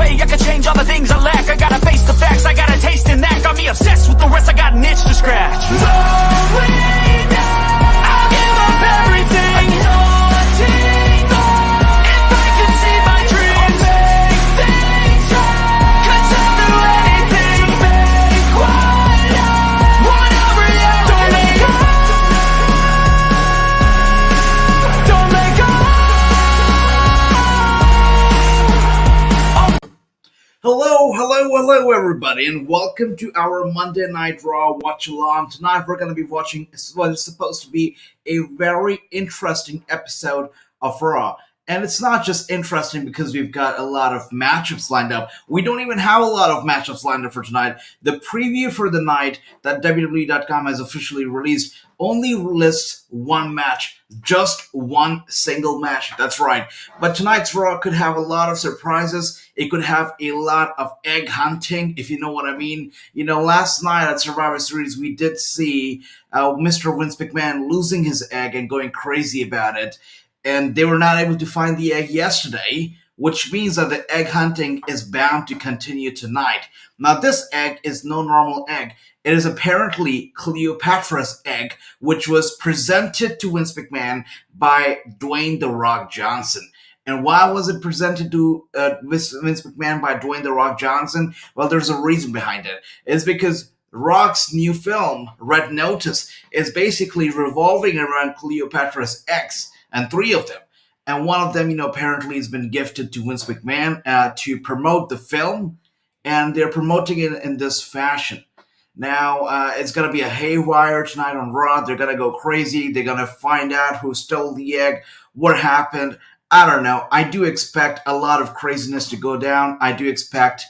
way. I could change all the things I lack. I gotta face the facts, I got a taste in that. Got me obsessed with the rest, I got an itch to scratch. Slowing down, I'll give up everything. If I could see my dreams, make things right. Could tell through anything to make what I want a reality. Don't let go. Hello, everybody, and welcome to our Monday Night Raw watch-along. Tonight, we're going to be watching what is supposed to be a very interesting episode of Raw. And it's not just interesting because we've got a lot of matchups lined up. We don't even have a lot of matchups lined up for tonight. The preview for the night that WWE.com has officially released only lists one match. Just one single match. That's right. But tonight's Raw could have a lot of surprises. It could have a lot of egg hunting, if you know what I mean. You know, last night at Survivor Series, we did see Mr. Vince McMahon losing his egg and going crazy about it. And they were not able to find the egg yesterday, which means that the egg hunting is bound to continue tonight. Now, this egg is no normal egg. It is apparently Cleopatra's egg, which was presented to Vince McMahon by Dwayne "The Rock" Johnson. And why was it presented to Vince McMahon by Dwayne "The Rock" Johnson? Well, there's a reason behind it. It's because Rock's new film, Red Notice, is basically revolving around Cleopatra's eggs, and three of them. And one of them, apparently has been gifted to Vince McMahon to promote the film, and they're promoting it in this fashion. Now, it's going to be a haywire tonight on Raw. They're going to go crazy. They're going to find out who stole the egg, what happened. I don't know. I do expect a lot of craziness to go down. I do expect,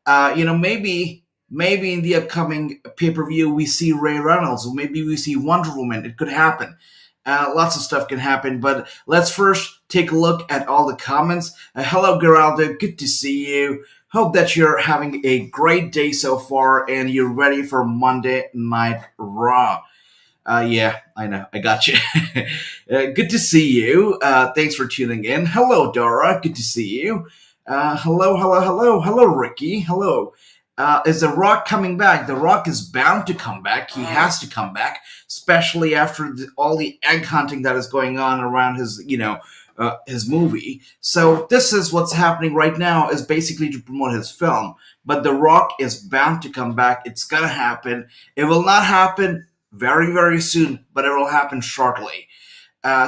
maybe in the upcoming pay-per-view we see Ray Reynolds, or maybe we see Wonder Woman. It could happen. Lots of stuff can happen, but let's first take a look at all the comments. Hello, Geraldo. Good to see you. Hope that you're having a great day so far and you're ready for Monday Night Raw. Yeah, I know. I got you. Good to see you. Thanks for tuning in. Hello, Dora. Good to see you. Hello, Ricky. Hello. Is The Rock coming back? The Rock is bound to come back. He has to come back, especially after all the egg hunting that is going on around his, his movie. So this is what's happening right now, is basically to promote his film. But The Rock is bound to come back. It's gonna happen. It will not happen very, very soon, but it will happen shortly.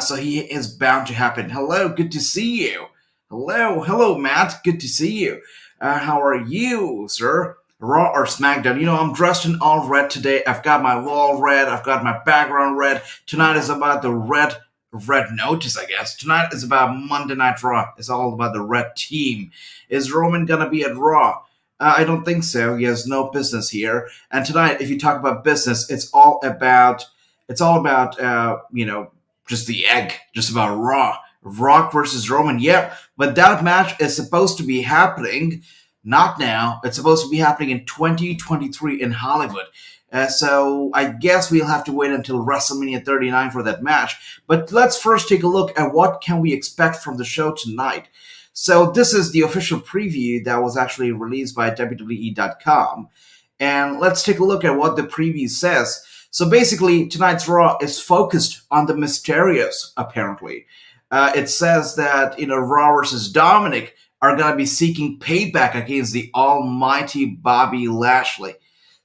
So he is bound to happen. Hello, good to see you. Hello, Matt. Good to see you. How are you, sir? Raw or SmackDown? I'm dressed in all red today. I've got my wall red. I've got my background red. Tonight is about the red notice, I guess. Tonight is about Monday Night Raw. It's all about the red team. Is Roman gonna be at Raw? I don't think so. He has no business here. And tonight, if you talk about business, it's all about just the egg, just about Raw. Rock versus Roman, yeah, but that match is supposed to be happening, not now. It's supposed to be happening in 2023 in Hollywood. So I guess we'll have to wait until WrestleMania 39 for that match. But let's first take a look at what can we expect from the show tonight. So this is the official preview that was actually released by WWE.com. And let's take a look at what the preview says. So basically, tonight's Raw is focused on the Mysterios, apparently. It says that, Raw versus Dominic are going to be seeking payback against the almighty Bobby Lashley.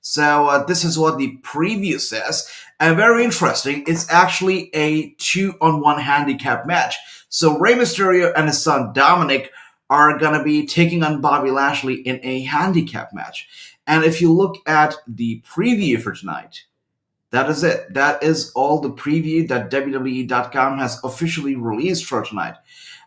So this is what the preview says. And very interesting, it's actually a 2-on-1 handicap match. So Rey Mysterio and his son Dominic are going to be taking on Bobby Lashley in a handicap match. And if you look at the preview for tonight, that is it. That is all the preview that WWE.com has officially released for tonight.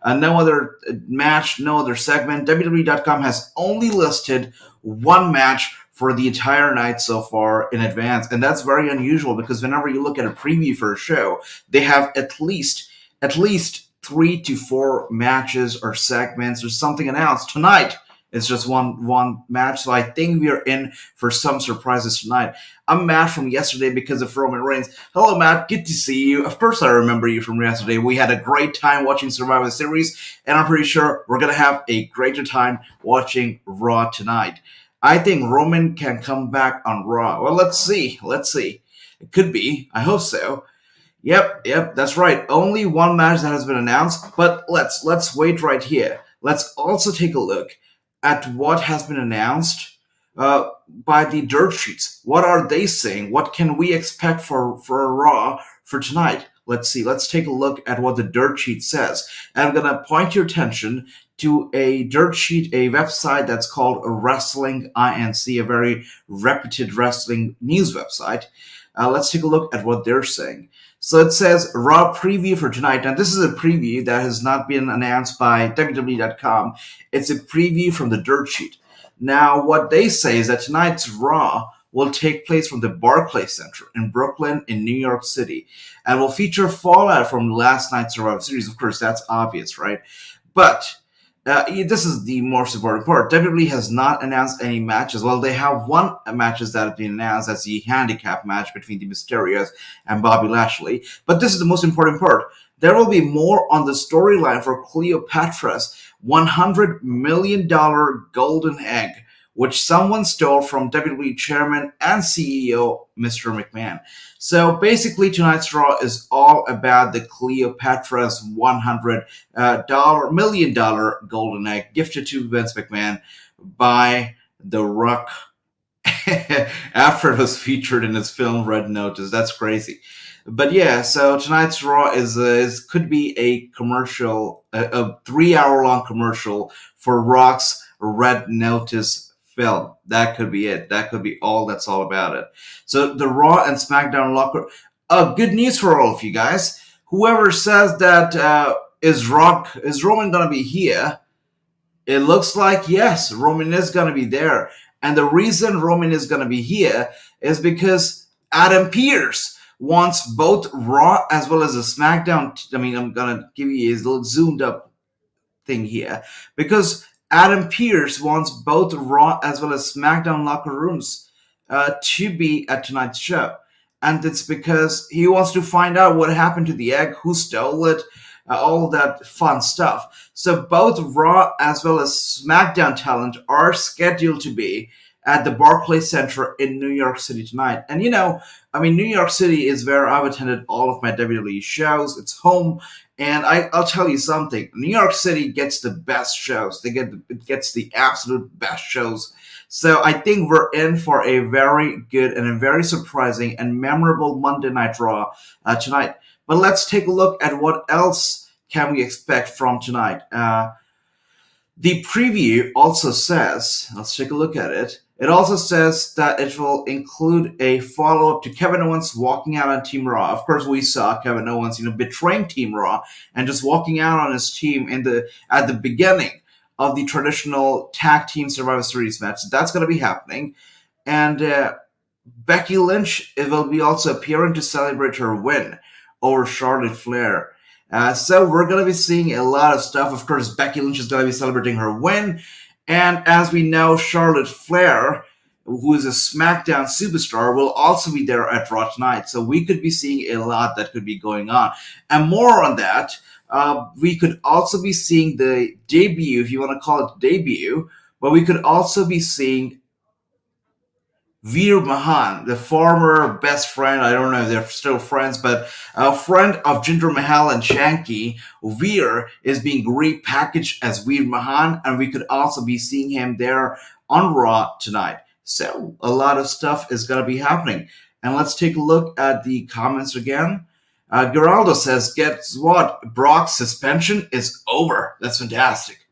No other match, no other segment. WWE.com has only listed one match for the entire night so far in advance. And that's very unusual because whenever you look at a preview for a show, they have at least 3 to 4 matches or segments or something announced. Tonight, It's just one match. So I think we are in for some surprises tonight. I'm Matt from yesterday because of Roman Reigns. Hello, Matt. Good to see you. Of course, I remember you from yesterday. We had a great time watching Survivor Series, and I'm pretty sure we're gonna have a greater time watching Raw tonight. I think Roman can come back on Raw. Well, let's see. Let's see. It could be. I hope so. Yep, that's right. Only one match that has been announced, but let's wait right here. Let's also take a look at what has been announced by the dirt sheets. What are they saying? What can we expect for a Raw for tonight? Let's see. Let's take a look at what the dirt sheet says. And I'm gonna point your attention to a dirt sheet, a website that's called Wrassline's, a very reputed wrestling news website. Let's take a look at what they're saying. So it says Raw preview for tonight. Now, this is a preview that has not been announced by WWE.com. It's a preview from the dirt sheet. Now, what they say is that tonight's Raw will take place from the Barclays Center in Brooklyn in New York City and will feature fallout from last night's Survivor Series. Of course, that's obvious, right? But this is the most important part. WWE has not announced any matches. Well, they have one matches that have been announced. That's the handicap match between the Mysterios and Bobby Lashley. But this is the most important part. There will be more on the storyline for Cleopatra's $100 million golden egg, which someone stole from WWE Chairman and CEO Mr. McMahon. So basically, tonight's Raw is all about the Cleopatra's $100 million golden egg gifted to Vince McMahon by The Rock after it was featured in his film Red Notice. That's crazy. But yeah, so tonight's Raw could be a commercial, a 3-hour long commercial for Rock's Red Notice film. That could be it. That could be all that's all about it. So the Raw and SmackDown locker. Good news for all of you guys. Whoever says that is Roman gonna be here? It looks like yes, Roman is gonna be there. And the reason Roman is gonna be here is because Adam Pearce wants both Raw as well as a SmackDown. I'm gonna give you a little zoomed up thing here because Adam Pearce wants both Raw as well as SmackDown locker rooms to be at tonight's show. And it's because he wants to find out what happened to the egg, who stole it, all that fun stuff. So both Raw as well as SmackDown talent are scheduled to be at the Barclays Center in New York City tonight. And New York City is where I've attended all of my WWE shows. It's home. And I'll tell you something. New York City gets the best shows. It gets the absolute best shows. So I think we're in for a very good and a very surprising and memorable Monday Night Raw tonight. But let's take a look at what else can we expect from tonight. The preview also says, let's take a look at it. It also says that it will include a follow-up to Kevin Owens walking out on Team Raw. Of course, we saw Kevin Owens, betraying Team Raw and just walking out on his team at the beginning of the traditional tag team Survivor Series match. So that's going to be happening. And Becky Lynch will be also appearing to celebrate her win over Charlotte Flair. So we're going to be seeing a lot of stuff. Of course, Becky Lynch is going to be celebrating her win. And as we know, Charlotte Flair, who is a SmackDown superstar, will also be there at Raw tonight. So we could be seeing a lot that could be going on. And more on that, we could also be seeing the debut, if you want to call it debut, but we could also be seeing Wwe Mahan, the former best friend, I don't know if they're still friends, but a friend of Jinder Mahal and Shanky, Veer, is being repackaged as Wwe Mahan, and we could also be seeing him there on Raw tonight. So a lot of stuff is going to be happening. And let's take a look at the comments again. Geraldo says, guess what? Brock's suspension is over. That's fantastic.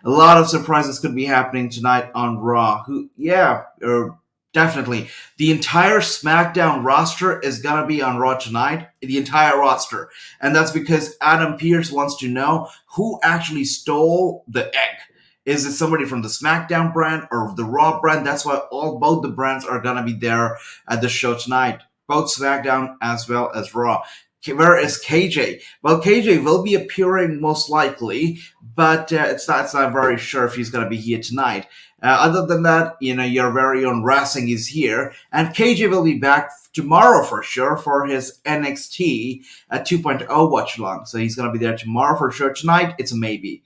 A lot of surprises could be happening tonight on Raw. Definitely. The entire SmackDown roster is going to be on Raw tonight. The entire roster. And that's because Adam Pearce wants to know who actually stole the egg. Is it somebody from the SmackDown brand or the Raw brand? That's why both the brands are going to be there at the show tonight. Both SmackDown as well as Raw. Where is KJ? Well, KJ will be appearing most likely, but it's not very sure if he's going to be here tonight. Other than that, your very own Wrassing is here, and KJ will be back tomorrow for sure for his NXT 2.0 watch along. So he's going to be there tomorrow for sure. Tonight, it's a maybe.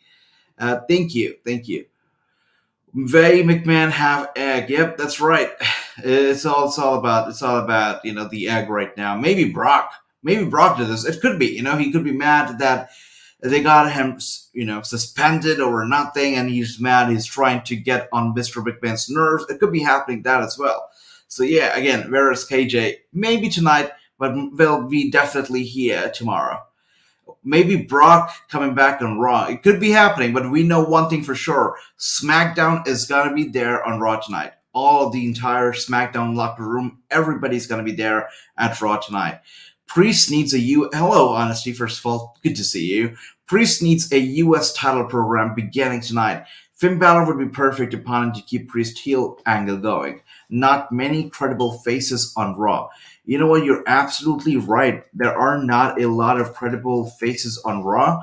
Thank you. Wwe McMahon have egg. Yep, that's right. It's all about the egg right now. Maybe Brock. Maybe Brock did this. It could be. He could be mad that they got him suspended over nothing, and he's mad. He's trying to get on Mr. McMahon's nerves. It could be happening that as well. So yeah, again, where is KJ? Maybe tonight, but will be definitely here tomorrow. Maybe Brock coming back on Raw. It could be happening, but we know one thing for sure. SmackDown is going to be there on Raw tonight. All of the entire SmackDown locker room, everybody's going to be there at Raw tonight. Priest needs hello, Honesty, first of all, good to see you. Priest needs a U.S. title program beginning tonight. Finn Balor would be perfect opponent to keep Priest heel angle going. Not many credible faces on Raw. You know what? You're absolutely right. There are not a lot of credible faces on Raw.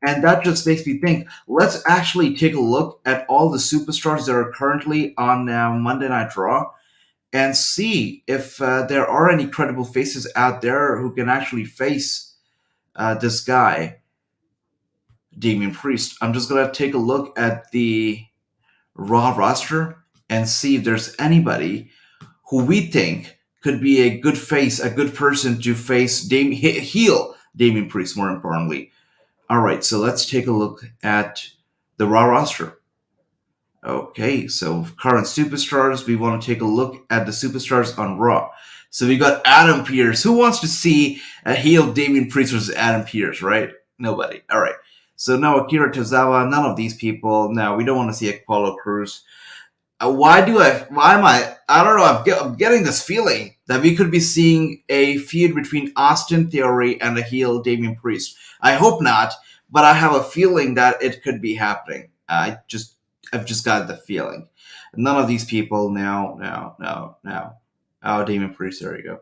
And that just makes me think, let's actually take a look at all the superstars that are currently on Monday Night Raw and see if there are any credible faces out there who can actually face this guy, Damian Priest. I'm just going to take a look at the Raw roster and see if there's anybody who we think could be a good face, a good person to face heel Damian Priest, more importantly. All right, so let's take a look at the Raw roster. Okay, so current superstars, we want to take a look at the superstars on Raw. So we got Adam Pearce. Who wants to see a heel Damian Priest versus Adam Pearce, right? Nobody. All right. So no Akira Tozawa, none of these people. No, we don't want to see Apollo Crews. I don't know, I'm getting this feeling that we could be seeing a feud between Austin Theory and a heel Damian Priest. I hope not, but I have a feeling that it could be happening. I've just got the feeling. None of these people, no. Oh, Damian Priest, there you go.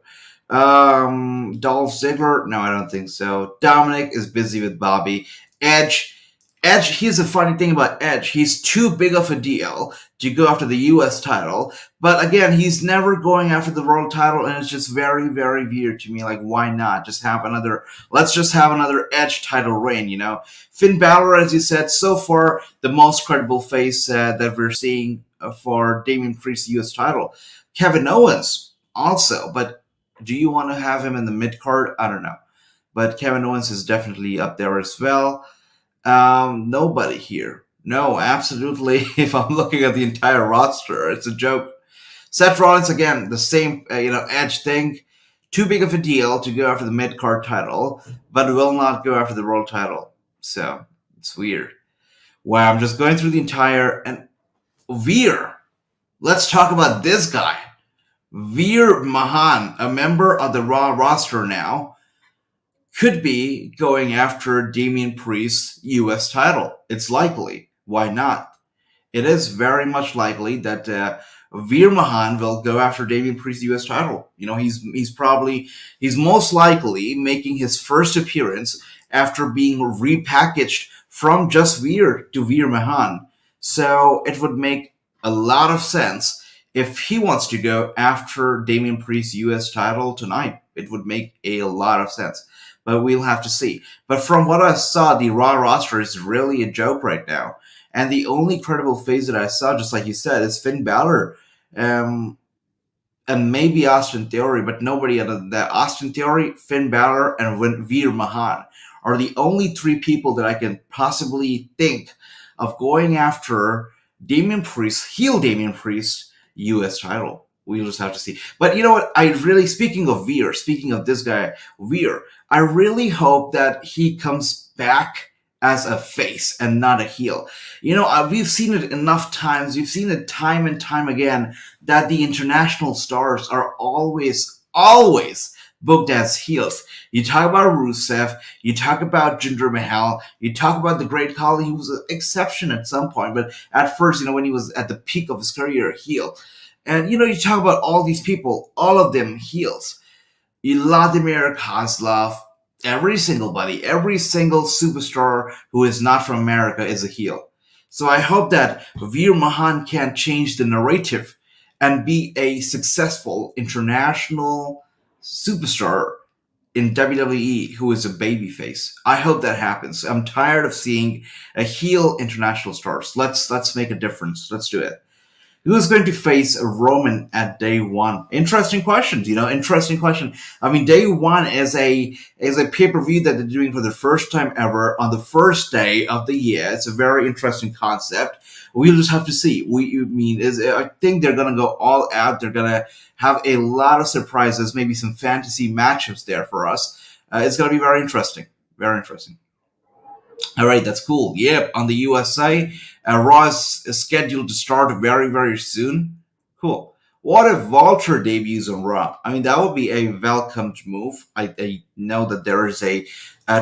Dolph Ziggler, no, I don't think so. Dominic is busy with Bobby. Edge, here's the funny thing about Edge. He's too big of a deal to go after the U.S. title. But again, he's never going after the world title, and it's just very, very weird to me. Like, why not? Let's just have another Edge title reign, Finn Balor, as you said, so far, the most credible face that we're seeing for Damian Priest's U.S. title. Kevin Owens, also. But do you want to have him in the mid-card? I don't know. But Kevin Owens is definitely up there as well. Nobody here. No, absolutely. If I'm looking at the entire roster, it's a joke. Seth Rollins, again, the same, Edge thing. Too big of a deal to go after the mid-card title, but will not go after the world title. So, it's weird. Wow, I'm just going through the entire, and Veer. Let's talk about this guy. Veer Mahan, a member of the Raw roster now, could be going after Damian Priest's U.S. title. It's likely. Why not? It is very much likely that Veer Mahan will go after Damian Priest's U.S. title. He's most likely making his first appearance after being repackaged from just Veer to Veer Mahan. So it would make a lot of sense if he wants to go after Damian Priest's U.S. title tonight. It would make a lot of sense. But we'll have to see. But from what I saw, the Raw roster is really a joke right now. And the only credible face that I saw, just like you said, is Finn Balor. And maybe Austin Theory, but nobody other than that. Austin Theory, Finn Balor, and Veer Mahan are the only three people that I can possibly think of going after Damian Priest, heel Damian Priest, U.S. title. We'll just have to see. But you know what? Speaking of this guy, Veer, I really hope that he comes back as a face and not a heel. We've seen it enough times. We've seen it time and time again that the international stars are always booked as heels. You talk about Rusev, you talk about Jinder Mahal, you talk about the Great Khali, who was an exception at some point, but at first, when he was at the peak of his career, a heel. And, you talk about all these people, all of them heels. Vladimir Kozlov, Every single buddy, every single superstar who is not from America is a heel. So I hope that Veer Mahan can change the narrative and be a successful international superstar in WWE who is a babyface. I hope that happens. I'm tired of seeing a heel international stars. Let's make a difference. Let's do it. Who is going to face Roman at day one? Interesting questions, interesting question. I mean, day one is a pay-per-view that they're doing for the first time ever on the first day of the year. It's a very interesting concept. We'll just have to see. I think they're gonna go all out. They're gonna have a lot of surprises, maybe some fantasy matchups there for us. It's gonna be very interesting. Very interesting. All right, that's cool. Yep, on the USA, Raw is scheduled to start very, very soon. Cool. What if Walter debuts on Raw? I mean, that would be a welcomed move. I know that there is a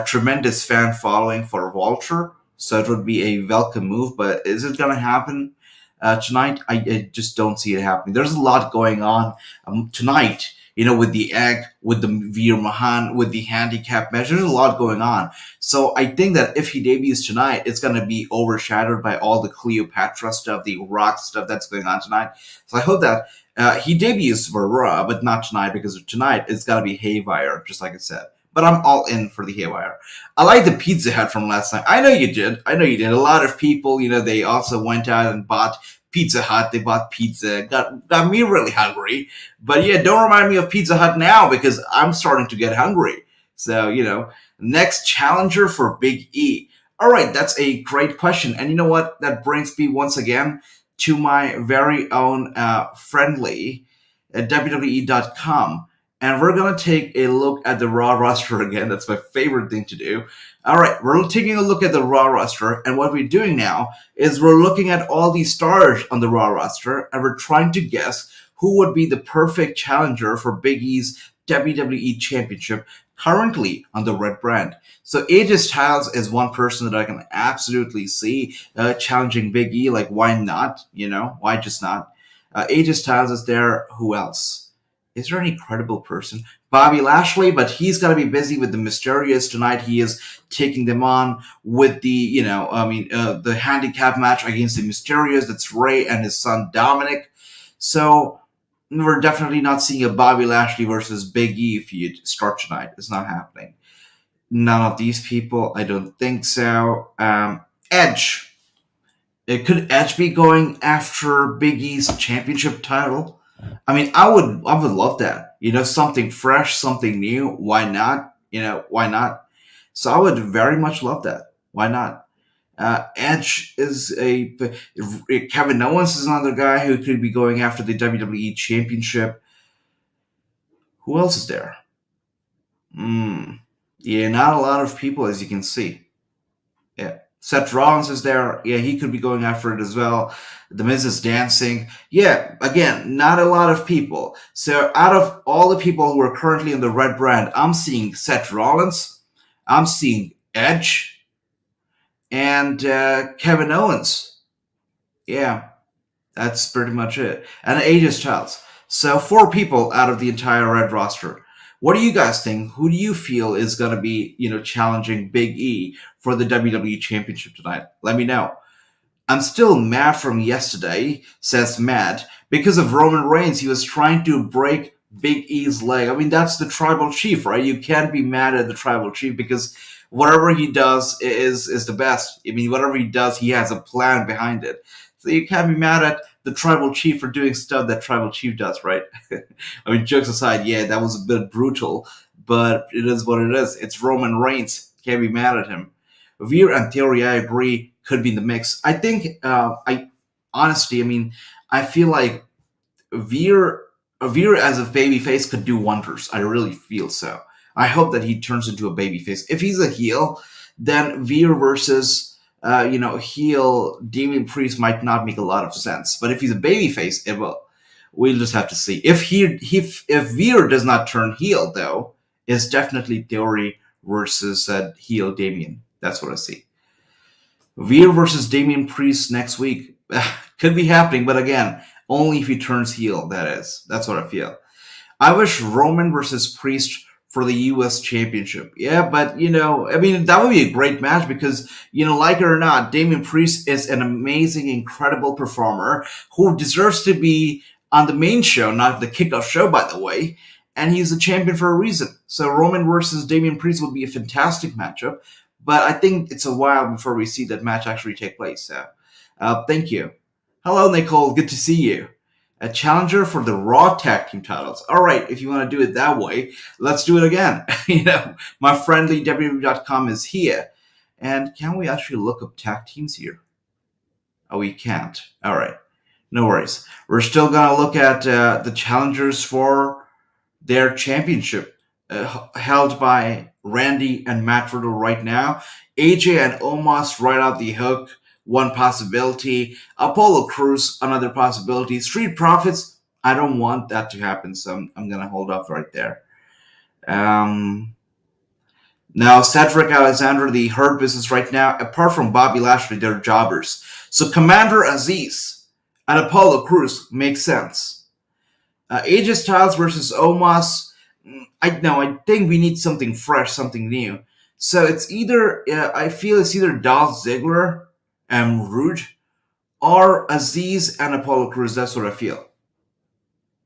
tremendous fan following for Walter, so it would be a welcome move. But is it going to happen tonight? I just don't see it happening. There's a lot going on tonight. With the egg, with the Veer Mahan, with the handicap match, there's a lot going on. So I think that if he debuts tonight, it's going to be overshadowed by all the Cleopatra stuff, the Rock stuff that's going on tonight. So I hope that he debuts for Raw, but not tonight, because tonight it's got to be haywire, just like I said. But I'm all in for the haywire. I like the Pizza Hut from last night. I know you did. A lot of people, they also went out and bought Pizza Hut. They bought pizza. Got me really hungry. But yeah, don't remind me of Pizza Hut now, because I'm starting to get hungry. So, next challenger for Big E. All right, that's a great question. And you know what? That brings me once again to my very own friendly WWE.com. And we're going to take a look at the Raw roster again. That's my favorite thing to do. All right, we're taking a look at the Raw roster. And what we're doing now is we're looking at all these stars on the Raw roster, and we're trying to guess who would be the perfect challenger for Big E's WWE Championship currently on the red brand. So AJ Styles is one person that I can absolutely see challenging Big E. Like, why not? Why just not? AJ Styles is there. Who else? Is there any credible person? Bobby Lashley, but he's got to be busy with the Mysterious tonight. He is taking them on with the, the handicap match against the Mysterious. That's Ray and his son Dominic. So we're definitely not seeing a Bobby Lashley versus Big E feud start tonight. It's not happening. None of these people. I don't think so. Edge. Could Edge be going after Big E's championship title? I mean, I would love that. Something fresh, something new. Why not? Why not? So I would very much love that. Why not? Edge is Kevin Owens is another guy who could be going after the WWE Championship. Who else is there? Yeah, not a lot of people, as you can see. Yeah. Seth Rollins is there. Yeah, he could be going after it as well. The Miz is dancing. Yeah, again, not a lot of people. So out of all the people who are currently in the red brand, I'm seeing Seth Rollins, I'm seeing Edge, and Kevin Owens. Yeah, that's pretty much it. And AJ Styles. So 4 people out of the entire red roster. What do you guys think? Who do you feel is going to be, challenging Big E for the WWE Championship tonight? Let me know. I'm still mad from yesterday, says Matt. Because of Roman Reigns, he was trying to break Big E's leg. I mean, that's the tribal chief, right? You can't be mad at the tribal chief because whatever he does is the best. I mean, whatever he does, he has a plan behind it. So you can't be mad at the tribal chief for doing stuff that tribal chief does, right? I mean, jokes aside, yeah, that was a bit brutal, but it is what it is. It's Roman Reigns. Can't be mad at him. Veer and Theory, I agree, could be in the mix. I think, I feel like Veer as a babyface could do wonders. I really feel so. I hope that he turns into a babyface. If he's a heel, then Veer versus heel Damian Priest might not make a lot of sense. But if he's a babyface, it will. We'll just have to see. If Veer does not turn heel, though, it's definitely Theory versus heel Damian. That's what I see. Veer versus Damian Priest next week could be happening, but again, only if he turns heel. That's what I feel. I wish Roman versus Priest for the US Championship. Yeah, but I mean, that would be a great match because, like it or not, Damian Priest is an amazing, incredible performer who deserves to be on the main show, not the kickoff show, by the way. And he's a champion for a reason. So Roman versus Damian Priest would be a fantastic matchup. But I think it's a while before we see that match actually take place. So, thank you. Hello, Nicole. Good to see you. A challenger for the Raw Tag Team titles. All right, if you want to do it that way, let's do it again. My friendly WWE.com is here. And can we actually look up tag teams here? Oh, we can't. All right. No worries. We're still going to look at the challengers for their championship held by Randy and Matt Riddle right now. AJ and Omos right out the hook. One possibility. Apollo Crews, another possibility. Street Profits, I don't want that to happen, so I'm going to hold off right there. Now, Cedric Alexander, the Hurt Business right now, apart from Bobby Lashley, they're jobbers. So Commander Aziz and Apollo Crews makes sense. AJ Styles versus Omos, I think we need something fresh, something new. So it's either, I feel it's either Dolph Ziggler and Rude, or Aziz and Apollo Crews. That's what I feel.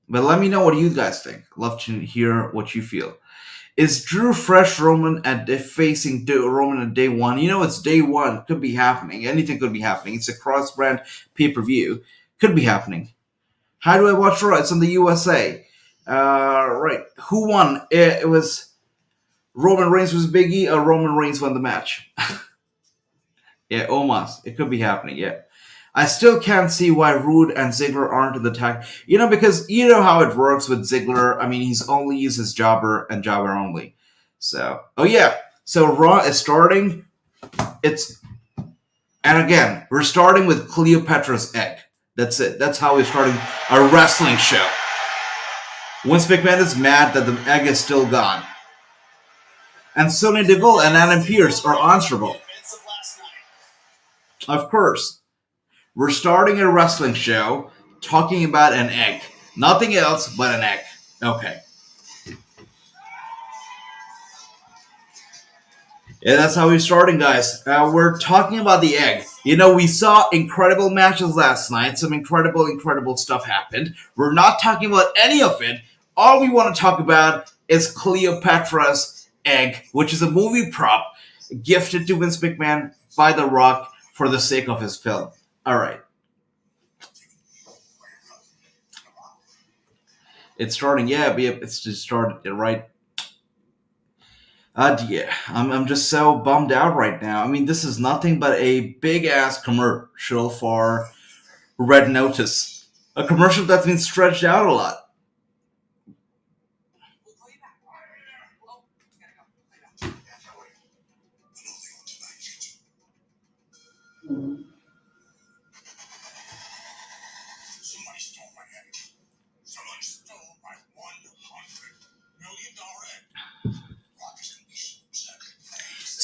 But let me know what you guys think. Love to hear what you feel. Is Drew fresh Roman facing Roman at day one? It's day one. Could be happening. Anything could be happening. It's a cross-brand pay-per-view. Could be happening. How do I watch Raw? It's on the USA. Right. Who won? It was Roman Reigns versus Big E, or Roman Reigns won the match. Yeah, Omos. It could be happening, yeah. I still can't see why Rude and Ziggler aren't in the tag. Because how it works with Ziggler. I mean, he's only used his jobber and jobber only. So, oh yeah. So Raw is starting. And again, we're starting with Cleopatra's egg. That's it. That's how we're starting our wrestling show. Vince McMahon is mad that the egg is still gone. And Sonya Deville and Adam Pearce are answerable. Of course. We're starting a wrestling show talking about an egg. Nothing else but an egg. Okay. Yeah, that's how we're starting, guys. We're talking about the egg. We saw incredible matches last night. Some incredible stuff happened. We're not talking about any of it. All we want to talk about is Cleopatra's egg, which is a movie prop gifted to Vince McMahon by The Rock for the sake of his film. All right. It's starting. Yeah, it's just started, right? Yeah. I'm just so bummed out right now. I mean, this is nothing but a big-ass commercial for Red Notice. A commercial that's been stretched out a lot.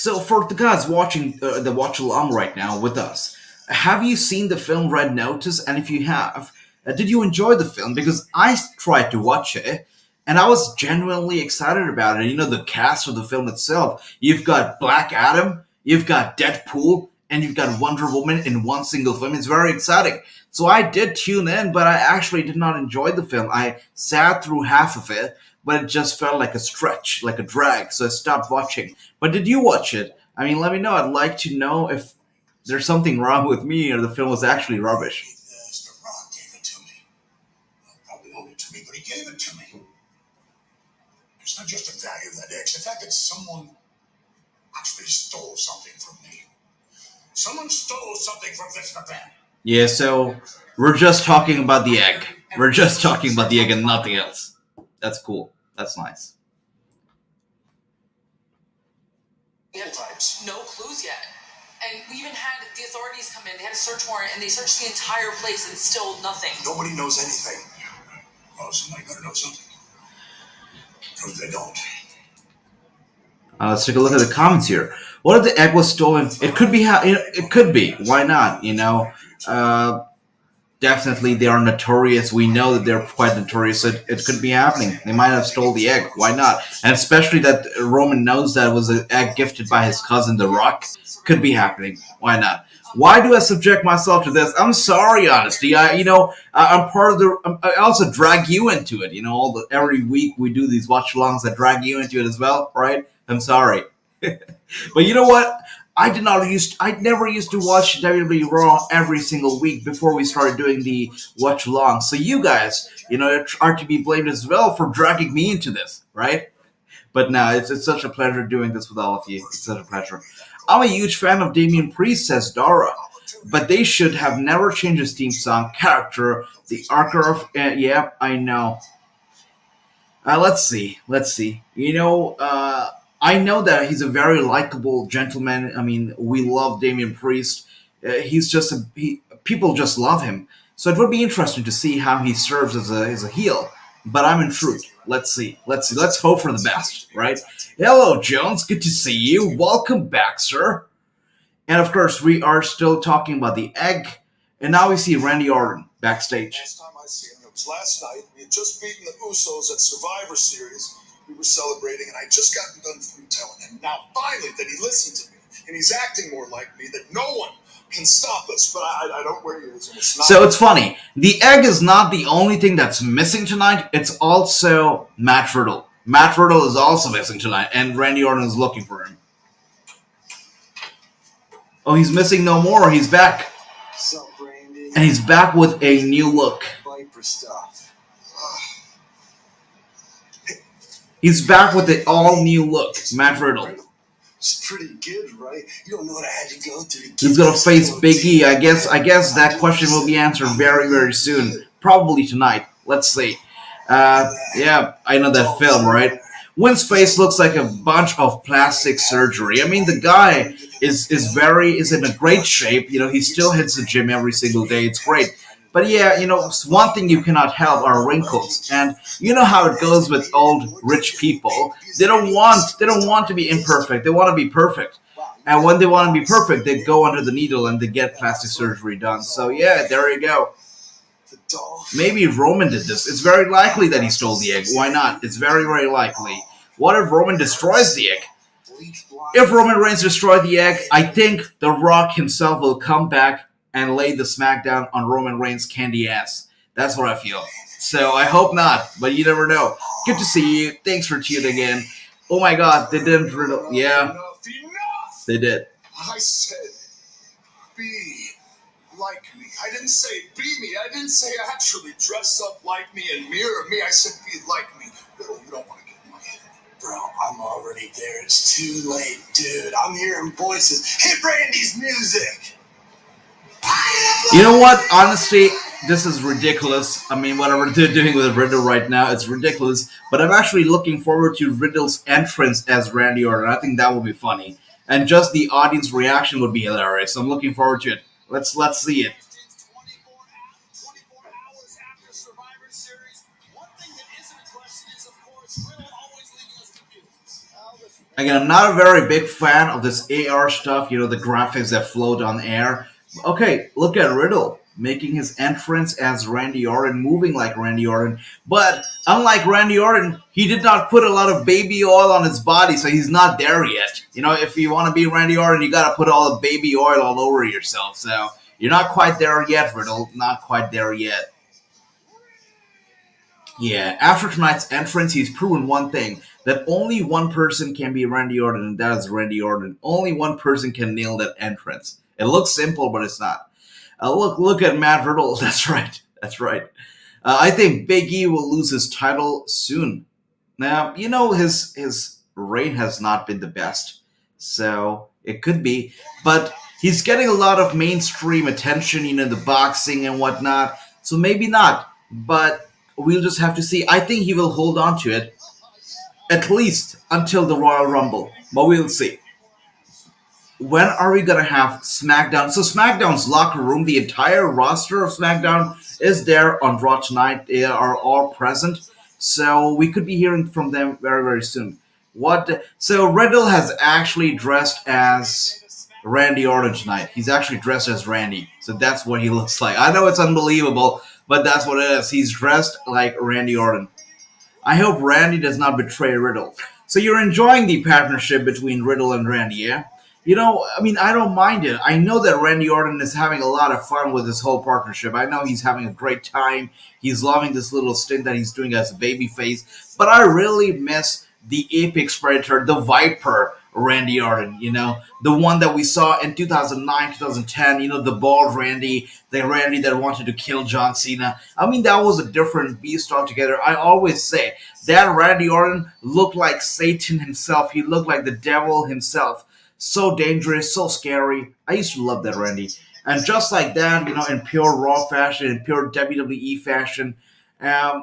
So for the guys watching the watch along right now with us, have you seen the film Red Notice? And if you have, did you enjoy the film? Because I tried to watch it, and I was genuinely excited about it. The cast of the film itself. You've got Black Adam, you've got Deadpool, and you've got Wonder Woman in one single film. It's very exciting. So I did tune in, but I actually did not enjoy the film. I sat through half of it, but it just felt like a stretch, like a drag, so I stopped watching. But did you watch it? I mean, let me know. I'd like to know if there's something wrong with me or the film was actually rubbish. The Rock gave it to me. Probably owed it to me, but he gave it to me. It's not just the value of that egg. It's the fact that someone actually stole something from me. Someone stole something from Vince McMahon. Yeah, so we're just talking about the egg. We're just talking about the egg and nothing else. That's cool. That's nice. No clues yet. And we even had the authorities come in. They had a search warrant, and they searched the entire place, and still nothing. Nobody knows anything. Well, somebody better know something. Because they don't. Let's take a look at the comments here. What if the egg was stolen? It could be. It could be. Why not? definitely they are notorious. We know that they're quite notorious. It could be happening. They might have stole the egg. Why not? And especially that Roman knows that it was an egg gifted by his cousin, The Rock. Could be happening. Why not? Why do I subject myself to this? I'm sorry, honesty. I'm part of the. I also drag you into it. Every week we do these watch-alongs that drag you into it as well, right? I'm sorry. But you know what? I never used to watch WWE Raw every single week before we started doing the watch along. So you guys, are to be blamed as well for dragging me into this, right? But no, it's such a pleasure doing this with all of you. It's such a pleasure. I'm a huge fan of Damian Priest, says Dara, but they should have never changed his theme song character. The Archer of yeah, I know. Let's see. I know that he's a very likable gentleman. I mean, we love Damian Priest. He's just people just love him. So it would be interesting to see how he serves as a heel. But I'm intrigued. Let's see. Let's hope for the best, right? Hello, Jones. Good to see you. Welcome back, sir. And of course, we are still talking about the egg. And now we see Randy Orton backstage. Last time I seen him, it was last night. We had just beaten the Usos at Survivor Series. We were celebrating, and I just gotten done through telling him now finally that he listened to me, and he's acting more like me, that no one can stop us. But I don't where he is, and it's not. So it's funny. The egg is not the only thing that's missing tonight. It's also Matt Riddle. Matt Riddle is also missing tonight, and Randy Orton is looking for him. Oh, he's missing no more. He's back. So, Randy. And he's back with a new look. Viper stuff. He's back with the all-new look, Matt Riddle. It's pretty good, right? You don't know what I had to go through. He's gonna face Big E. I guess that question will be answered very, very soon. Probably tonight. Let's see. Yeah, I know that film, right? Wynn's face looks like a bunch of plastic surgery. I mean, the guy is in a great shape. He still hits the gym every single day. It's great. But yeah, one thing you cannot help are wrinkles, and you know how it goes with old rich people. They don't want to be imperfect. They want to be perfect, and when they want to be perfect, they go under the needle and they get plastic surgery done. So yeah, there you go. Maybe Roman did this. It's very likely that he stole the egg. Why not? It's very, very likely. What if Roman destroys the egg? If Roman Reigns destroys the egg, I think The Rock himself will come back and lay the smackdown on Roman Reigns' candy ass. That's what I feel. So I hope not, but you never know. Good to see you. Thanks for tuning in. Oh my god, they didn't riddle. Yeah, they did. I said, be like me. I didn't say be me. I didn't say actually dress up like me and mirror me. I said be like me. Bill, you don't want to get in my head. Bro, I'm already there. It's too late, dude. I'm hearing voices. Hit Randy's music. You know what? Honestly, this is ridiculous. I mean, whatever they're doing with Riddle right now, it's ridiculous. But I'm actually looking forward to Riddle's entrance as Randy Orton. I think that will be funny. And just the audience reaction would be hilarious. I'm looking forward to it. Let's see it. 24 hours after Survivor Series, one thing that isn't a question is, of course, Riddle always leaving us confused. Again, I'm not a very big fan of this AR stuff, the graphics that float on air. Okay, look at Riddle making his entrance as Randy Orton, moving like Randy Orton. But unlike Randy Orton, he did not put a lot of baby oil on his body, so he's not there yet. If you want to be Randy Orton, you got to put all the baby oil all over yourself. So you're not quite there yet, Riddle. Not quite there yet. Yeah, after tonight's entrance, he's proven one thing, that only one person can be Randy Orton, and that is Randy Orton. Only one person can nail that entrance. It looks simple, but it's not. Look at Matt Riddle. That's right. I think Big E will lose his title soon. Now, his reign has not been the best, so it could be. But he's getting a lot of mainstream attention, the boxing and whatnot. So maybe not. But we'll just have to see. I think he will hold on to it, at least until the Royal Rumble. But we'll see. When are we going to have SmackDown? So SmackDown's locker room, the entire roster of SmackDown is there on Raw tonight. They are all present. So we could be hearing from them very, very soon. So Riddle has actually dressed as Randy Orton tonight. He's actually dressed as Randy, so that's what he looks like. I know it's unbelievable, but that's what it is. He's dressed like Randy Orton. I hope Randy does not betray Riddle. So you're enjoying the partnership between Riddle and Randy, yeah? I mean, I don't mind it. I know that Randy Orton is having a lot of fun with this whole partnership. I know he's having a great time. He's loving this little stint that he's doing as a babyface. But I really miss the apex predator, the Viper, Randy Orton. The one that we saw in 2009, 2010. The bald Randy, the Randy that wanted to kill John Cena. I mean, that was a different beast altogether. I always say that Randy Orton looked like Satan himself. He looked like the devil himself. So dangerous, so scary. I used to love that Randy. And just like that, in pure Raw fashion, in pure WWE fashion,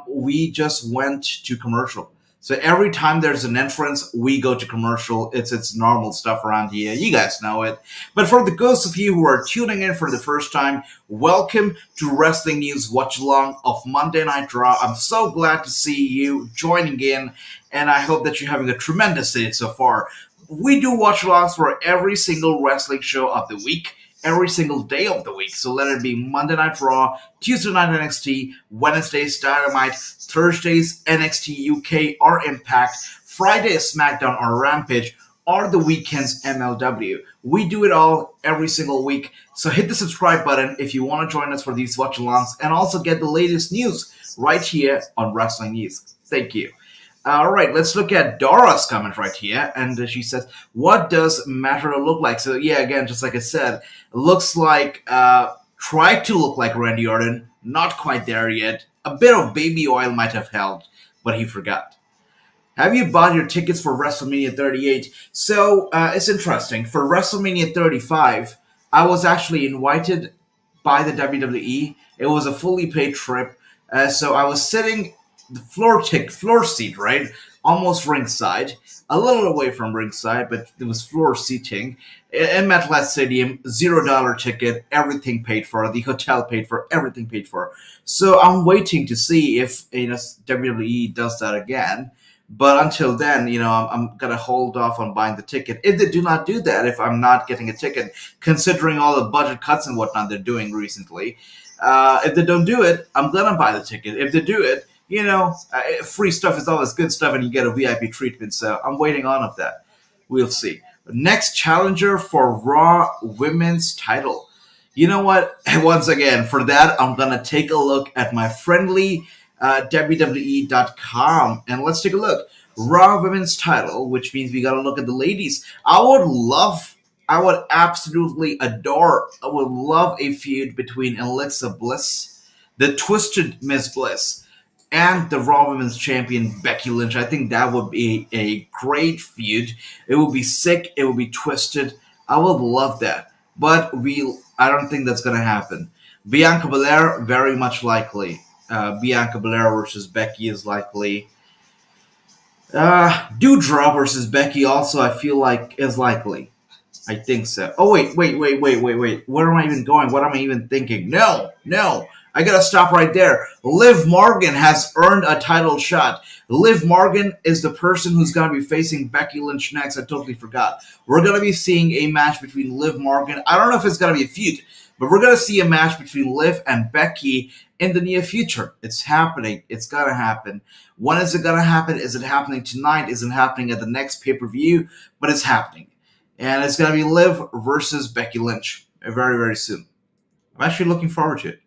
we just went to commercial. So every time there's an entrance, we go to commercial. It's normal stuff around here. You guys know it. But for the ghosts of you who are tuning in for the first time, welcome to Wrestling News Watch Along of Monday Night Raw. I'm so glad to see you joining in, and I hope that you're having a tremendous day so far. We do watch alongs for every single wrestling show of the week, every single day of the week. So let it be Monday Night Raw, Tuesday Night NXT, Wednesdays Dynamite, Thursdays NXT UK or Impact, Friday SmackDown or Rampage, or the weekends MLW. We do it all every single week. So hit the subscribe button if you want to join us for these watch alongs and also get the latest news right here on Wrestling News. Thank you. All right, let's look at Dora's comment right here. And she says, what does Matt Riddle look like? So, yeah, again, just like I said, looks like, tried to look like Randy Orton. Not quite there yet. A bit of baby oil might have helped, but he forgot. Have you bought your tickets for WrestleMania 38? So, it's interesting. For WrestleMania 35, I was actually invited by the WWE. It was a fully paid trip. So I was sitting the floor seat, right? Almost ringside, a little away from ringside, but it was floor seating in MetLife Stadium. $0 ticket, everything paid for. The hotel paid for, everything paid for. So I'm waiting to see if WWE does that again. But until then, I'm gonna hold off on buying the ticket. If they do not do that, if I'm not getting a ticket, considering all the budget cuts and whatnot they're doing recently, if they don't do it, I'm gonna buy the ticket. If they do it, free stuff is always good stuff and you get a VIP treatment, so I'm waiting on of that. We'll see. Next challenger for Raw Women's title. You know what? Once again, for that, I'm going to take a look at my friendly WWE.com, and let's take a look. Raw Women's title, which means we got to look at the ladies. I would absolutely adore, I would love a feud between Alexa Bliss, the Twisted Miss Bliss, and the Raw Women's Champion Becky Lynch. I think that would be a great feud. It would be sick. It would be twisted. I would love that. But I don't think that's going to happen. Bianca Belair, very much likely. Bianca Belair versus Becky is likely. Doudrop versus Becky also, I feel like, is likely. I think so. Oh, wait. Where am I even going? What am I even thinking? No. I gotta stop right there. Liv Morgan has earned a title shot. Liv Morgan is the person who's gonna be facing Becky Lynch next. I totally forgot. We're gonna be seeing a match between Liv Morgan. I don't know if it's gonna be a feud, but we're gonna see a match between Liv and Becky in the near future. It's happening. It's gonna happen. When is it gonna happen? Is it happening tonight? Is it happening at the next pay-per-view? But it's happening. And it's gonna be Liv versus Becky Lynch very, very soon. I'm actually looking forward to it.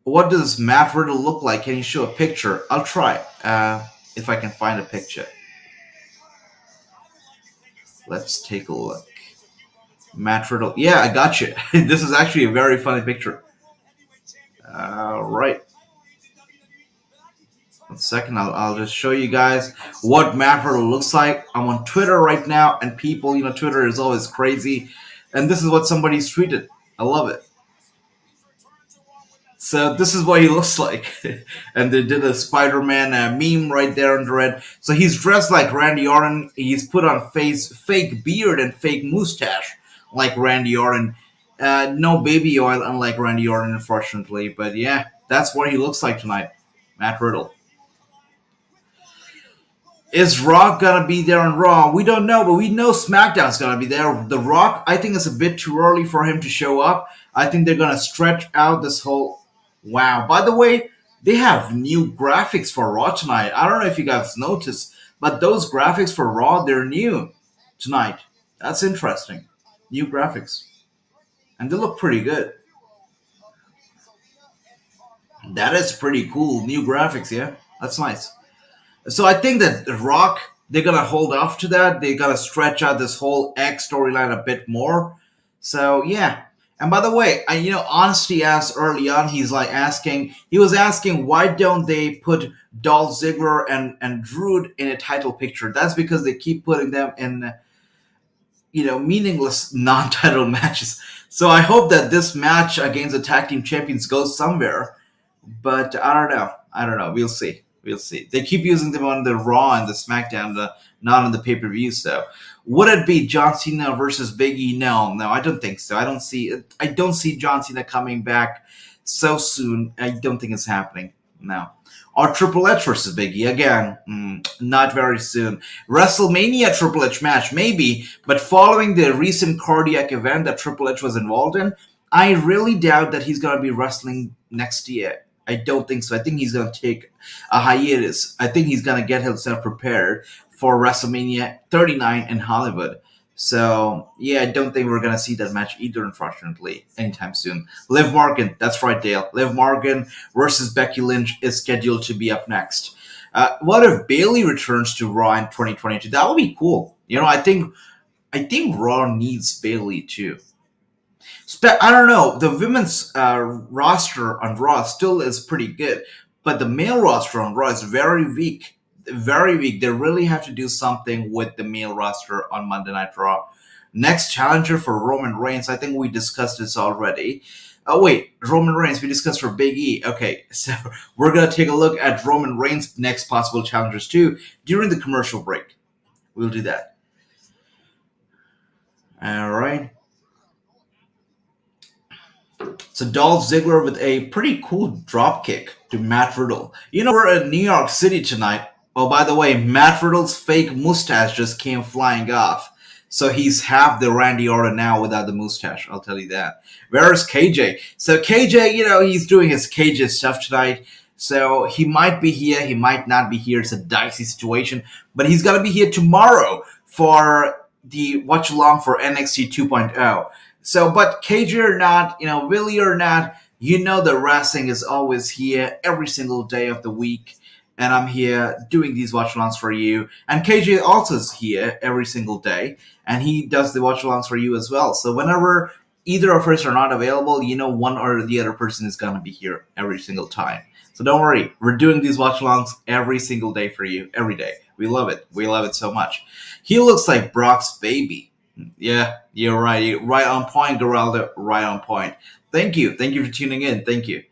What does Matt Riddle look like? Can you show a picture? I'll try if I can find a picture. Let's take a look. Matt Riddle. Yeah, I got you. This is actually a very funny picture. All right. 1 second. I'll just show you guys what Matt Riddle looks like. I'm on Twitter right now, and people, Twitter is always crazy. And this is what somebody's tweeted. I love it. So this is what he looks like. And they did a Spider-Man meme right there on the red. So he's dressed like Randy Orton. He's put on fake beard and fake mustache like Randy Orton. No baby oil, unlike Randy Orton, unfortunately. But yeah, that's what he looks like tonight. Matt Riddle. Is Rock gonna be there on Raw? We don't know, but we know SmackDown's gonna be there. The Rock, I think it's a bit too early for him to show up. I think they're gonna stretch out this whole. Wow. By the way, they have new graphics for Raw tonight. I don't know if you guys noticed, but those graphics for Raw, they're new tonight. That's interesting. New graphics. And they look pretty good. That is pretty cool. New graphics, yeah? That's nice. So I think that The Rock, they're gonna hold off to that. They're gonna stretch out this whole X storyline a bit more. So yeah. And by the way, Honesty asked early on. He was asking why don't they put Dolph Ziggler and Drew in a title picture? That's because they keep putting them in meaningless non-title matches. So I hope that this match against the tag team champions goes somewhere. But I don't know. I don't know. We'll see. We'll see. They keep using them on the Raw and the SmackDown, not on the pay-per-view. So would it be John Cena versus Big E? No, I don't think so. I don't see John Cena coming back so soon. I don't think it's happening. No. Or Triple H versus Big E again? Not very soon. WrestleMania Triple H match, maybe, but following the recent cardiac event that Triple H was involved in, I really doubt that he's going to be wrestling next year. I don't think so. I think he's going to take a hiatus. I think he's going to get himself prepared for WrestleMania 39 in Hollywood. So, yeah, I don't think we're going to see that match either, unfortunately, anytime soon. Liv Morgan, that's right, Dale. Liv Morgan versus Becky Lynch is scheduled to be up next. What if Bayley returns to Raw in 2022? That would be cool. I think Raw needs Bayley too. I don't know. The women's roster on Raw still is pretty good, but the male roster on Raw is very weak. Very weak. They really have to do something with the male roster on Monday Night Raw. Next challenger for Roman Reigns. I think we discussed this already. Oh, wait. Roman Reigns, we discussed for Big E. Okay, so we're going to take a look at Roman Reigns' next possible challengers too during the commercial break. We'll do that. All right. So Dolph Ziggler with a pretty cool drop kick to Matt Riddle. We're in New York City tonight. Oh, by the way, Matt Riddle's fake mustache just came flying off. So he's half the Randy Orton now without the mustache, I'll tell you that. Where's KJ? So KJ, he's doing his KJ stuff tonight. So he might be here, he might not be here. It's a dicey situation. But he's going to be here tomorrow for the watch along for NXT 2.0. So, but KJ or not, Willie or not, the Wrassingh is always here every single day of the week. And I'm here doing these watch-alongs for you. And KJ also is here every single day. And he does the watch-alongs for you as well. So whenever either of us are not available, one or the other person is going to be here every single time. So don't worry. We're doing these watch-alongs every single day for you. Every day. We love it. We love it so much. He looks like Brock's baby. Yeah, you're right. You're right on point, Geraldo. Right on point. Thank you. Thank you for tuning in. Thank you.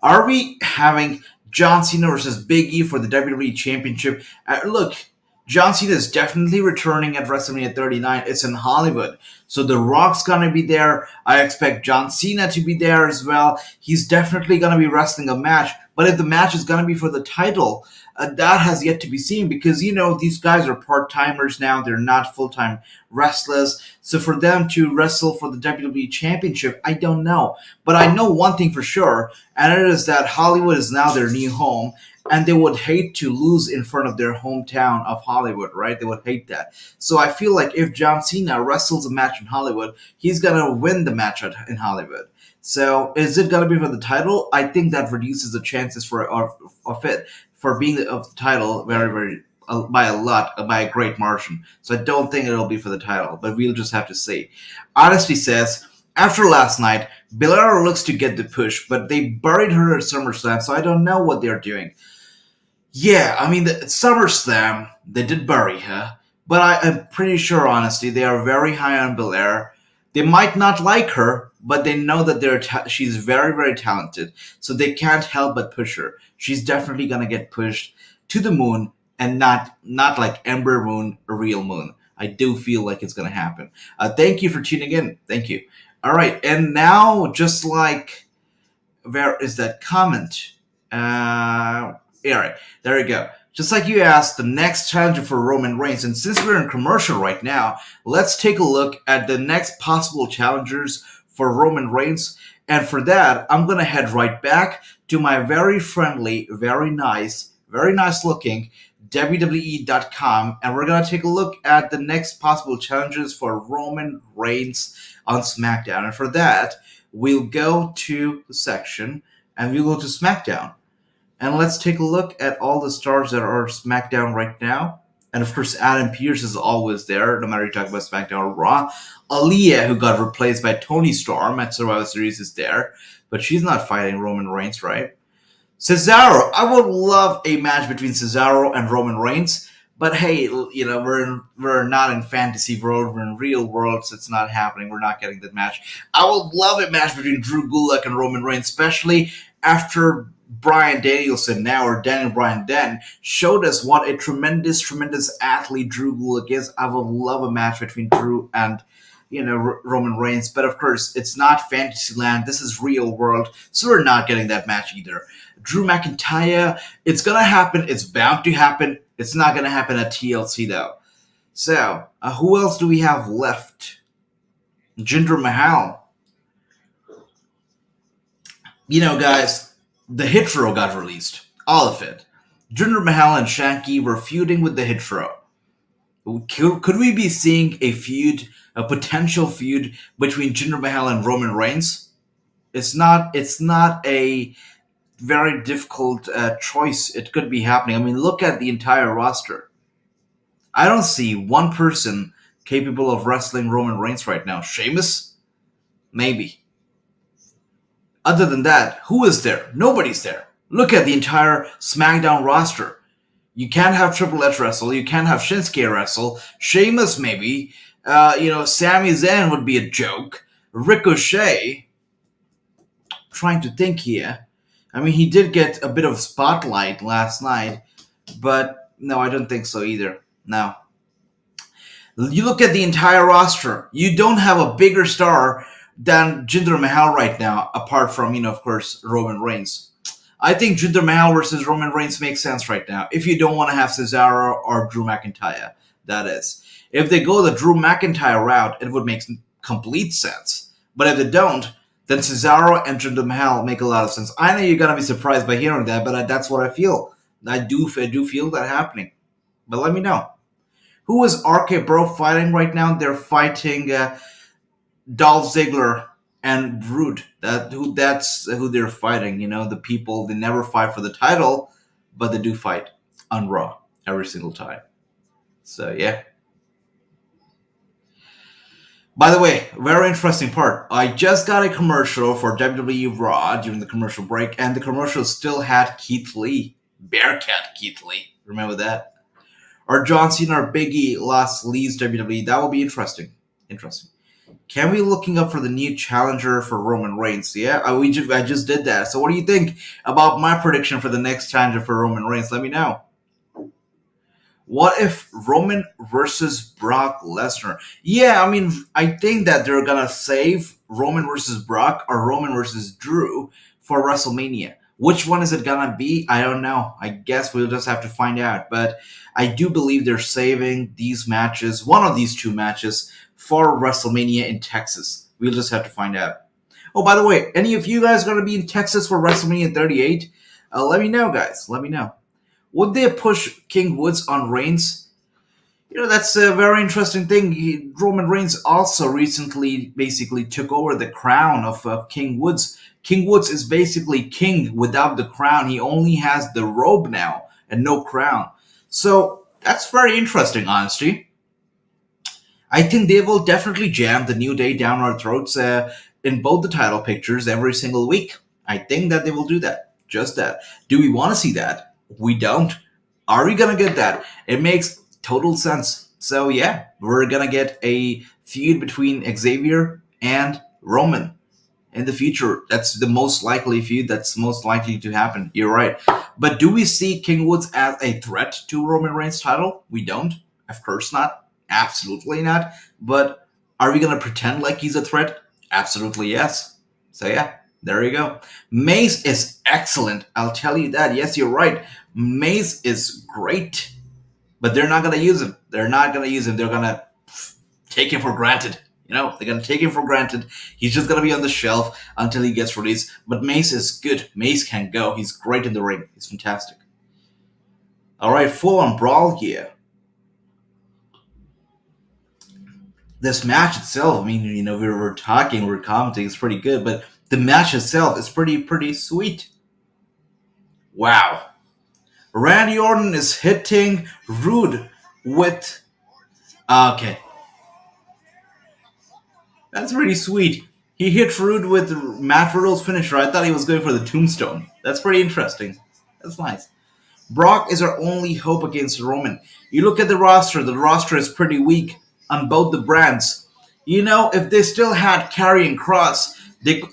Are we having John Cena versus Big E for the WWE Championship? Look, John Cena is definitely returning at WrestleMania 39. It's in Hollywood. So The Rock's going to be there. I expect John Cena to be there as well. He's definitely going to be wrestling a match. But if the match is going to be for the title, that has yet to be seen because, these guys are part-timers now. They're not full-time wrestlers. So for them to wrestle for the WWE Championship, I don't know. But I know one thing for sure, and it is that Hollywood is now their new home, and they would hate to lose in front of their hometown of Hollywood, right? They would hate that. So I feel like if John Cena wrestles a match in Hollywood, he's going to win the match in Hollywood. So is it going to be for the title? I think that reduces the chances of it for being of the title very, very by a great margin. So I don't think it'll be for the title, but we'll just have to see. Honesty says, after last night, Belair looks to get the push, but they buried her at SummerSlam, so I don't know what they're doing. Yeah, I mean, at SummerSlam, they did bury her, but I'm pretty sure, honestly, they are very high on Belair. They might not like her, but they know that she's very, very talented, so they can't help but push her. She's definitely going to get pushed to the moon, and not like Ember Moon or Real Moon. I do feel like it's going to happen. Thank you for tuning in. Thank you. All right, and now, just like, where is that comment? All right, there we go. just like you asked, the next challenger for Roman Reigns. And since we're in commercial right now, let's take a look at the next possible challengers for Roman Reigns. And for that, I'm going to head right back to my very friendly, very nice looking WWE.com. And we're going to take a look at the next possible challenges for Roman Reigns on SmackDown. And for that, we'll go to the section and we'll go to SmackDown. And let's take a look at all the stars that are SmackDown right now. And of course, Adam Pearce is always there, no matter you talk about SmackDown or Raw. Aaliyah, who got replaced by Toni Storm at Survivor Series, is there. But she's not fighting Roman Reigns, right? Cesaro. I would love a match between Cesaro and Roman Reigns. But hey, we're not in fantasy world. We're in real world, so it's not happening. We're not getting that match. I would love a match between Drew Gulak and Roman Reigns, especially after Bryan Danielson now, or Daniel Bryan then, showed us what a tremendous athlete Drew Gulak is. I would love a match between Drew and Roman Reigns, but of course it's not Fantasyland. This is real world, so we're not getting that match either. Drew McIntyre, it's gonna happen. It's bound to happen. It's not gonna happen at TLC though. So who else do we have left? Jinder Mahal. Guys. The Hit Row got released. All of it. Jinder Mahal and Shanky were feuding with the Hit Row. Could we be seeing a potential feud between Jinder Mahal and Roman Reigns? It's not a very difficult choice. It could be happening. I mean, look at the entire roster. I don't see one person capable of wrestling Roman Reigns right now. Sheamus? Maybe. Other than that, who is there? Nobody's there. Look at the entire SmackDown roster. You can't have Triple H wrestle. You can't have Shinsuke wrestle. Sheamus, maybe. Sami Zayn would be a joke. Ricochet. Trying to think here. I mean, he did get a bit of spotlight last night, but no, I don't think so either. No. You look at the entire roster. You don't have a bigger star than Jinder Mahal right now, apart from, of course, Roman Reigns. I think Jinder Mahal versus Roman Reigns makes sense right now, if you don't want to have Cesaro or Drew McIntyre, that is. If they go the Drew McIntyre route, it would make complete sense. But if they don't, then Cesaro and Jinder Mahal make a lot of sense. I know you're going to be surprised by hearing that, but that's what I feel. I do feel that happening. But let me know. Who is RK Bro fighting right now? They're fighting Dolph Ziggler and Roode. That's who they're fighting. The people, they never fight for the title, but they do fight on Raw every single time. So yeah. By the way, very interesting part. I just got a commercial for WWE RAW during the commercial break, and the commercial still had Keith Lee, Bearcat Keith Lee. Remember that? Or John Cena or Big E leaves WWE. That will be interesting. Can we looking up for the new challenger for Roman Reigns? Yeah, I just did that. So what do you think about my prediction for the next challenger for Roman Reigns? Let me know. What if Roman versus Brock Lesnar? Yeah, I mean, I think that they're going to save Roman versus Brock or Roman versus Drew for WrestleMania. Which one is it going to be? I don't know. I guess we'll just have to find out. But I do believe they're saving these matches, one of these two matches, for WrestleMania in Texas. We'll just have to find out. Oh, by the way, any of you guys going to be in Texas for WrestleMania 38? Let me know, guys. Let me know. Would they push King Woods on Reigns? That's a very interesting thing. Roman Reigns also recently basically took over the crown of King Woods. King Woods is basically king without the crown. He only has the robe now and no crown. So that's very interesting, honestly. I think they will definitely jam the New Day down our throats in both the title pictures every single week. I think that they will do that. Just that. Do we want to see that? We don't. Are we going to get that? It makes total sense. So yeah, we're going to get a feud between Xavier and Roman in the future. That's the most likely feud. That's most likely to happen. You're right. But do we see King Woods as a threat to Roman Reigns' title? We don't. Of course not. Absolutely not. But are we going to pretend like he's a threat? Absolutely yes. So yeah, There you go. Mace is excellent. I'll tell you that. Yes, you're right. Mace is great. But they're not going to use him. They're not going to use him. They're going to take him for granted. They're going to take him for granted. He's just going to be on the shelf until he gets released. But Mace is good. Mace can go. He's great in the ring. He's fantastic. All right, full-on brawl here. This match itself, I mean, we're talking, we're commenting, it's pretty good, but the match itself is pretty sweet. Wow. Randy Orton is hitting Rude with... Okay. That's pretty sweet. He hit Rude with Matt Riddle's finisher. I thought he was going for the tombstone. That's pretty interesting. That's nice. Brock is our only hope against Roman. You look at the roster is pretty weak on both the brands. If they still had Karrion Kross,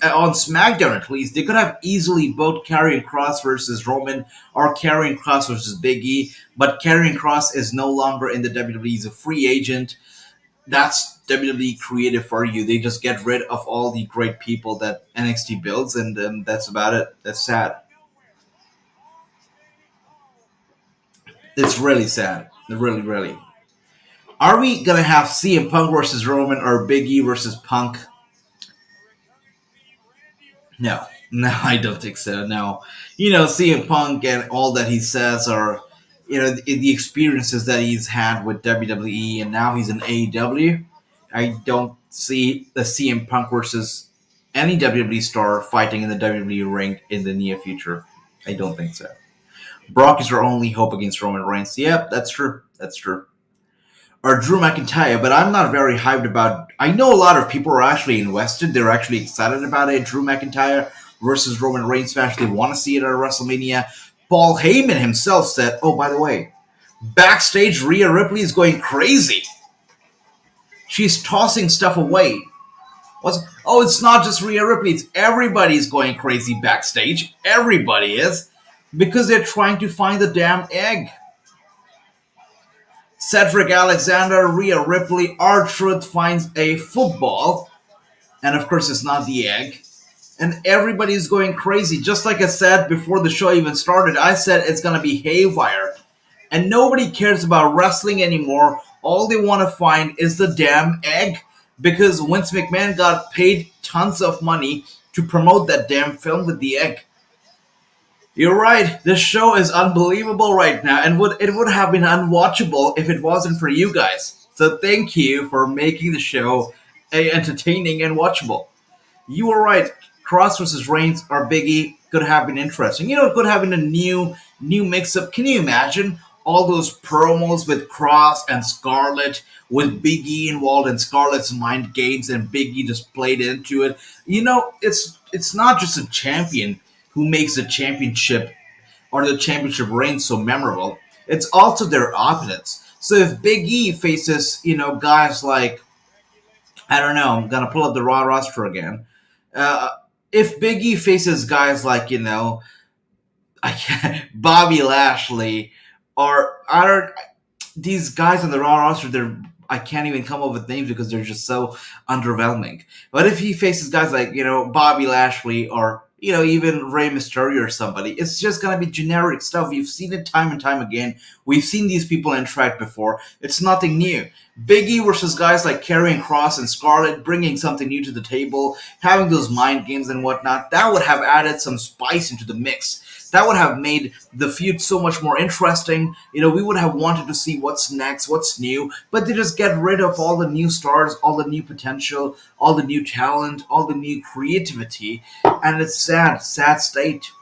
on SmackDown at least, they could have easily both Karrion Kross versus Roman or Karrion Kross versus Big E, but Karrion Kross is no longer in the WWE. He's a free agent. That's WWE creative for you. They just get rid of all the great people that NXT builds, and that's about it. That's sad. It's really sad. Really, really. Are we going to have CM Punk versus Roman or Big E versus Punk? No, I don't think so. No. CM Punk and all that he says are, the experiences that he's had with WWE, and now he's in AEW. I don't see the CM Punk versus any WWE star fighting in the WWE ring in the near future. I don't think so. Brock is our only hope against Roman Reigns. Yep, that's true. That's true. Or Drew McIntyre, but I'm not very hyped about... I know a lot of people are actually invested. They're actually excited about it. Drew McIntyre versus Roman Reigns fans. They want to see it at WrestleMania. Paul Heyman himself said, oh, by the way, backstage Rhea Ripley is going crazy. She's tossing stuff away. It's not just Rhea Ripley. It's everybody's going crazy backstage. Everybody is. Because they're trying to find the damn egg. Cedric Alexander, Rhea Ripley, R-Truth finds a football. And of course, it's not the egg. And everybody's going crazy. Just like I said before the show even started, I said it's going to be haywire. And nobody cares about wrestling anymore. All they want to find is the damn egg. Because Vince McMahon got paid tons of money to promote that damn film with the egg. You're right, this show is unbelievable right now, and it would have been unwatchable if it wasn't for you guys. So thank you for making the show entertaining and watchable. You were right, Cross versus Reigns or Big E could have been interesting. It could have been a new mix-up. Can you imagine all those promos with Cross and Scarlett, with Big E involved in Scarlett's mind games, and Big E just played into it? It's not just a champion who makes the championship or the championship reign so memorable. It's also their opponents. So if Big E faces, guys like, I don't know, I'm going to pull up the Raw roster again. If Big E faces guys like, Bobby Lashley, or these guys on the Raw roster, I can't even come up with names because they're just so underwhelming. But if he faces guys like, Bobby Lashley or even Rey Mysterio or somebody, it's just going to be generic stuff. We've seen it time and time again. We've seen these people interact before. It's nothing new. Big E versus guys like Karrion Kross and Scarlett, bringing something new to the table, having those mind games and whatnot, that would have added some spice into the mix. That would have made the feud so much more interesting. We would have wanted to see what's next, what's new, but they just get rid of all the new stars, all the new potential, all the new talent, all the new creativity, and it's sad state.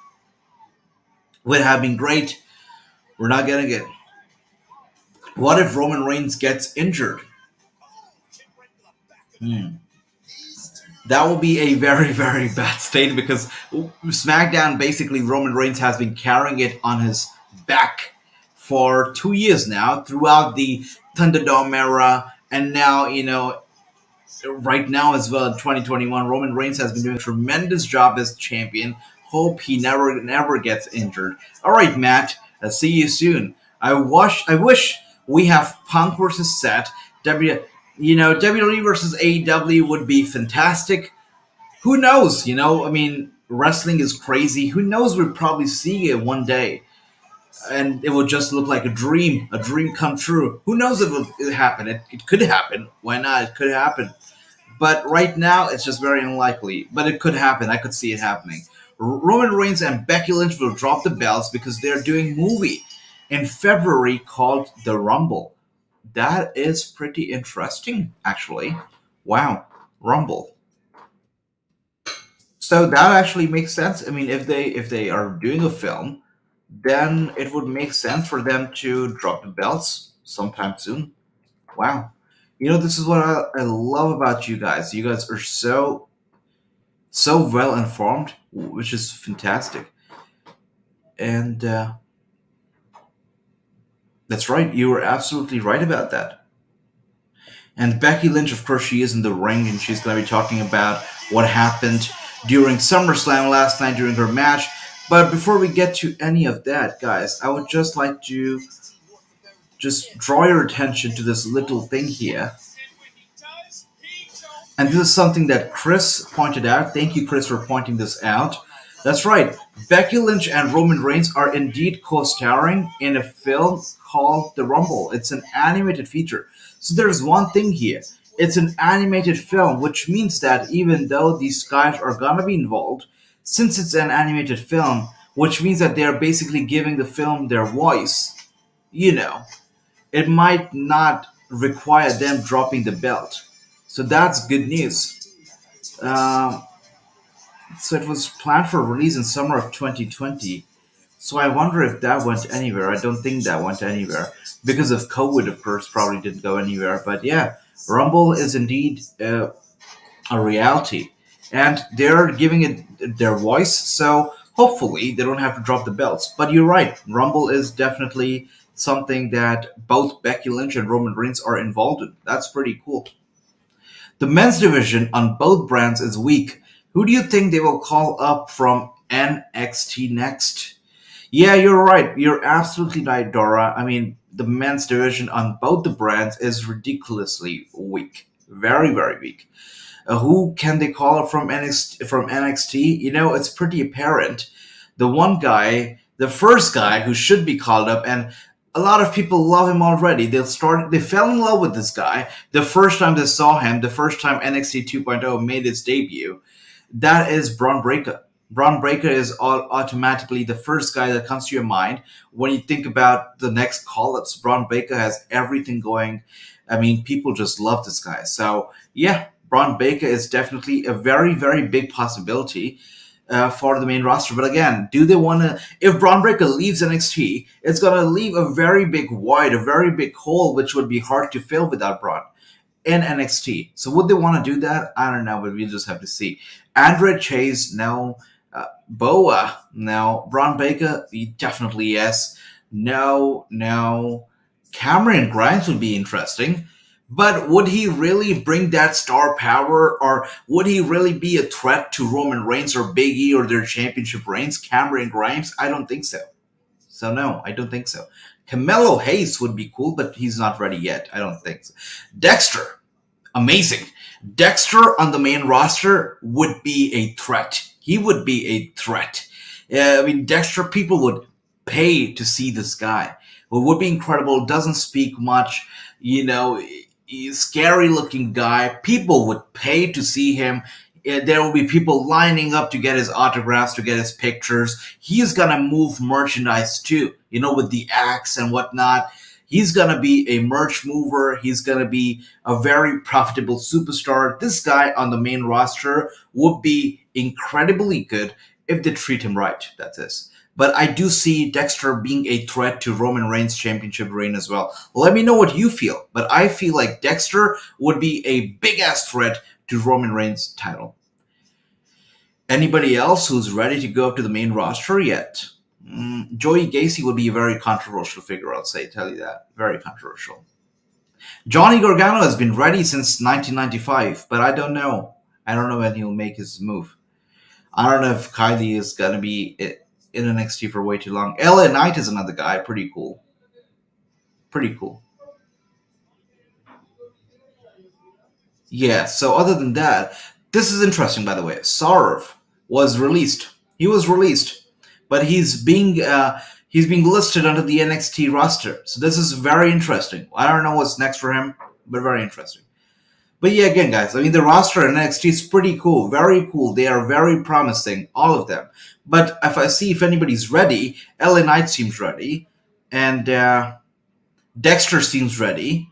Would have been great. We're not getting it. What if Roman Reigns gets injured? That will be a very, very bad state because SmackDown, basically, Roman Reigns has been carrying it on his back for 2 years now, throughout the Thunderdome era, and now, right now as well in 2021, Roman Reigns has been doing a tremendous job as champion. Hope he never gets injured. All right, Matt, I'll see you soon. I wish we have Punk versus Seth. WWE versus AEW would be fantastic. Who knows? wrestling is crazy. Who knows? We'll probably see it one day, and it would just look like a dream come true. Who knows if it happen? It could happen. Why not? It could happen. But right now, it's just very unlikely. But it could happen. I could see it happening. Roman Reigns and Becky Lynch will drop the belts because they're doing movie in February called The Rumble. That is pretty interesting, actually. Wow, Rumble. So that actually makes sense. I mean, if they are doing a film, then it would make sense for them to drop the belts sometime soon. Wow. This is what I love about you guys. You guys are so well informed, which is fantastic. And that's right. You were absolutely right about that. And Becky Lynch, of course, she is in the ring, and she's going to be talking about what happened during SummerSlam last night during her match. But before we get to any of that, guys, I would just like to just draw your attention to this little thing here. And this is something that Chris pointed out. Thank you, Chris, for pointing this out. That's right. Becky Lynch and Roman Reigns are indeed co-starring in a film called The Rumble. It's an animated feature. So there's one thing here. It's an animated film, which means that even though these guys are gonna be involved, since it's an animated film, which means that they're basically giving the film their voice, you know, it might not require them dropping the belt. So that's good news. Um, so it was planned for release in summer of 2020. So I wonder if that went anywhere. I don't think that went anywhere because of COVID. Of course, probably didn't go anywhere. But yeah, Rumble is indeed a reality, and they're giving it their voice. So hopefully they don't have to drop the belts. But you're right, Rumble is definitely something that both Becky Lynch and Roman Reigns are involved in. That's pretty cool. The men's division on both brands is weak. Who do you think they will call up from NXT next? Yeah, you're right. You're absolutely right, Dora. I mean, the men's division on both the brands is ridiculously weak. Very, very weak. Who can they call up from NXT? It's pretty apparent. The one guy, the first guy who should be called up, and a lot of people love him already. They fell in love with this guy the first time they saw him, the first time NXT 2.0 made its debut. That is Braun Breaker. Braun Breaker is automatically the first guy that comes to your mind when you think about the next call-ups. Braun Breaker has everything going. I mean, people just love this guy. So yeah, Braun Breaker is definitely a very, very big possibility for the main roster. But again, do they want to? If Braun Breaker leaves NXT, it's going to leave a very big void, a very big hole, which would be hard to fill without Braun in NXT. So would they want to do that? I don't know, but we'll just have to see. Andre Chase, no. Boa, no. Braun Baker, definitely yes. No, no. Cameron Grimes would be interesting. But would he really bring that star power, or would he really be a threat to Roman Reigns or Big E or their championship reigns? Cameron Grimes? I don't think so. So no, I don't think so. Camelo Hayes would be cool, but he's not ready yet. I don't think so. Dexter, amazing. Dexter on the main roster would be a threat. He would be a threat. I mean, Dexter, people would pay to see this guy. It would be incredible. Doesn't speak much. He's a scary looking guy. People would pay to see him. There will be people lining up to get his autographs, to get his pictures. He's going to move merchandise too, with the axe and whatnot. He's going to be a merch mover. He's going to be a very profitable superstar. This guy on the main roster would be incredibly good if they treat him right. That is. But I do see Dexter being a threat to Roman Reigns' championship reign as well. Let me know what you feel. But I feel like Dexter would be a big-ass threat to Roman Reigns' title. Anybody else who's ready to go up to the main roster yet? Joey Gacy would be a very controversial figure, I'll tell you that. Very controversial. Johnny Gargano has been ready since 1995, but I don't know. I don't know when he'll make his move. I don't know if Kylie is going to be in NXT for way too long. LA Knight is another guy. Pretty cool. Pretty cool. Yeah, so other than that, this is interesting, by the way. Sarv was released. He was released, but he's being listed under the NXT roster. So this is very interesting. I don't know what's next for him, but very interesting. But yeah, again, guys, I mean, the roster in NXT is pretty cool, very cool. They are very promising, all of them. But if I see if anybody's ready, LA Knight seems ready, and Dexter seems ready.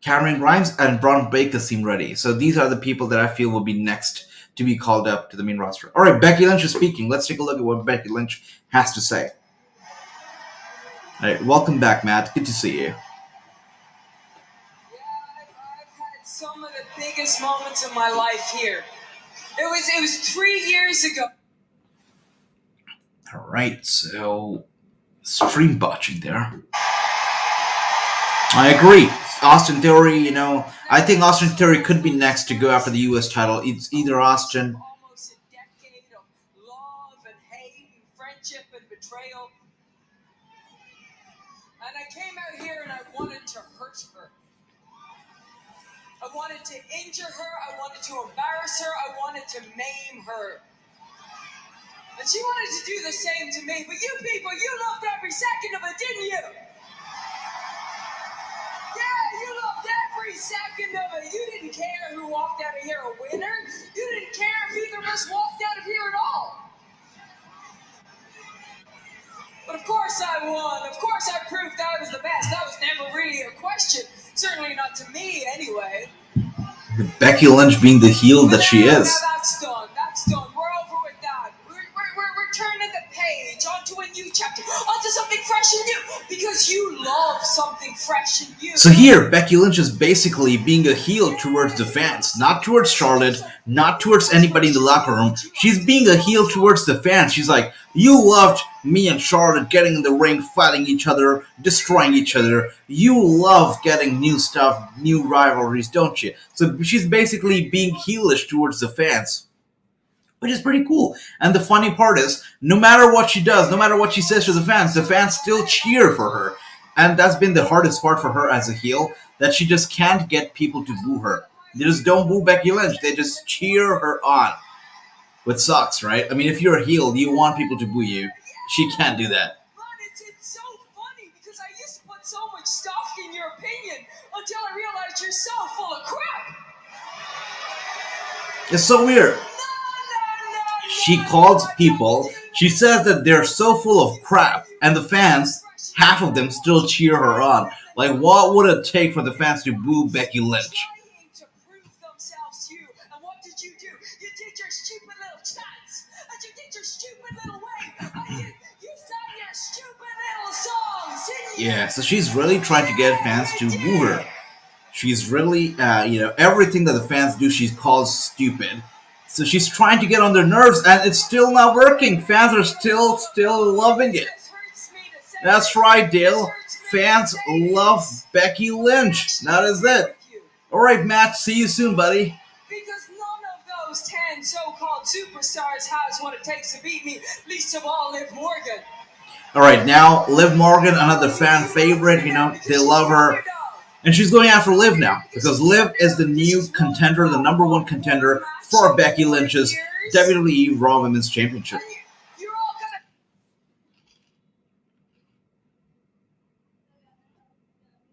Cameron Grimes and Braun Baker seem ready. So these are the people that I feel will be next to be called up to the main roster. All right, Becky Lynch is speaking. Let's take a look at what Becky Lynch has to say. All right, welcome back, Matt. Good to see you. Some of the biggest moments of my life here. It was 3 years ago. All right, so stream botching there. I agree. Austin Theory, I think Austin Theory could be next to go after the U.S. title. It's either Austin. Almost a decade of love and hate and friendship and betrayal. And I came out here and I wanted to hurt her. I wanted to injure her, I wanted to embarrass her, I wanted to maim her. And she wanted to do the same to me, but you people, you loved every second of it, didn't you? Yeah, you loved every second of it. You didn't care who walked out of here a winner. You didn't care if either of us walked out of here at all. But of course I won. Of course I proved I was the best. That was never really a question. Certainly not to me, anyway. Becky Lynch being the heel that she is. Now that's done. That's done. We're over with that. We're turning the page onto a new chapter, onto something fresh and new. Because you love something fresh and new. So here, Becky Lynch is basically being a heel towards the fans, not towards Charlotte, not towards anybody in the locker room. She's being a heel towards the fans. She's like, you loved me and Charlotte getting in the ring, fighting each other, destroying each other. You love getting new stuff, new rivalries, don't you? So she's basically being heelish towards the fans, which is pretty cool. And the funny part is, no matter what she does, no matter what she says to the fans still cheer for her. And that's been the hardest part for her as a heel, that she just can't get people to boo her. They just don't boo Becky Lynch, they just cheer her on. Which sucks, right? I mean, if you're a heel, you want people to boo you. She can't do that. It's so funny because I used to put so much stock in your opinion until I realized you're so full of crap. It's so weird. She calls people, she says that they're so full of crap, and the fans, half of them still cheer her on. Like, what would it take for the fans to boo Becky Lynch? To prove themselves to you, and what did you do? You did your stupid little chants, and you did your stupid little way, and you sang your stupid little songs, didn't you? Yeah, so she's really trying to get fans to boo her. She's really, everything that the fans do, she calls stupid. So she's trying to get on their nerves, and it's still not working. Fans are still loving it. That's right, Dale. Fans love Becky Lynch. That is it. All right, Matt. See you soon, buddy. Because none of those 10 so-called superstars has what it takes to beat me, least of all Liv Morgan. All right, now Liv Morgan, another fan favorite. They love her. And she's going after Liv now, because Liv is the new contender, the number one contender for Becky Lynch's WWE RAW Women's Championship.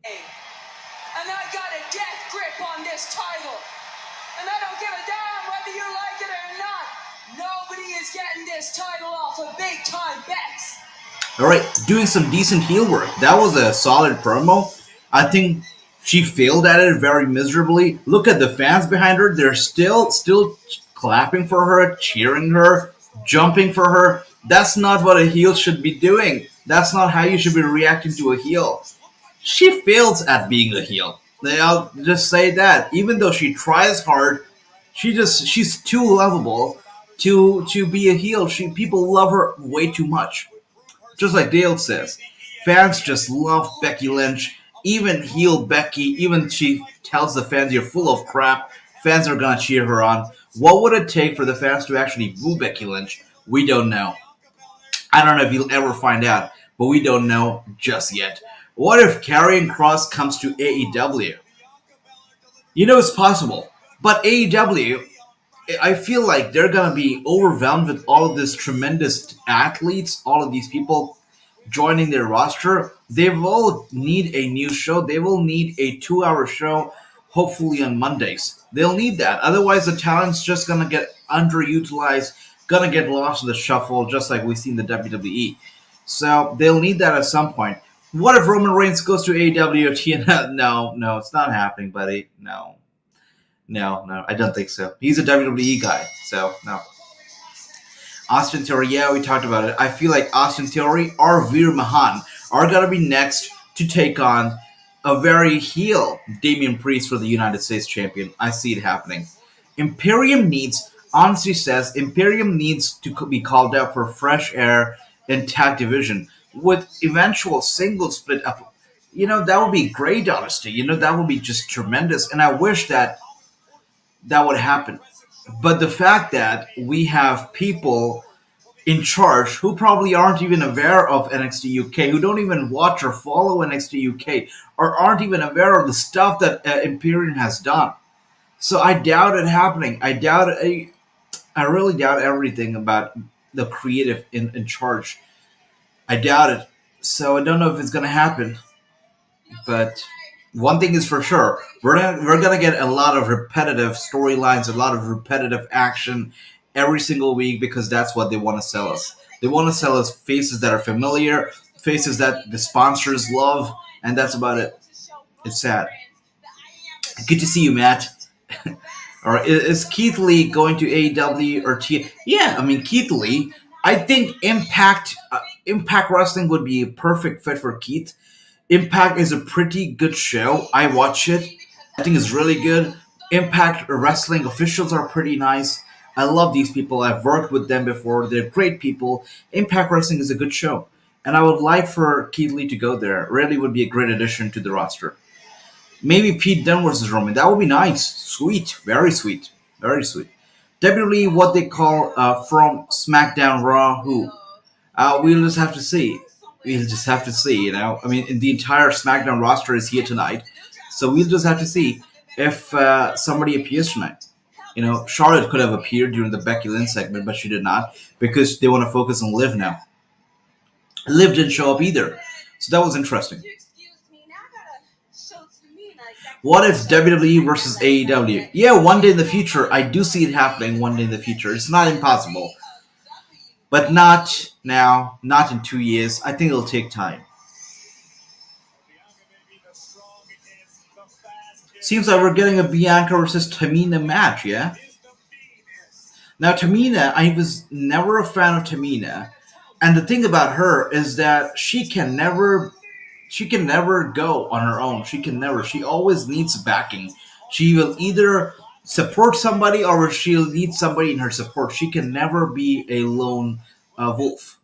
And I got a death grip on this title. And I don't give a damn whether you like it or not. Nobody is getting this title off of big time bets. All right, doing some decent heel work. That was a solid promo. I think she failed at it very miserably. Look at the fans behind her. They're still clapping for her, cheering her, jumping for her. That's not what a heel should be doing. That's not how you should be reacting to a heel. She fails at being a heel. I'll just say that. Even though she tries hard, she's too lovable to be a heel. People love her way too much. Just like Dale says, fans just love Becky Lynch. Even heel Becky, even she tells the fans you're full of crap, fans are gonna cheer her on. What would it take for the fans to actually boo Becky Lynch? We don't know. I don't know if you'll ever find out, but we don't know just yet. What if Karrion Kross comes to AEW? It's possible, but AEW I feel like they're gonna be overwhelmed with all of these tremendous athletes, all of these people joining their roster. They will need a new show. They will need a 2 hour show, hopefully on Mondays. They'll need that. Otherwise, the talent's just gonna get underutilized, gonna get lost in the shuffle, just like we see in the WWE. So they'll need that at some point. What if Roman Reigns goes to AEW or TNA? No, no, it's not happening, buddy. No. No, no, I don't think so. He's a WWE guy, so no. Austin Theory, yeah, we talked about it. I feel like Austin Theory or Veer Mahan are going to be next to take on a very heel Damian Priest for the United States champion. I see it happening. Honestly says, Imperium needs to be called out for fresh air in tag division with eventual single split up. That would be great, honestly. That would be just tremendous. And I wish that would happen. But the fact that we have people in charge who probably aren't even aware of NXT UK, who don't even watch or follow NXT UK, or aren't even aware of the stuff that Imperium has done. So I doubt it happening. I really doubt everything about the creative in charge. I doubt it. So I don't know if it's going to happen. But one thing is for sure, we're gonna get a lot of repetitive storylines, a lot of repetitive action every single week because that's what they want to sell us. They want to sell us faces that are familiar, faces that the sponsors love, and that's about it. It's sad. Good to see you, Matt. All right, is Keith Lee going to AEW or T? Yeah, I mean Keith Lee. I think Impact Wrestling would be a perfect fit for Keith. Impact is a pretty good show. I watch it. I think it's really good. Impact Wrestling officials are pretty nice. I love these people. I've worked with them before. They're great people. Impact Wrestling is a good show. And I would like for Keith Lee to go there. Really would be a great addition to the roster. Maybe Pete Dunne versus Roman. That would be nice. Sweet. Very sweet. Very sweet. WWE, what they call from SmackDown Raw, who? We'll just have to see. We'll just have to see, I mean, the entire SmackDown roster is here tonight. So we'll just have to see if somebody appears tonight. Charlotte could have appeared during the Becky Lynch segment, but she did not because they want to focus on Liv now. Liv didn't show up either. So that was interesting. What if WWE versus AEW? Yeah, one day in the future. I do see it happening one day in the future. It's not impossible. But not now, not in 2 years. I think it'll take time. Seems like we're getting a Bianca versus Tamina match, yeah? Now, Tamina, I was never a fan of Tamina. And the thing about her is that she can never go on her own. She always needs backing. She will either support somebody or she'll need somebody in her support. She can never be a lone wolf.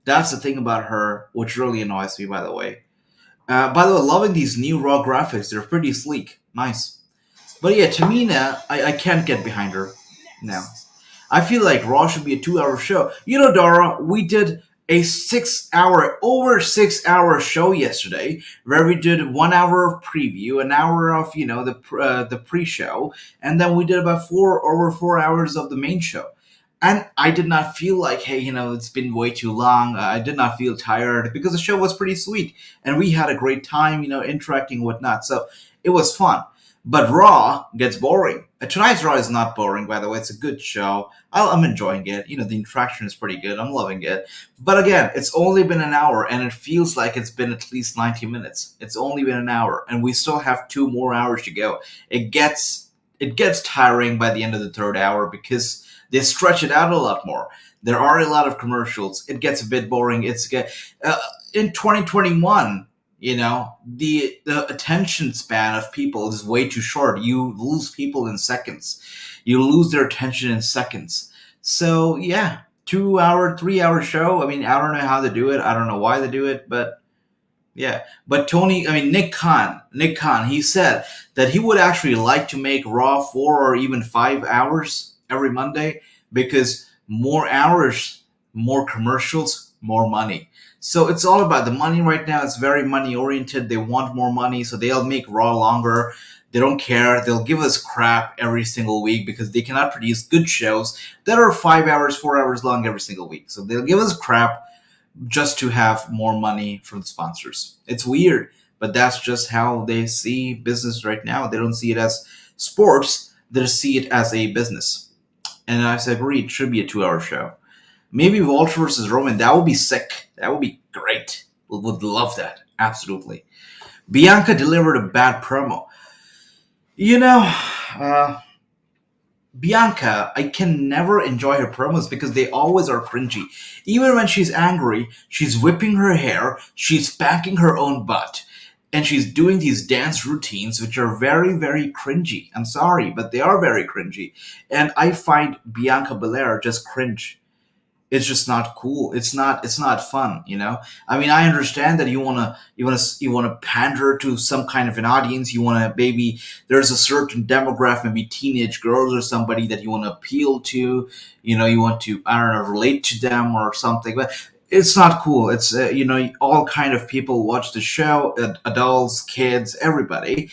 That's the thing about her, which really annoys me, by the way. Loving these new Raw graphics. They're pretty sleek. Nice. But yeah, Tamina, I can't get behind her. No. I feel like Raw should be a 2-hour show. Dara, we did a over 6 hour show yesterday where we did 1 hour of preview, an hour of the pre-show, and then we did about over 4 hours of the main show. And I did not feel like, hey, it's been way too long. I did not feel tired because the show was pretty sweet and we had a great time, interacting and whatnot. So it was fun. But Raw gets boring. Tonight's Raw is not boring, by the way. It's a good show. I'm enjoying it. The interaction is pretty good. I'm loving it. But again, it's only been an hour, and it feels like it's been at least 90 minutes. It's only been an hour, and we still have 2 more hours to go. It gets tiring by the end of the 3rd hour because they stretch it out a lot more. There are a lot of commercials. It gets a bit boring. In 2021... the attention span of people is way too short. You lose people in seconds. You lose their attention in seconds. So, yeah, 2 hour, 3 hour show. I mean, I don't know how they do it. I don't know why they do it, but yeah. But Nick Khan, he said that he would actually like to make Raw 4 or even 5 hours every Monday because more hours, more commercials, more money. So it's all about the money right now. It's very money oriented. They want more money, so they'll make Raw longer. They don't care. They'll give us crap every single week because they cannot produce good shows that are 5 hours, 4 hours long every single week. So they'll give us crap just to have more money from the sponsors. It's weird, but that's just how they see business right now. They don't see it as sports, they see it as a business. And I agree, it should be a 2 hour show. Maybe Walter versus Roman, that would be sick. That would be great. Would love that. Absolutely. Bianca delivered a bad promo. Bianca, I can never enjoy her promos because they always are cringy. Even when she's angry, she's whipping her hair, she's spanking her own butt, and she's doing these dance routines which are very, very cringy. I'm sorry, but they are very cringy. And I find Bianca Belair just cringe. It's just not cool. It's not fun, I mean, I understand that you wanna pander to some kind of an audience. You wanna, maybe there's a certain demographic, maybe teenage girls or somebody that you want to appeal to. You want to, I don't know, relate to them or something. But it's not cool. It's all kind of people watch the show, adults, kids, everybody,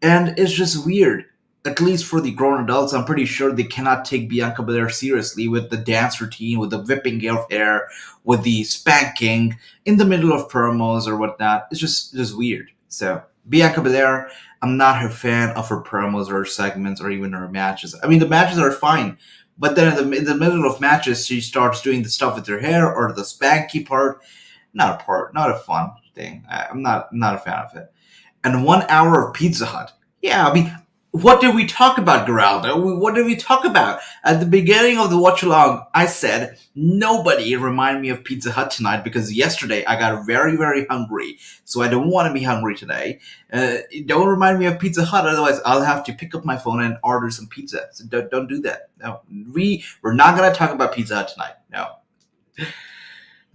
and it's just weird. At least for the grown adults, I'm pretty sure they cannot take Bianca Belair seriously with the dance routine, with the whipping of hair, with the spanking in the middle of promos or whatnot. It's just weird. So Bianca Belair, I'm not her fan of her promos or her segments or even her matches. I mean, the matches are fine, but then in the middle of matches, she starts doing the stuff with her hair or the spanky part. Not a fun thing. I'm not a fan of it. And 1 hour of Pizza Hut. Yeah, I mean, what did we talk about, Geraldo? What did we talk about? At the beginning of the watch along, I said, nobody remind me of Pizza Hut tonight because yesterday I got very, very hungry. So I don't want to be hungry today. Don't remind me of Pizza Hut, otherwise I'll have to pick up my phone and order some pizza. So don't do that. No, we're not going to talk about Pizza Hut tonight. No.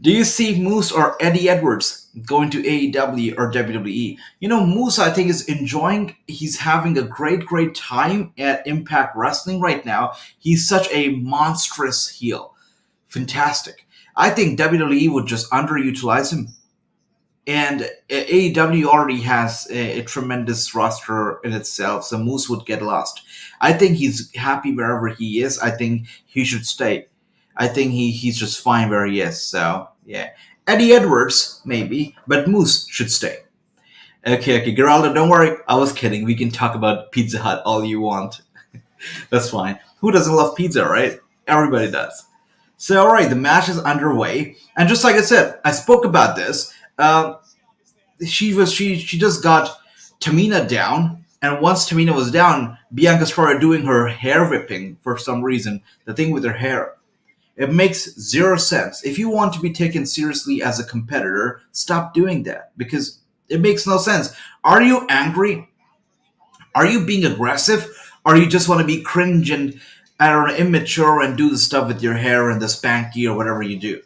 Do you see Moose or Eddie Edwards going to AEW or WWE? Moose, I think, is enjoying, he's having a great, great time at Impact Wrestling right now. He's such a monstrous heel. Fantastic. I think WWE would just underutilize him. And AEW already has a tremendous roster in itself, so Moose would get lost. I think he's happy wherever he is. I think he should stay. I think he's just fine where he is. So, yeah. Eddie Edwards, maybe, but Moose should stay. Okay, Geraldo, don't worry. I was kidding. We can talk about Pizza Hut all you want. That's fine. Who doesn't love pizza, right? Everybody does. So, all right, the match is underway. And just like I said, I spoke about this. She just got Tamina down. And once Tamina was down, Bianca started doing her hair whipping for some reason. The thing with her hair. It makes zero sense. If you want to be taken seriously as a competitor, stop doing that because it makes no sense. Are you angry? Are you being aggressive? Or you just want to be cringe and, I don't know, immature and do the stuff with your hair and the spanky or whatever you do?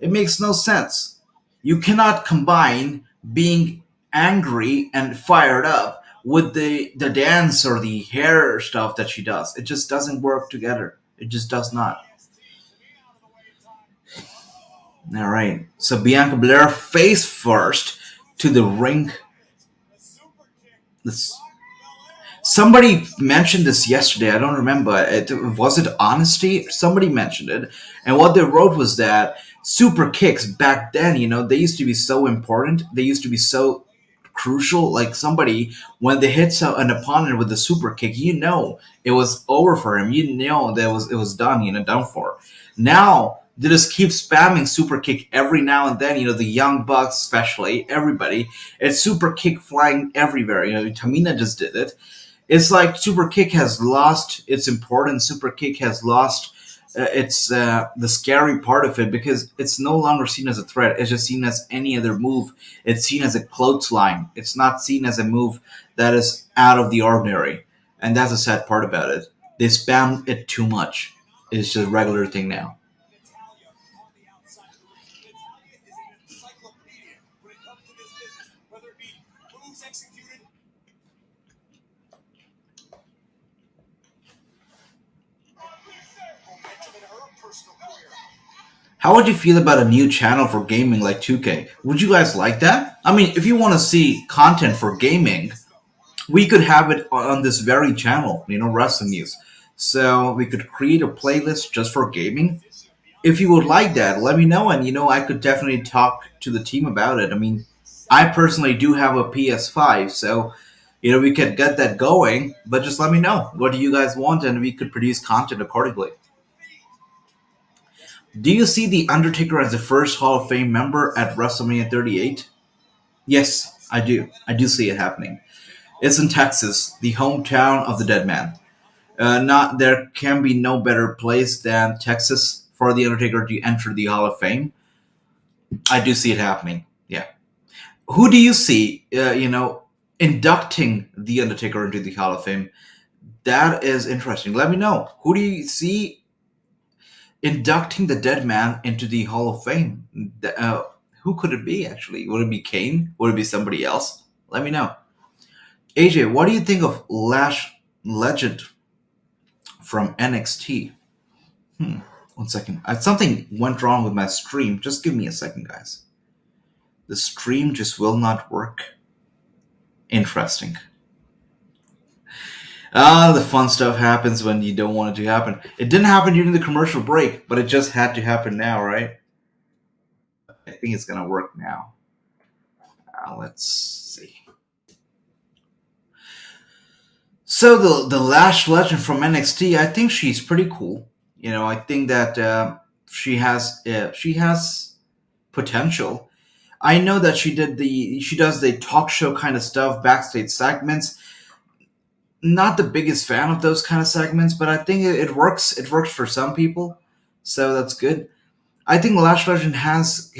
It makes no sense. You cannot combine being angry and fired up with the dance or the hair stuff that she does. It just doesn't work together. It just does not. All right. So Bianca Belair face first to the ring. Somebody mentioned this yesterday. I don't remember. Was it Honesty? Somebody mentioned it. And what they wrote was that super kicks back then, they used to be so important. They used to be so crucial. Like somebody, when they hit an opponent with a super kick, it was over for him. That it was done, done for. Now, they just keep spamming super kick every now and then. The Young Bucks, especially, everybody. It's super kick flying everywhere. Tamina just did it. It's like super kick has lost its importance. Super kick has lost its the scary part of it because it's no longer seen as a threat. It's just seen as any other move. It's seen as a clothesline. It's not seen as a move that is out of the ordinary. And that's the sad part about it. They spam it too much. It's just a regular thing now. How would you feel about a new channel for gaming like 2K? Would you guys like that? I mean, if you want to see content for gaming, We could have it on this very channel, Wrestling News. So we could create a playlist just for gaming. If you would like that, let me know, and I could definitely talk to the team about it. I mean, I personally do have a PS5, so we could get that going. But just let me know, what do you guys want, and we could produce content accordingly. Do you see the Undertaker as the first Hall of Fame member at WrestleMania 38? Yes, I do. I do see it happening. It's in Texas, the hometown of the dead man. Not there can be no better place than Texas for the Undertaker to enter the Hall of Fame. I do see it happening. Yeah. Who do you see? Inducting the Undertaker into the Hall of Fame? That is interesting. Let me know. Who do you see inducting the dead man into the Hall of Fame? Who could it be? Actually, would it be Kane? Would it be somebody else? Let me know. AJ, what do you think of Lash Legend from NXT? 1 second. Something went wrong with my stream. Just give me a second, guys. The stream just will not work. Interesting. The fun stuff happens when you don't want it to happen. It didn't happen during the commercial break, but it just had to happen now, right? I think it's gonna work now. Let's see. So the Lash Legend from NXT, I think she's pretty cool. I think that she has potential. I know that she does the talk show kind of stuff, backstage segments. Not the biggest fan of those kind of segments, but I think it works. It works for some people, so that's good. I think Lash Legend has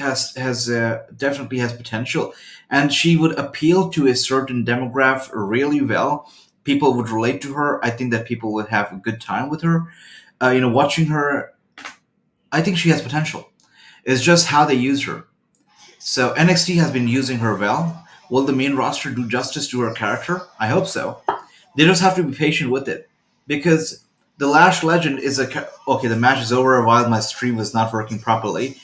definitely has potential, and she would appeal to a certain demographic really well. People would relate to her. I think that people would have a good time with her. Watching her, I think she has potential. It's just how they use her. So NXT has been using her well. Will the main roster do justice to her character? I hope so. They just have to be patient with it, because the Lash Legend is okay. The match is over while my stream was not working properly,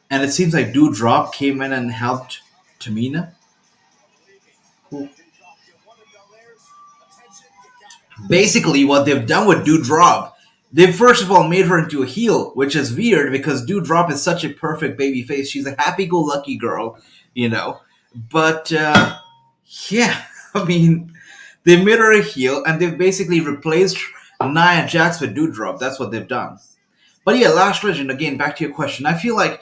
and it seems like Doudrop came in and helped Tamina. Cool. Basically, what they've done with Doudrop, they first of all made her into a heel, which is weird because Doudrop is such a perfect baby face. She's a happy-go-lucky girl, But yeah, I mean, they made her a heel, and they've basically replaced Nia Jax with Doudrop. That's what they've done. But yeah, Lash Legend, again, back to your question. I feel like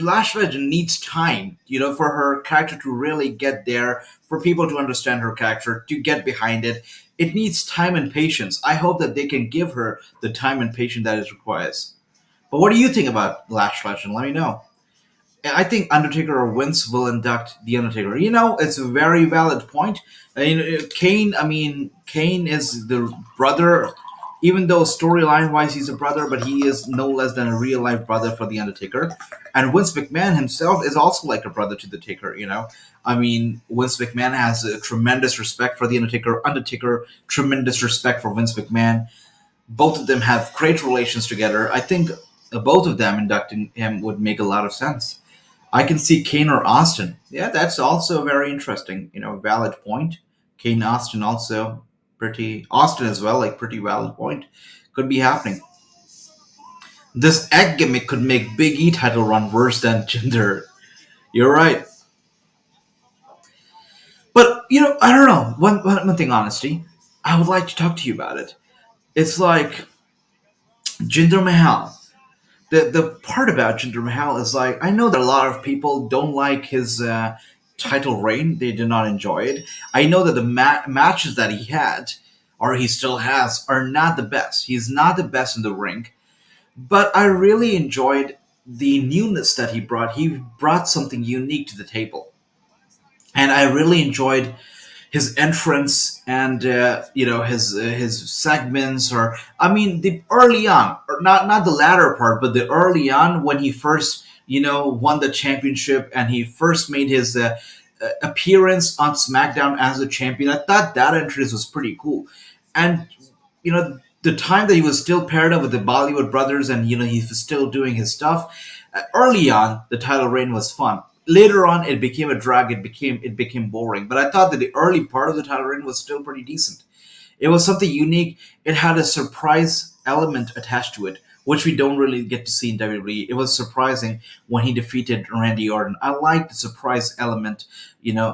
Lash Legend needs time, for her character to really get there, for people to understand her character, to get behind it. It needs time and patience. I hope that they can give her the time and patience that it requires. But what do you think about Lash Legend? Let me know. I think Undertaker or Vince will induct the Undertaker. It's a very valid point. Kane is the brother, even though storyline-wise he's a brother, but he is no less than a real-life brother for the Undertaker. And Vince McMahon himself is also like a brother to the Taker, Vince McMahon has a tremendous respect for the Undertaker. Undertaker, tremendous respect for Vince McMahon. Both of them have great relations together. I think both of them inducting him would make a lot of sense. I can see Kane or Austin. Yeah, that's also very interesting. Valid point. Kane, Austin also Austin as well, pretty valid point. Could be happening. This egg gimmick could make Big E title run worse than Jinder. You're right. But, I don't know. One thing, honestly, I would like to talk to you about it. It's like Jinder Mahal. The part about Jinder Mahal is I know that a lot of people don't like his title reign. They did not enjoy it. I know that the matches that he had, or he still has, are not the best. He's not the best in the ring. But I really enjoyed the newness that he brought. He brought something unique to the table. And I really enjoyed his entrance and his segments, or the early on, or not the latter part, but the early on when he first won the championship and he first made his appearance on SmackDown as a champion. I thought that entrance was pretty cool, and the time that he was still paired up with the Bollywood brothers and he was still doing his stuff. Early on, the title reign was fun. later on it became a drag. It became boring. But I thought that the early part of the title reign was still pretty decent. It was something unique. It had a surprise element attached to it, which we don't really get to see in WWE. It was surprising when he defeated Randy Orton. I liked the surprise element,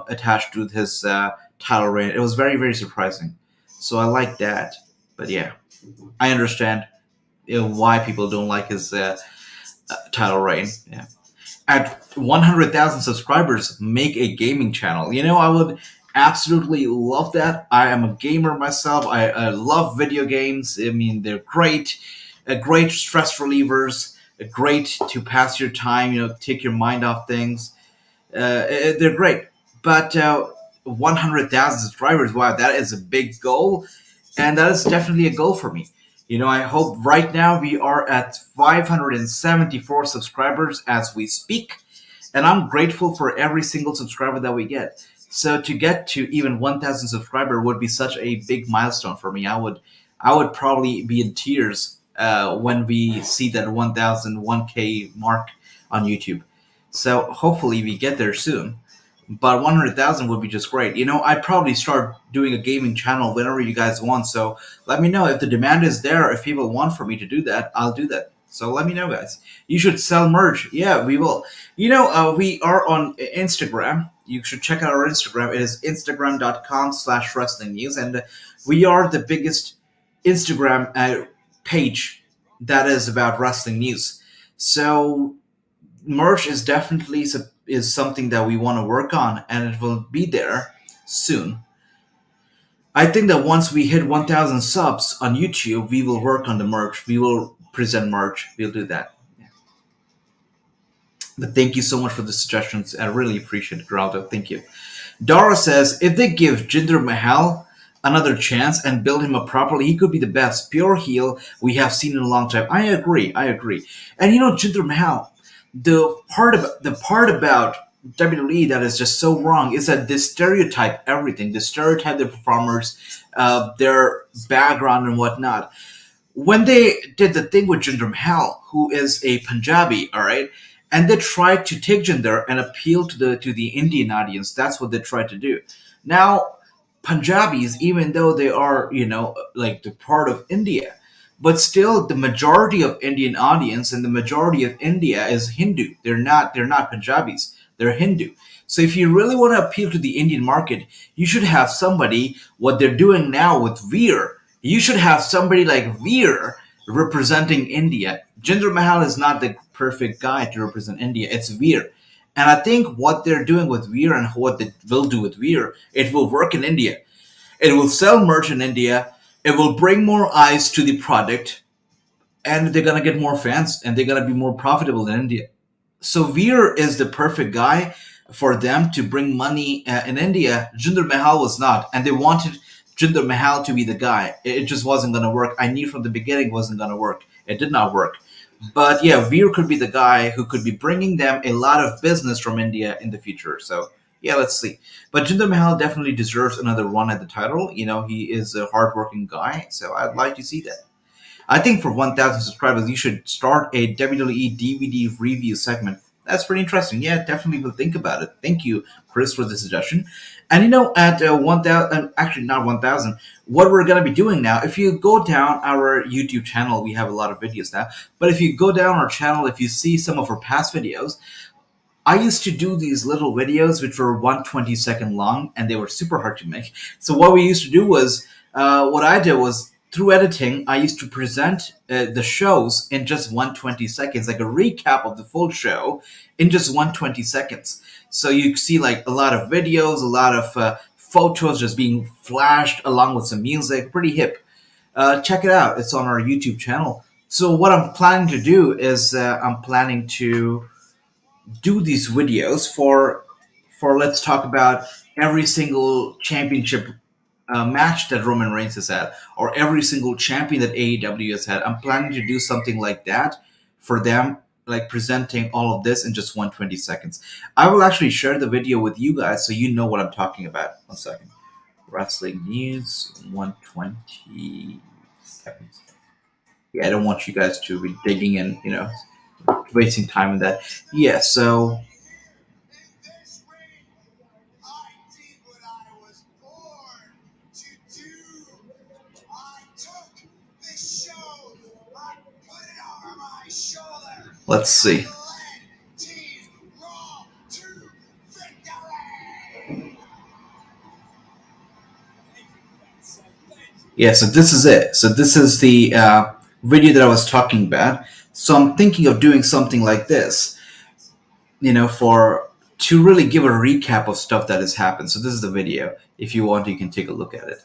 attached to his title reign. It was very, very surprising. So I like that. But yeah, I understand why people don't like his title reign. Yeah. At 100,000 subscribers, make a gaming channel. I would absolutely love that. I am a gamer myself. I love video games. I mean, they're great, great stress relievers, great to pass your time. Take your mind off things. They're great. But 100,000 subscribers, wow, that is a big goal, and that is definitely a goal for me. I hope right now we are at 574 subscribers as we speak, and I'm grateful for every single subscriber that we get. So to get to even 1,000 subscriber would be such a big milestone for me. I would probably be in tears when we see that 1,000 1K mark on YouTube. So hopefully we get there soon. But 100,000 would be just great. I'd probably start doing a gaming channel whenever you guys want. So let me know if the demand is there. If people want for me to do that, I'll do that. So let me know, guys. You should sell merch. Yeah, we will. We are on Instagram. You should check out our Instagram. It is instagram.com/wrestling news. And we are the biggest Instagram page that is about wrestling news. So merch is definitely is something that we want to work on, and it will be there soon. I think that once we hit 1,000 subs on YouTube, we will work on the merch. We will present merch. We'll do that. Yeah. But thank you so much for the suggestions. I really appreciate it, Geraldo. Thank you. Dara says, if they give Jinder Mahal another chance and build him up properly, he could be the best pure heel we have seen in a long time. I agree. And Jinder Mahal, the part about WWE that is just so wrong is that they stereotype everything. They stereotype the performers, their background and whatnot. When they did the thing with Jinder Mahal, who is a Punjabi, all right, and they tried to take Jinder and appeal to the Indian audience. That's what they tried to do. Now, Punjabis, even though they are like the part of India, but still the majority of Indian audience and the majority of India is Hindu. They're not Punjabis. They're Hindu. So if you really want to appeal to the Indian market, you should have somebody, what they're doing now with Veer. You should have somebody like Veer representing India. Jinder Mahal is not the perfect guy to represent India. It's Veer. And I think what they're doing with Veer and what they will do with Veer, it will work in India. It will sell merch in India. It will bring more eyes to the product. And they're going to get more fans. And they're going to be more profitable in India. So Veer is the perfect guy for them to bring money in India. Jinder Mahal was not. And they wanted Jinder Mahal to be the guy. It just wasn't going to work. I knew from the beginning it wasn't going to work. It did not work. But yeah, Veer could be the guy who could be bringing them a lot of business from India in the future. So yeah, let's see. But Jinder Mahal definitely deserves another run at the title. He is a hardworking guy. So I'd like to see that. I think for 1,000 subscribers, you should start a WWE DVD review segment. That's pretty interesting. Yeah, definitely will think about it. Thank you, Chris, for the suggestion. And at 1,000, actually not 1,000, what we're going to be doing now, if you go down our YouTube channel, we have a lot of videos now, but if you go down our channel, if you see some of our past videos, I used to do these little videos which were 120-second long, and they were super hard to make. So what we used to do was, what I did was, through editing, I used to present the shows in just 120 seconds, like a recap of the full show in just 120 seconds. So you see like a lot of videos, a lot of photos just being flashed along with some music. Pretty hip. Check it out. It's on our YouTube channel. So what I'm planning to do is I'm planning to do these videos for let's talk about every single championship match that Roman Reigns has had, or every single champion that AEW has had. I'm planning to do something like that for them, like presenting all of this in just 120 seconds. I will actually share the video with you guys so you know what I'm talking about. 1 second. Wrestling news, 120 seconds. Yeah, I don't want you guys to be digging and, wasting time in that. Yeah, so Let's see. Team Raw to victory! Yeah, so this is it. So this is the video that I was talking about. So I'm thinking of doing something like this, for to really give a recap of stuff that has happened. So this is the video. If you want, you can take a look at it.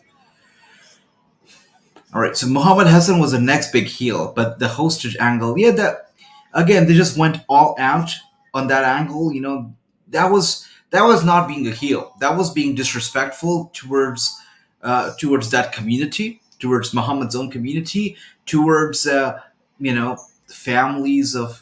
All right. So Muhammad Hassan was the next big heel, but the hostage angle, yeah, that again they just went all out on that angle. That was not being a heel. That was being disrespectful towards that community, towards Muhammad's own community, towards you know families of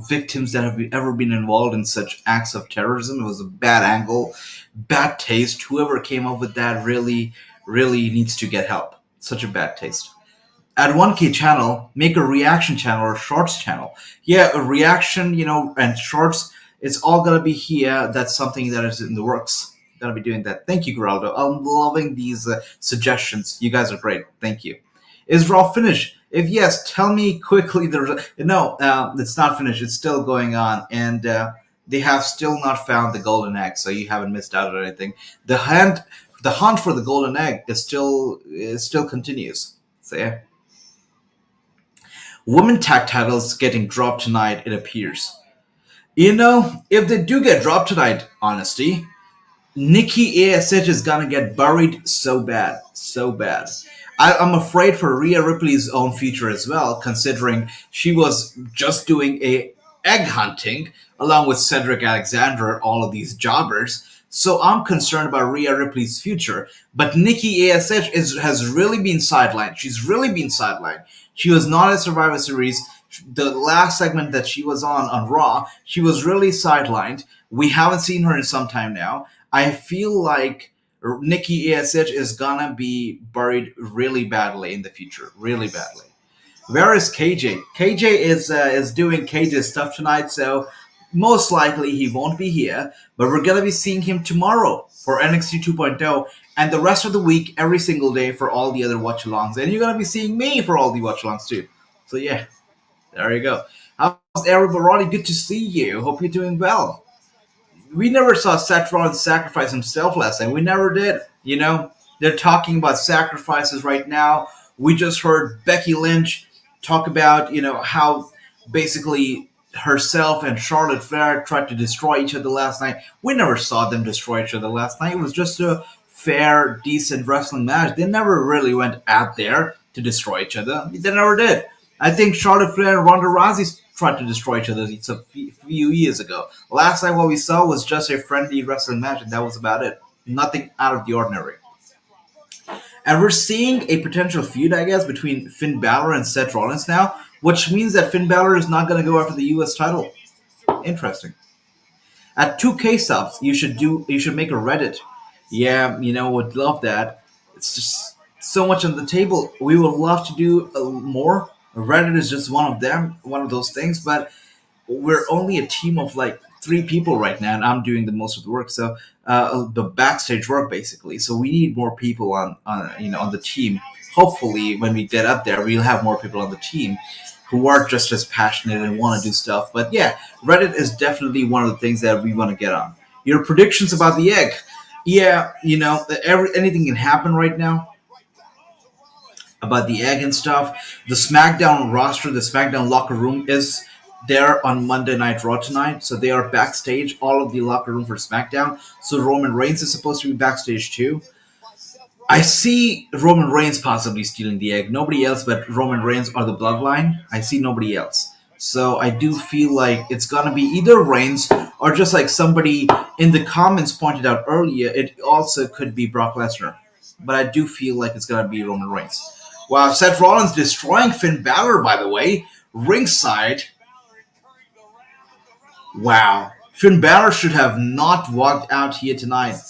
victims that have ever been involved in such acts of terrorism. It was a bad angle, bad taste. Whoever came up with that really needs to get help. Such a bad taste. At 1K channel, make a reaction channel or shorts channel. Yeah, a reaction, and shorts. It's all gonna be here. That's something that is in the works. Gonna be doing that. Thank you, Geraldo. I'm loving these suggestions. You guys are great. Thank you. Is Raw finished? If yes, tell me quickly. No, it's not finished. It's still going on, and they have still not found the golden egg. So you haven't missed out on anything. The hunt for the golden egg is still continues. So yeah. Women tag titles getting dropped tonight. It appears. If they do get dropped tonight, honesty, Nikki ASH is gonna get buried so bad, so bad. I'm afraid for Rhea Ripley's own future as well, considering she was just doing a egg hunting along with Cedric Alexander, all of these jobbers. So I'm concerned about Rhea Ripley's future. But Nikki ASH has really been sidelined. She's really been sidelined. She was not at Survivor Series. The last segment that she was on Raw, she was really sidelined. We haven't seen her in some time now. I feel like Nikki ASH is gonna be buried really badly in the future, really badly. Where is KJ? KJ is doing KJ stuff tonight, so most likely he won't be here. But we're gonna be seeing him tomorrow for NXT 2.0, and the rest of the week, every single day for all the other watch-alongs. And you're gonna be seeing me for all the watch-alongs too. So yeah, there you go. How's everybody? Good to see you. Hope you're doing well. We never saw Seth Rollins sacrifice himself last night. We never did. They're talking about sacrifices right now. We just heard Becky Lynch talk about, how basically herself and Charlotte Flair tried to destroy each other last night. We never saw them destroy each other last night. It was just a fair, decent wrestling match. They never really went out there to destroy each other. They never did. I think Charlotte Flair and Ronda Rousey tried to destroy each other a few years ago. Last time what we saw was just a friendly wrestling match, and that was about it. Nothing out of the ordinary. And we're seeing a potential feud, I guess, between Finn Balor and Seth Rollins now, which means that Finn Balor is not going to go after the U.S. title. Interesting. At 2K subs, you should make a Reddit. Yeah, would love that. It's just so much on the table. We would love to do more. Reddit is just one of those things, but we're only a team of like 3 people right now, and I'm doing the most of the work. So the backstage work basically. So we need more people on the team. Hopefully, when we get up there, we'll have more people on the team who are just as passionate and want to do stuff. But yeah, Reddit is definitely one of the things that we want to get on. Your predictions about the egg? Yeah, anything can happen right now. About the egg and stuff. The SmackDown roster, the SmackDown locker room is there on Monday Night Raw tonight. So they are backstage, all of the locker room for SmackDown. So Roman Reigns is supposed to be backstage too. I see Roman Reigns possibly stealing the egg. Nobody else but Roman Reigns or the Bloodline. I see nobody else. So I do feel like it's going to be either Reigns or just like somebody in the comments pointed out earlier, it also could be Brock Lesnar. But I do feel like it's going to be Roman Reigns. Wow, Seth Rollins destroying Finn Balor, by the way, ringside. Wow. Finn Balor should have not walked out here tonight.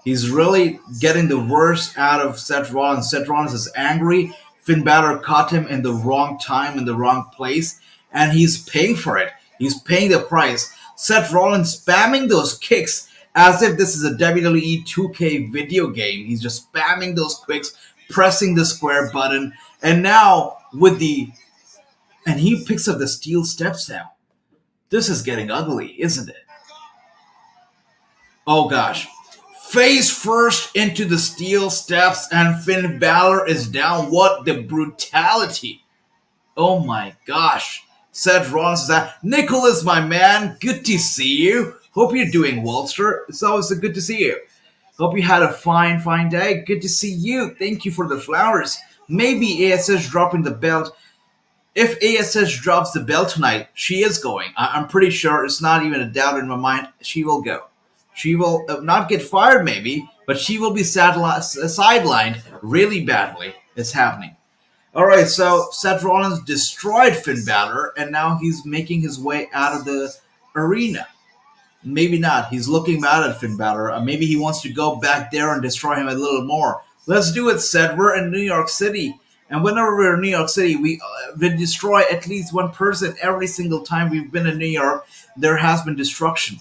He's really getting the worst out of Seth Rollins. Seth Rollins is angry. Finn Balor caught him in the wrong time, in the wrong place, and he's paying for it. He's paying the price. Seth Rollins spamming those kicks as if this is a WWE 2K video game. He's just spamming those kicks, pressing the square button, and now and he picks up the steel steps now. This is getting ugly, isn't it? Oh gosh. Face first into the steel steps and Finn Balor is down. What the brutality. Oh my gosh. Seth Rollins is that. Nicholas, my man, good to see you. Hope you're doing well, sir. It's always good to see you. Hope you had a fine day. Good to see you. Thank you for the flowers. Maybe ASS dropping the belt. If ASS drops the belt tonight, she is going. I'm pretty sure, it's not even a doubt in my mind, she will go. She will not get fired maybe, but she will be sidelined really badly. It's happening. Alright, so Seth Rollins destroyed Finn Balor, and now he's making his way out of the arena. Maybe not. He's looking mad at Finn Balor. Maybe he wants to go back there and destroy him a little more. Let's do it, Seth. We're in New York City. And whenever we're in New York City, we destroy at least one person every single time we've been in New York. There has been destruction.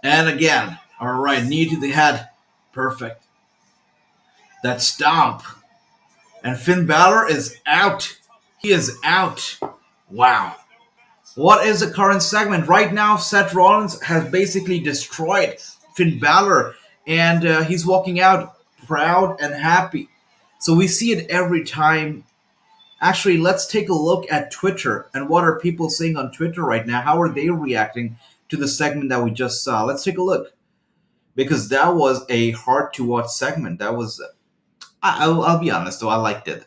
And again, alright, knee to the head. Perfect. That stomp. And Finn Balor is out. He is out. Wow. What is the current segment? Right now, Seth Rollins has basically destroyed Finn Balor. And he's walking out proud and happy. So we see it every time. Actually, let's take a look at Twitter. And what are people saying on Twitter right now? How are they reacting to the segment that we just saw? Let's take a look. Because that was a hard-to-watch segment. That was... I'll be honest, though. I liked it.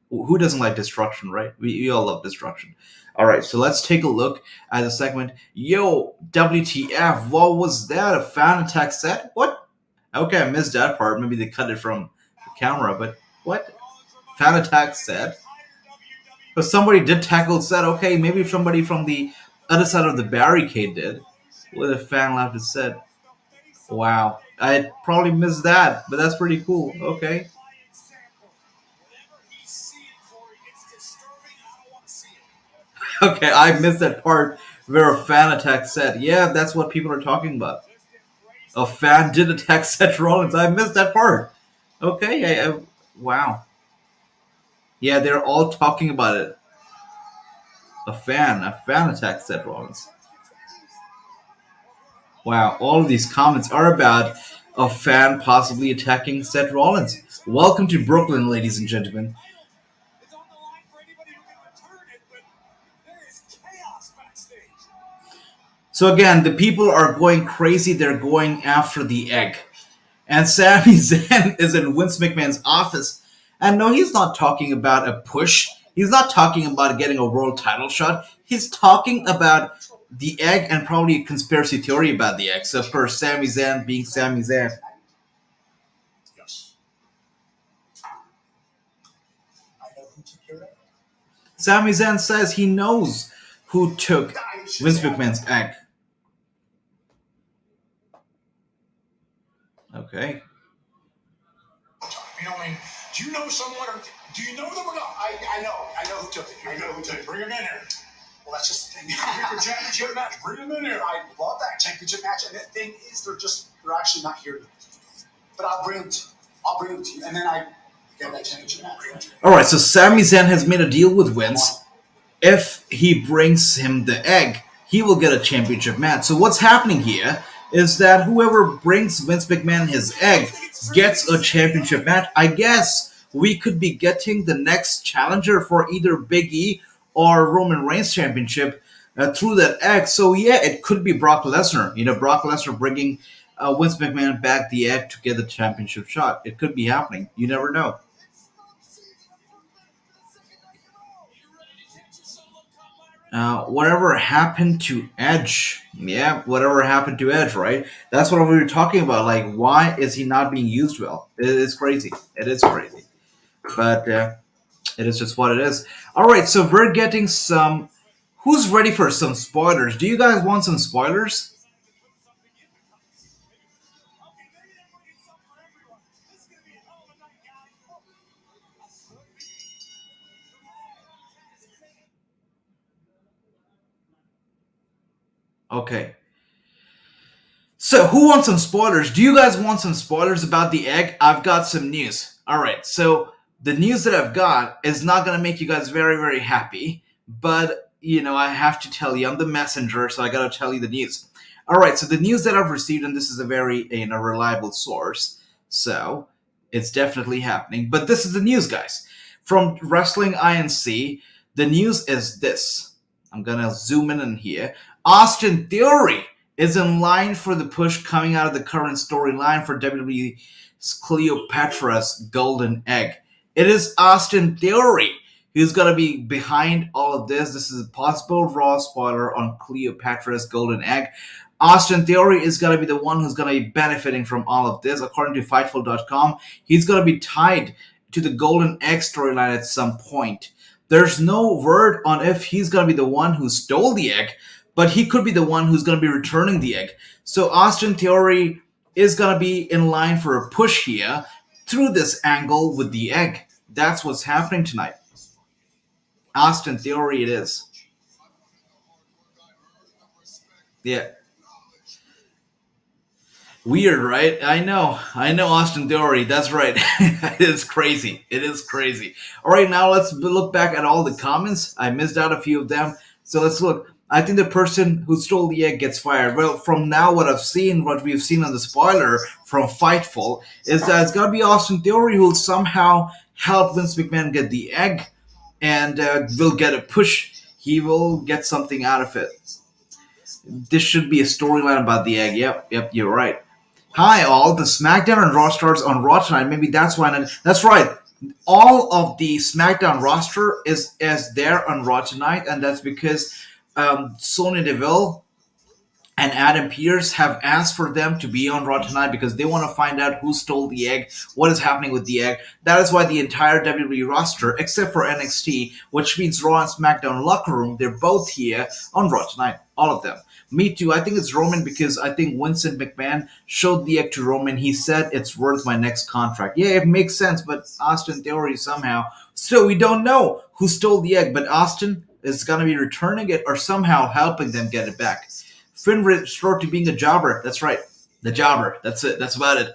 Who doesn't like destruction, right? We all love destruction. All right, so let's take a look at the segment. Yo, WTF, what was that? A fan attack set? What? Okay, I missed that part. Maybe they cut it from the camera, but what? Fan attack set? But somebody did tackle set. Okay, maybe somebody from the other side of the barricade did. With a fan left it said. Wow. I probably missed that, but that's pretty cool. Okay. Okay, I missed that part where a fan attack said. Yeah, that's what people are talking about. A fan did attack Seth Rollins. I missed that part. Okay, wow. Yeah, they're all talking about it. A fan attacked Seth Rollins. Wow, all of these comments are about a fan possibly attacking Seth Rollins. Welcome to Brooklyn, ladies and gentlemen. It's on the line for anybody who can return it, but there is chaos backstage. So again, the people are going crazy. They're going after the egg. And Sami Zayn is in Vince McMahon's office. And no, he's not talking about a push. He's not talking about getting a world title shot. He's talking about the egg and probably a conspiracy theory about the egg. So of course, Sami Zayn being Sami Zayn. Yes. I know who took your egg. Sami Zayn says he knows who took Vince McMahon's egg. Okay. You know, I mean, do you know someone, or do you know them or not? I know who took it. I know who took it. Bring him in here. Well, that's just the thing. Your championship match. Bring him in here. I love that championship match. And the thing is, they're actually not here. But I'll bring them to you. And then I get that championship match. All right, so Sami Zayn has made a deal with Vince. If he brings him the egg, he will get a championship match. So what's happening here is that whoever brings Vince McMahon his egg gets a championship match. I guess we could be getting the next challenger for either Big E or Roman Reigns championship through that egg. So yeah, it could be Brock Lesnar. You know, Brock Lesnar bringing Vince McMahon back the egg to get the championship shot. It could be happening. You never know. Whatever happened to Edge? Yeah, whatever happened to Edge, right? That's what we were talking about. Like, why is he not being used well? It is crazy. It is crazy. But it is just what it is. All right, so we're getting some... Who's ready for some spoilers? Do you guys want some spoilers? Okay. So, who wants some spoilers? Do you guys want some spoilers about the egg? I've got some news. Alright, so the news that I've got is not going to make you guys very, very happy. But I have to tell you, I'm the messenger, so I gotta tell you the news. All right, so the news that I've received, and this is a very reliable source, so it's definitely happening. But this is the news, guys, from Wrestling Inc. The news is this. I'm gonna zoom in here. Austin Theory is in line for the push coming out of the current storyline for WWE's Cleopatra's Golden Egg. It is Austin Theory who's going to be behind all of this. This is a possible Raw spoiler on Cleopatra's Golden Egg. Austin Theory is going to be the one who's going to be benefiting from all of this. According to Fightful.com, he's going to be tied to the Golden Egg storyline at some point. There's no word on if he's going to be the one who stole the egg, but he could be the one who's going to be returning the egg. So Austin Theory is going to be in line for a push here through this angle with the egg. That's what's happening tonight. Austin Theory it is. Yeah. Weird, right? I know Austin Theory. That's right. It is crazy. All right, now let's look back at all the comments. I missed out a few of them. So let's look. I think the person who stole the egg gets fired. Well, from now what we've seen on the spoiler from Fightful, is that it's going to be Austin Theory who will somehow help Vince McMahon get the egg and will get a push. He will get something out of it. This should be a storyline about the egg. Yep, you're right. Hi all, the SmackDown and Raw starts on Raw tonight. Maybe that's why. That's right. All of the SmackDown roster is there on Raw tonight, and that's because Sonya Deville and Adam Pearce have asked for them to be on Raw tonight because they want to find out who stole the egg, what is happening with the egg. That is why the entire WWE roster, except for NXT, which means Raw and SmackDown locker room, they're both here on Raw tonight. All of them. Me too. I think it's Roman because I think Vincent McMahon showed the egg to Roman. He said it's worth my next contract. Yeah, it makes sense, but Austin Theory somehow. Still, we don't know who stole the egg, but Austin is going to be returning it or somehow helping them get it back. Finn restored to being a jobber. That's right. The jobber. That's it. That's about it.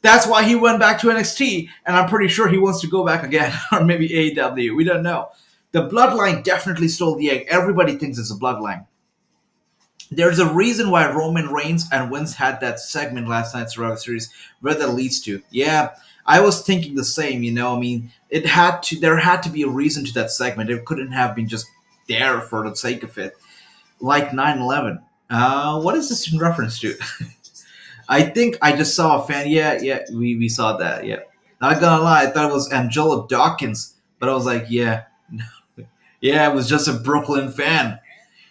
That's why he went back to NXT, and I'm pretty sure he wants to go back again, or maybe AEW. We don't know. The bloodline definitely stole the egg. Everybody thinks it's a bloodline. There's a reason why Roman Reigns and Vince had that segment last night's Survivor Series, where that leads to. Yeah, I was thinking the same. I mean, there had to be a reason to that segment. It couldn't have been just there for the sake of it, like 9/11. What is this in reference to? I think I just saw a fan. Yeah, we saw that. Yeah, not gonna lie, I thought it was Angela Dawkins, but I was like, yeah, it was just a Brooklyn fan.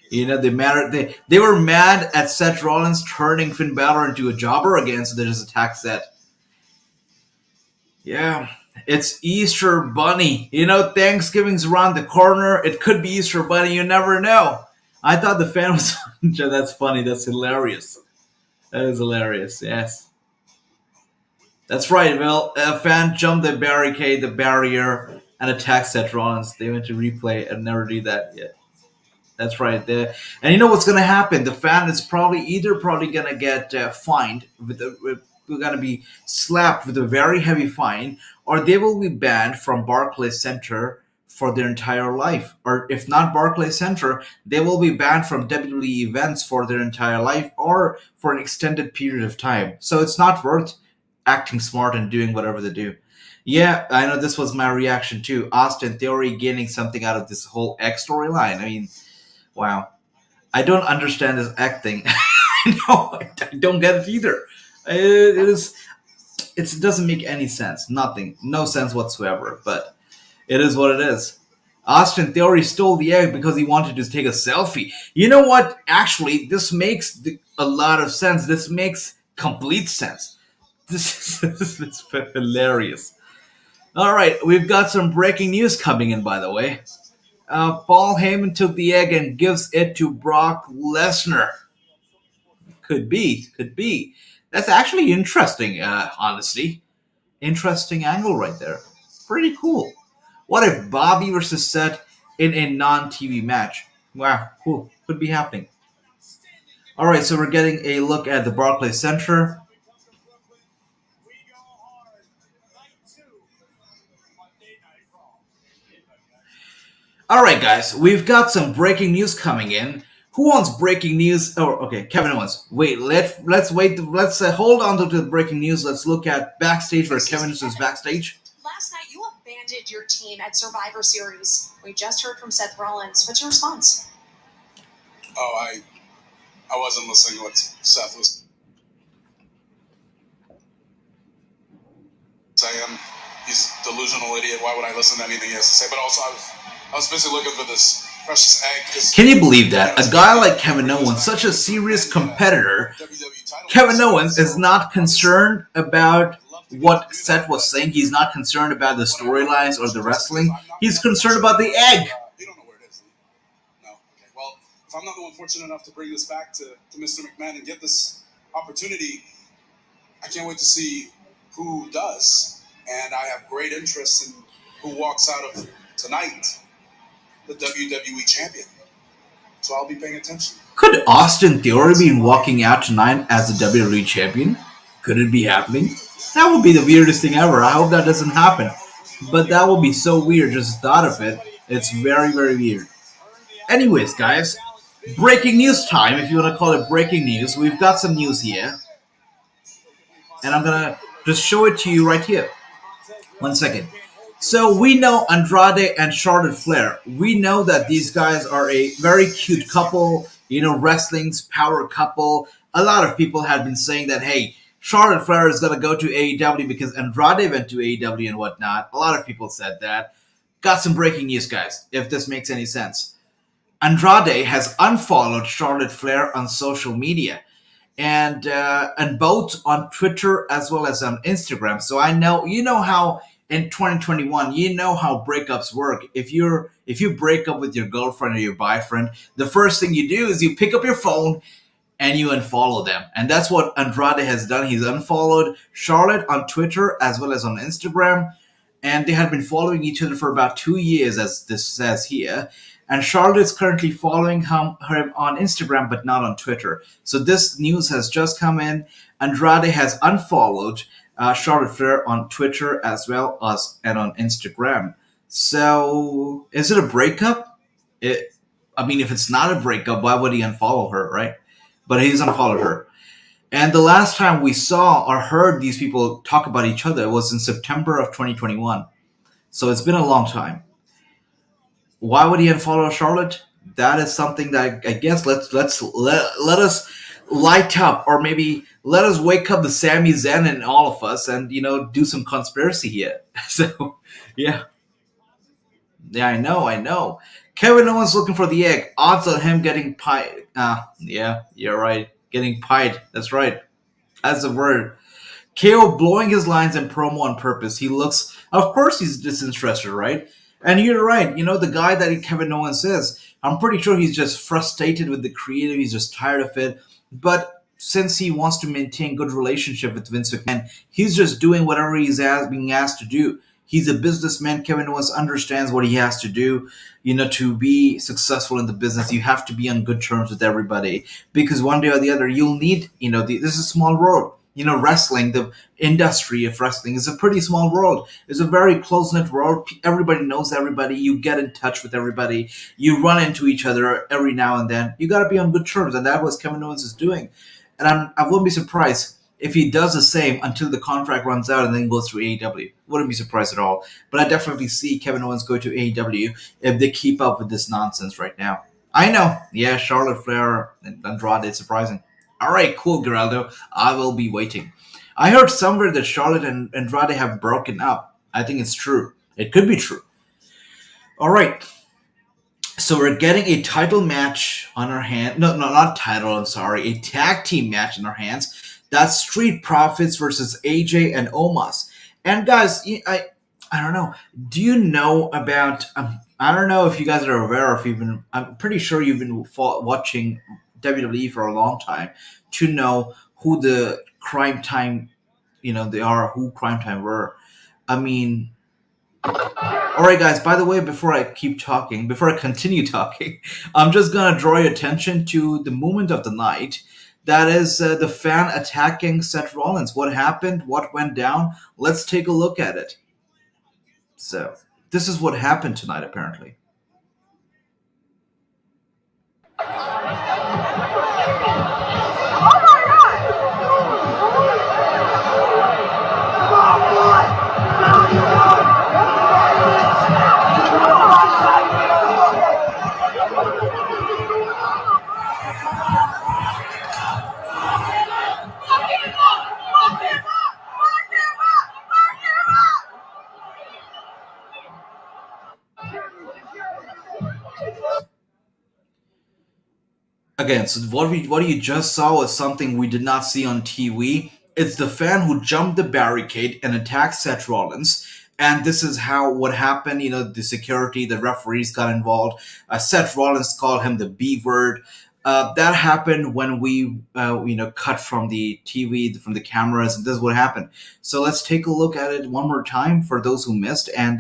They were mad at Seth Rollins turning Finn Balor into a jobber again, so they just attacked Seth. Yeah, it's Easter Bunny. Thanksgiving's around the corner. It could be Easter Bunny. You never know. I thought the fan was... That's funny. That's hilarious. That is hilarious. Yes. That's right. Well, a fan jumped the barrier, and attacked Seth Rollins. They went to replay and never do that yet. That's right. And you know what's going to happen? The fan is probably going to get fined. We're going to be slapped with a very heavy fine, or they will be banned from Barclays Center for their entire life. Or if not Barclays Center, they will be banned from WWE events for their entire life or for an extended period of time. So it's not worth acting smart and doing whatever they do. Yeah, I know this was my reaction too. Austin Theory gaining something out of this whole X storyline. I mean, wow. I don't understand this egg thing. No, I don't get it either. It doesn't make any sense. Nothing. No sense whatsoever. But it is what it is. Austin Theory stole the egg because he wanted to take a selfie. You know what? Actually, this makes a lot of sense. This makes complete sense. This is hilarious. All right, we've got some breaking news coming in, by the way. Paul Heyman took the egg and gives it to Brock Lesnar. Could be. That's actually interesting, honestly. Interesting angle right there. Pretty cool. What if Bobby versus Seth in a non-TV match? Wow, cool. Could be happening. All right, so we're getting a look at the Barclays Center. All right, guys, we've got some breaking news coming in. Who wants breaking news? Oh, okay, Kevin Owens. Wait, let's wait. Let's hold on to the breaking news. Let's look at backstage where Kevin is backstage. Last night, you abandoned your team at Survivor Series. We just heard from Seth Rollins. What's your response? Oh, I wasn't listening to what Seth was saying. He's a delusional idiot. Why would I listen to anything he has to say? But also, I was busy looking for this precious egg. Can you believe that? A guy like Kevin Owens, such a serious competitor, Kevin Owens is not concerned about what Seth was saying. He's not concerned about the storylines or the wrestling. He's concerned about the egg. You don't know where it is. No. Okay. Well, if I'm not the one fortunate enough to bring this back to Mr. McMahon and get this opportunity, I can't wait to see who does. And I have great interest in who walks out of tonight the WWE champion. So I'll be paying attention. Could Austin Theory be walking out tonight as the WWE champion? Could it be happening? That would be the weirdest thing ever. I hope that doesn't happen. But that would be so weird, just the thought of it. It's very, very weird. Anyways, guys, breaking news time, if you want to call it breaking news. We've got some news here. And I'm going to just show it to you right here. 1 second. So we know Andrade and Charlotte Flair. We know that these guys are a very cute couple, wrestling's power couple. A lot of people have been saying that, hey, Charlotte Flair is going to go to AEW because Andrade went to AEW and whatnot. A lot of people said that. Got some breaking news, guys, if this makes any sense. Andrade has unfollowed Charlotte Flair on social media. And both on Twitter as well as on Instagram. So I know, how in 2021, how breakups work. If you break up with your girlfriend or your boyfriend, the first thing you do is you pick up your phone and you unfollow them. And that's what Andrade has done. He's unfollowed Charlotte on Twitter as well as on Instagram. And they had been following each other for about 2 years, as this says here. And Charlotte is currently following him on Instagram, but not on Twitter. So this news has just come in. Andrade has unfollowed Charlotte Flair on Twitter as well as and on Instagram. So is it a breakup? If it's not a breakup, why would he unfollow her, right? But he's unfollowed her. And the last time we saw or heard these people talk about each other was in September of 2021. So it's been a long time. Why would he unfollow Charlotte? That is something that I guess let us light up, or maybe let us wake up the Sami Zayn in all of us and do some conspiracy here. So yeah, I know. Kevin Owens looking for the egg. Odds on him getting pied. Yeah, you're right. Getting pied. That's right. That's the word. KO blowing his lines in promo on purpose. He looks, of course, he's disinterested, right? And you're right. The guy that Kevin Owens is, I'm pretty sure he's just frustrated with the creative. He's just tired of it. But since he wants to maintain good relationship with Vince McMahon, he's just doing whatever he's being asked to do. He's a businessman. Kevin Owens understands what he has to do. To be successful in the business, you have to be on good terms with everybody. Because one day or the other, you'll need, this is a small world. Wrestling, the industry of wrestling is a pretty small world. It's a very close-knit world. Everybody knows everybody. You get in touch with everybody. You run into each other every now and then. You got to be on good terms, and that was Kevin Owens is doing. And I wouldn't be surprised if he does the same until the contract runs out and then goes to AEW. Wouldn't be surprised at all. But I definitely see Kevin Owens go to AEW if they keep up with this nonsense right now. I know. Yeah, Charlotte Flair and Andrade, it's surprising. All right, cool, Geraldo. I will be waiting. I heard somewhere that Charlotte and Andrade have broken up. I think it's true. It could be true. All right. So we're getting a title match on our hand. No, not title. I'm sorry. A tag team match in our hands. That's Street Profits versus AJ and Omos. And guys, I don't know. Do you know about? I don't know if you guys are aware of. I'm pretty sure you've been watching WWE for a long time to know who the Crime Time, they are, who Crime Time were. All right, guys, by the way, before I continue talking, I'm just going to draw your attention to the moment of the night. That is the fan attacking Seth Rollins. What happened? What went down? Let's take a look at it. So, this is what happened tonight, apparently. Again, so what you just saw was something we did not see on TV. It's the fan who jumped the barricade and attacked Seth Rollins, and this is how what happened. You know, the security, the referees got involved. Seth Rollins called him the B word. That happened when we cut from the TV, from the cameras, and this is what happened. So let's take a look at it one more time for those who missed, and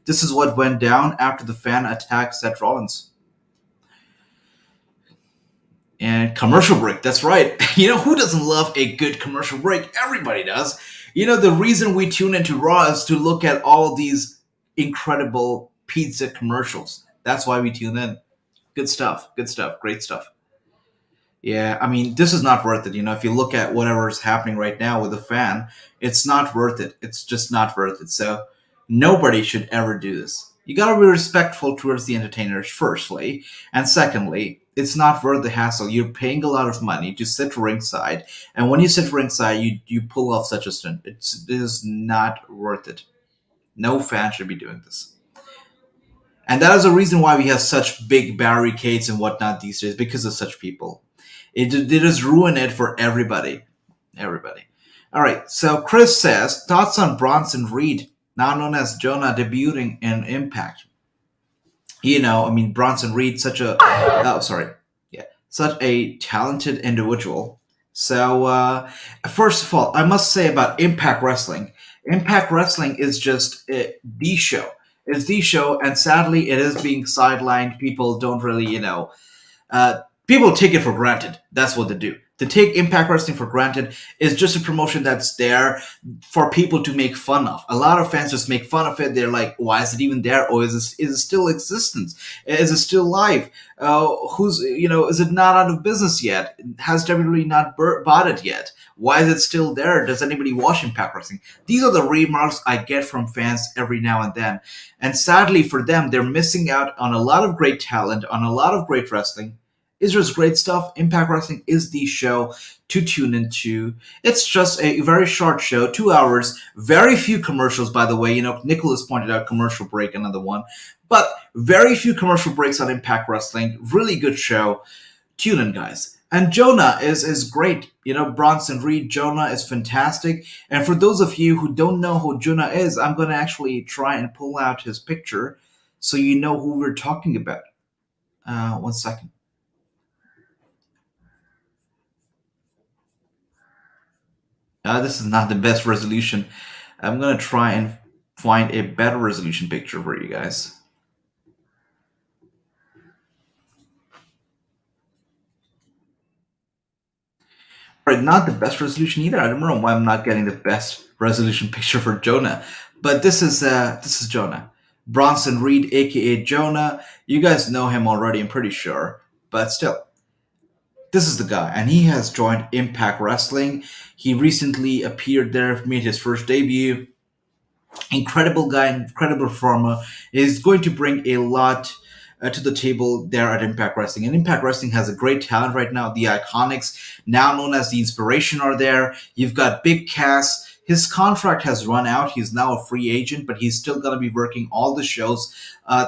this is what went down after the fan attacked Seth Rollins. And commercial break, that's right. You know, who doesn't love a good commercial break? Everybody does. You know, the reason we tune into Raw is to look at all these incredible pizza commercials. That's why we tune in. Good stuff, great stuff. Yeah, I mean, this is not worth it. You know, if you look at whatever is happening right now with the fan, it's not worth it. It's just not worth it. So nobody should ever do this. You gotta be respectful towards the entertainers, firstly. And secondly, it's not worth the hassle. You're paying a lot of money to sit ringside. And when you sit ringside, you pull off such a stunt. It is not worth it. No fan should be doing this. And that is the reason why we have such big barricades and whatnot these days, because of such people. It just ruin it for everybody. Everybody. All right. So Chris says thoughts on Bronson Reed, now known as Jonah, debuting in Impact. You know, I mean, Bronson Reed, such a talented individual. So first of all, I must say about Impact Wrestling. Impact Wrestling is just the show. It's the show, and sadly, it is being sidelined. People don't really, people take it for granted. That's what they do. To take Impact Wrestling for granted is just a promotion that's there for people to make fun of. A lot of fans just make fun of it. They're like, "Why is it even there? Or is it still existence? Is it still live? Is it not out of business yet? Has WWE not bought it yet? Why is it still there? Does anybody watch Impact Wrestling?" These are the remarks I get from fans every now and then. And sadly for them, they're missing out on a lot of great talent, on a lot of great wrestling. Is just great stuff. Impact Wrestling is the show to tune into. It's just a very short show, 2 hours, very few commercials, by the way. You know, Nicholas pointed out commercial break, another one. But very few commercial breaks on Impact Wrestling. Really good show. Tune in, guys. And Jonah is great. You know, Bronson Reed, Jonah is fantastic. And for those of you who don't know who Jonah is, I'm going to actually try and pull out his picture so you know who we're talking about. 1 second. This is not the best resolution. I'm going to try and find a better resolution picture for you guys. Right, not the best resolution either. I don't know why I'm not getting the best resolution picture for Jonah. But this is Jonah. Bronson Reed, aka Jonah. You guys know him already, I'm pretty sure. But still, this is the guy, and he has joined Impact Wrestling. He recently appeared there, made his first debut. Incredible guy, incredible performer. Is going to bring a lot to the table there at Impact Wrestling. And Impact Wrestling has a great talent right now. The Iconics, now known as the Inspiration, are there. You've got Big Cass. His contract has run out. He's now a free agent, but he's still going to be working all the shows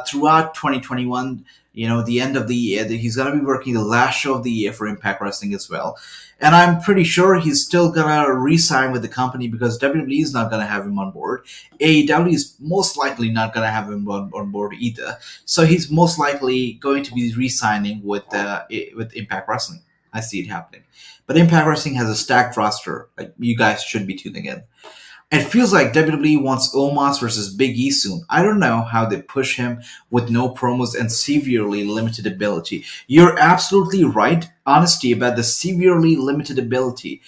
throughout 2021. You know, the end of the year. He's going to be working the last show of the year for Impact Wrestling as well. And I'm pretty sure he's still going to re-sign with the company because WWE is not going to have him on board. AEW is most likely not going to have him on board either. So he's most likely going to be re-signing with Impact Wrestling. I see it happening. But Impact Wrestling has a stacked roster. Like, you guys should be tuning in. It feels like WWE wants Omos versus Big E soon. I don't know how they push him with no promos and severely limited ability. You're absolutely right, honesty, about the severely limited ability.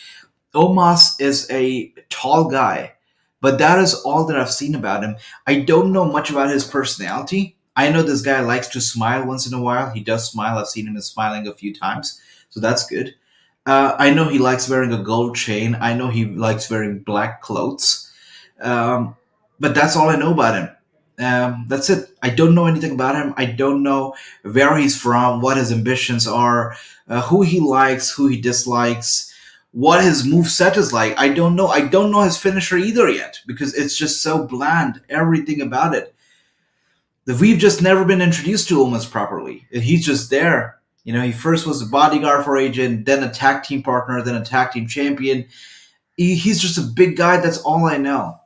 Omos is a tall guy, but that is all that I've seen about him. I don't know much about his personality. I know this guy likes to smile once in a while. He does smile. I've seen him smiling a few times, so that's good. I know he likes wearing a gold chain. I know he likes wearing black clothes. Um, but that's all I know about him. That's it. I don't know anything about him. I don't know where he's from, what his ambitions are, who he likes, who he dislikes, what his move set is like. I don't know. I don't know his finisher either yet because it's just so bland. Everything about it. We've just never been introduced to Omos properly. He's just there. You know, he first was a bodyguard for Agent, then a tag team partner, then a tag team champion. He's just a big guy. That's all I know.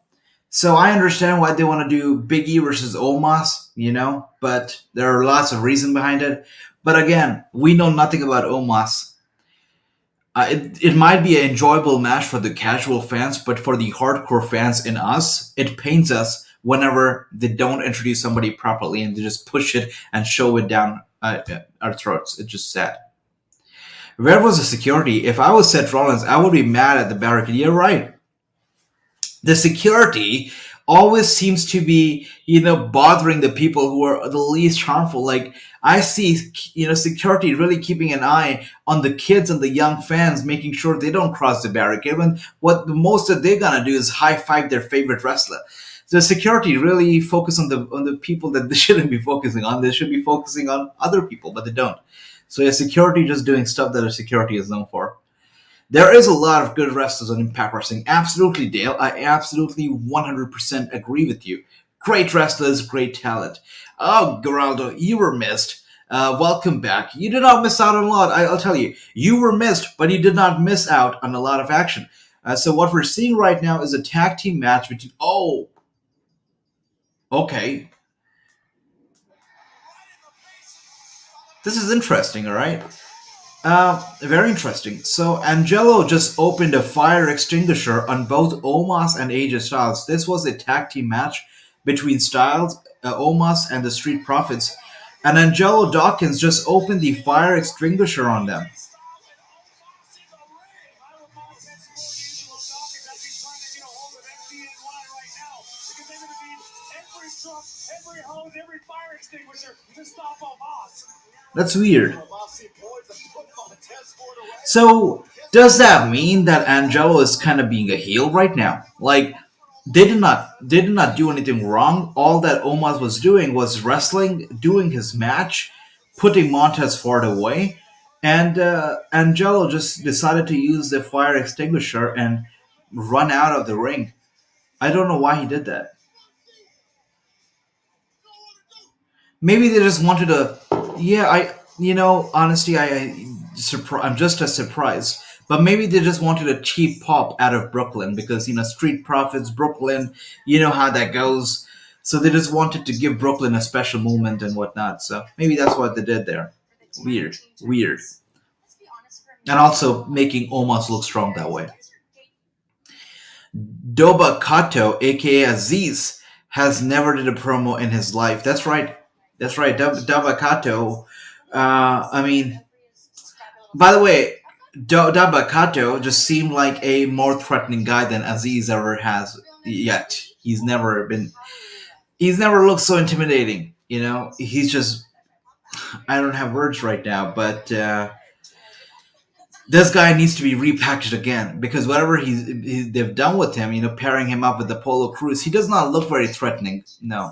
So I understand why they want to do Big E versus Omos, you know, but there are lots of reasons behind it. But again, we know nothing about Omos. It might be an enjoyable match for the casual fans, but for the hardcore fans in us, it pains us whenever they don't introduce somebody properly and they just push it and shove it down our throats. It's just sad. Where was the security? If I was Seth Rollins, I would be mad at the barricade. You're right. The security always seems to be, you know, bothering the people who are the least harmful. Like, I see, you know, security really keeping an eye on the kids and the young fans, making sure they don't cross the barricade. When what the most that they're gonna do is high five their favorite wrestler. The security really focus on the people that they shouldn't be focusing on. They should be focusing on other people, but they don't. So yeah, security just doing stuff that a security is known for. There is a lot of good wrestlers on Impact Wrestling. Absolutely, Dale. I absolutely 100% agree with you. Great wrestlers, great talent. Oh, Geraldo, you were missed. Welcome back. You did not miss out on a lot. I'll tell you. You were missed, but you did not miss out on a lot of action. So what we're seeing right now is a tag team match between... Oh, okay. This is interesting, all right? Very interesting. So Angelo just opened a fire extinguisher on both Omos and AJ Styles. This was a tag team match between Styles, Omos, and the Street Profits. And Angelo Dawkins just opened the fire extinguisher on them. That's weird. So does that mean that Angelo is kind of being a heel right now? Like they did not do anything wrong. All that Omos was doing was wrestling, doing his match, putting Montez Ford away, and Angelo just decided to use the fire extinguisher and run out of the ring. I don't know why he did that. Maybe they just wanted to. Yeah, honestly, I'm just as surprised. But maybe they just wanted a cheap pop out of Brooklyn because Street Profits, Brooklyn, you know how that goes. So they just wanted to give Brooklyn a special moment and whatnot. So maybe that's what they did there. Weird, weird, and also making Omos look strong that way. Doba Kato, aka Aziz, has never did a promo in his life. That's right. That's right. Doba Kato. I mean, by the way, Doba Kato just seemed like a more threatening guy than Aziz ever has yet. He's never looked so intimidating. He's just, I don't have words right now, but this guy needs to be repackaged again because whatever they've done with him, pairing him up with the Polo Cruz, he does not look very threatening. No,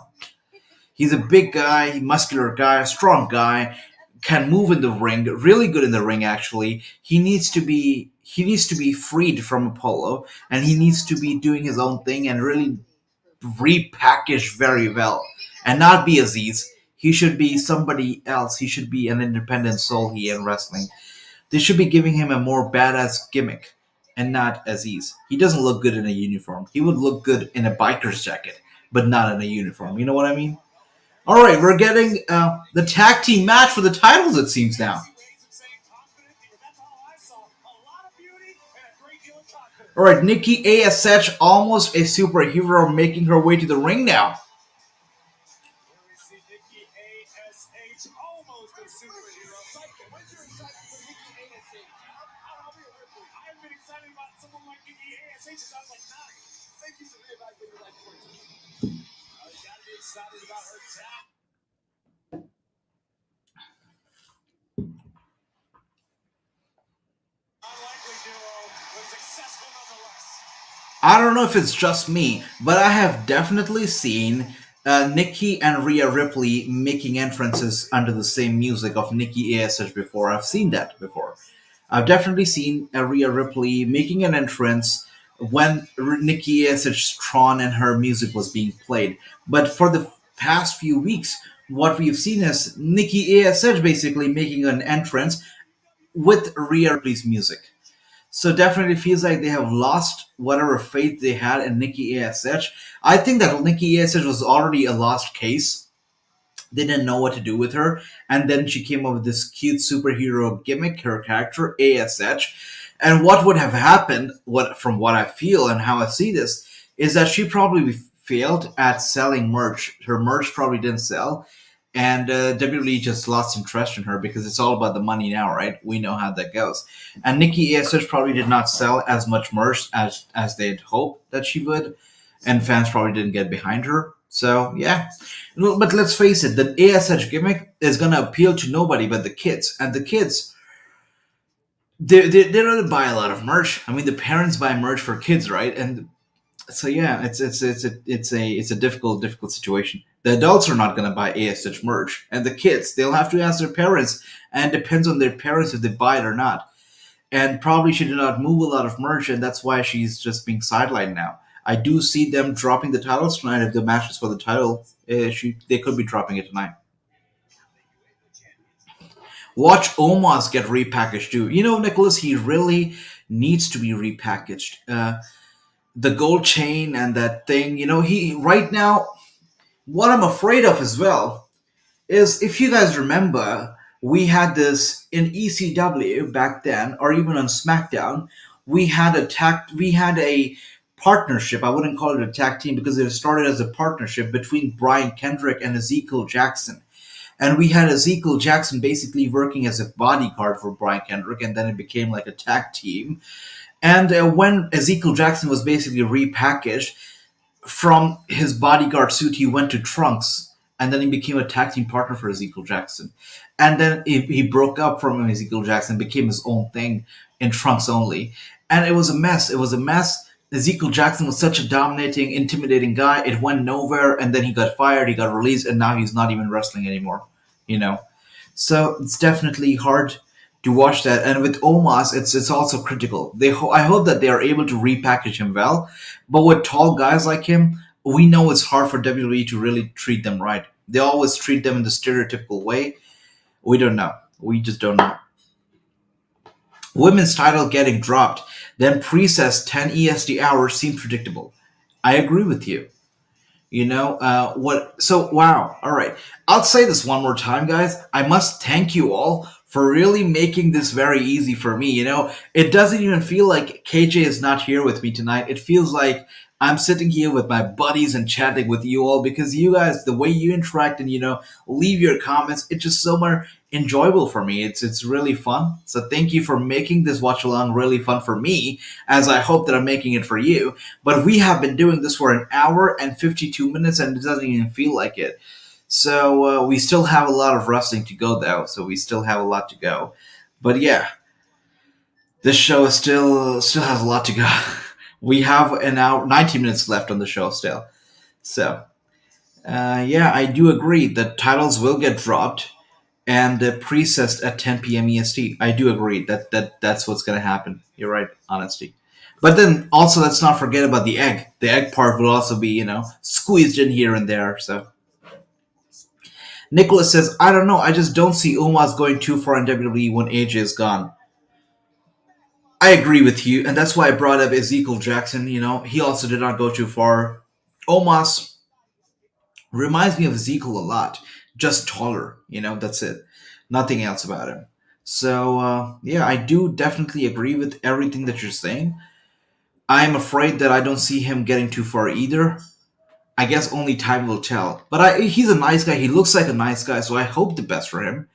he's a big guy, muscular guy, strong guy, can move in the ring, really good in the ring. Actually, he needs to be freed from Apollo, and he needs to be doing his own thing and really repackaged very well, and not be Aziz. He should be somebody else. He should be an independent soul here in wrestling. They should be giving him a more badass gimmick and not Aziz. He doesn't look good in a uniform. He would look good in a biker's jacket, but not in a uniform. You know what I mean? All right, we're getting the tag team match for the titles, it seems now. All right, Nikki ASH, almost a superhero, making her way to the ring now. but successful nonetheless. I don't know if it's just me, but I have definitely seen Nikki and Rhea Ripley making entrances under the same music of Nikki ASH before. I've seen that before. I've definitely seen Rhea Ripley making an entrance when Nikki ASH's Tron and her music was being played. But for the past few weeks, what we've seen is Nikki ASH basically making an entrance with Rhea Ripley's music. So definitely feels like they have lost whatever faith they had in Nikki ASH. I think that Nikki ASH was already a lost case. They didn't know what to do with her, and then she came up with this cute superhero gimmick, her character ASH. And what would have happened, what from what I feel and how I see this, is that she probably failed at selling merch. Her merch probably didn't sell, and WWE just lost interest in her because it's all about the money now, right? We know how that goes. And Nikki ASH probably did not sell as much merch as they'd hoped that she would, and fans probably didn't get behind her. So yeah, well, but let's face it, the ASH gimmick is gonna appeal to nobody but the kids, and the kids they don't buy a lot of merch. I mean, the parents buy merch for kids, right? And so yeah, it's a difficult situation. The adults are not going to buy ASH merch, and the kids they'll have to ask their parents, and it depends on their parents if they buy it or not. And probably she did not move a lot of merch, and that's why she's just being sidelined now. I do see them dropping the titles tonight. If the match is for the title, they could be dropping it tonight. Watch Omos get repackaged too. You know, Nicholas, he really needs to be repackaged. The gold chain and that thing, you know, he right now, what I'm afraid of as well is if you guys remember, we had this in ECW back then, or even on SmackDown, we had a partnership. I wouldn't call it a tag team because it started as a partnership between Brian Kendrick and Ezekiel Jackson. And we had Ezekiel Jackson basically working as a bodyguard for Brian Kendrick, and then it became like a tag team. And when Ezekiel Jackson was basically repackaged from his bodyguard suit, he went to Trunks, and then he became a tag team partner for Ezekiel Jackson. And then he broke up from Ezekiel Jackson, became his own thing in Trunks only. And it was a mess. It was a mess. Ezekiel Jackson was such a dominating, intimidating guy. It went nowhere, and then he got fired, he got released, and now he's not even wrestling anymore. You know, so it's definitely hard to watch that. And with Omos, it's also critical. I hope that they are able to repackage him well. But with tall guys like him, we know it's hard for WWE to really treat them right. They always treat them in the stereotypical way. We don't know. We just don't know. Women's title getting dropped, then pre-says 10 EST hours seemed predictable. I agree with you. You know, what? So, wow. All right. I'll say this one more time, guys. I must thank you all for really making this very easy for me. You know, it doesn't even feel like KJ is not here with me tonight. It feels like I'm sitting here with my buddies and chatting with you all because you guys, the way you interact and, you know, leave your comments, it's just so more enjoyable for me. It's really fun. So thank you for making this watch along really fun for me, as I hope that I'm making it for you. But we have been doing this for an hour and 52 minutes, and it doesn't even feel like it. So we still have a lot of wrestling to go, though. So we still have a lot to go. But yeah, this show is still has a lot to go. We have an hour, 90 minutes left on the show still. So yeah, I do agree that titles will get dropped and precessed at 10 p.m. EST. I do agree that's what's going to happen. You're right, honesty. But then also let's not forget about the egg. The egg part will also be, you know, squeezed in here and there. So Nicholas says, I don't know. I just don't see Umas going too far in WWE when AJ is gone. I agree with you, and that's why I brought up Ezekiel Jackson. You know, he also did not go too far. Omos reminds me of Ezekiel a lot, just taller. You know, that's it. Nothing else about him. So, yeah, I do definitely agree with everything that you're saying. I'm afraid that I don't see him getting too far either. I guess only time will tell. But he's a nice guy. He looks like a nice guy, so I hope the best for him.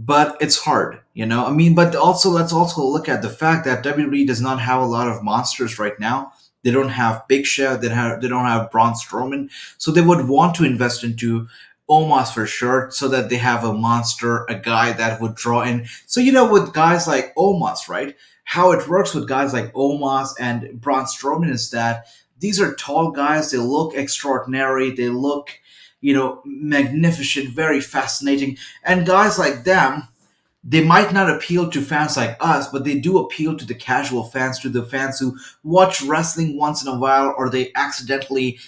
But it's hard, you know. I mean, but also let's also look at the fact that WWE does not have a lot of monsters right now. They don't have Big Show. They don't have Braun Strowman. So they would want to invest into Omos for sure, so that they have a monster, a guy that would draw in. So you know, with guys like Omos, right? how it works with guys like Omos and Braun Strowman is that these are tall guys. They look extraordinary. They look, magnificent, very fascinating. And guys like them, they might not appeal to fans like us, but they do appeal to the casual fans, to the fans who watch wrestling once in a while, or they accidentally,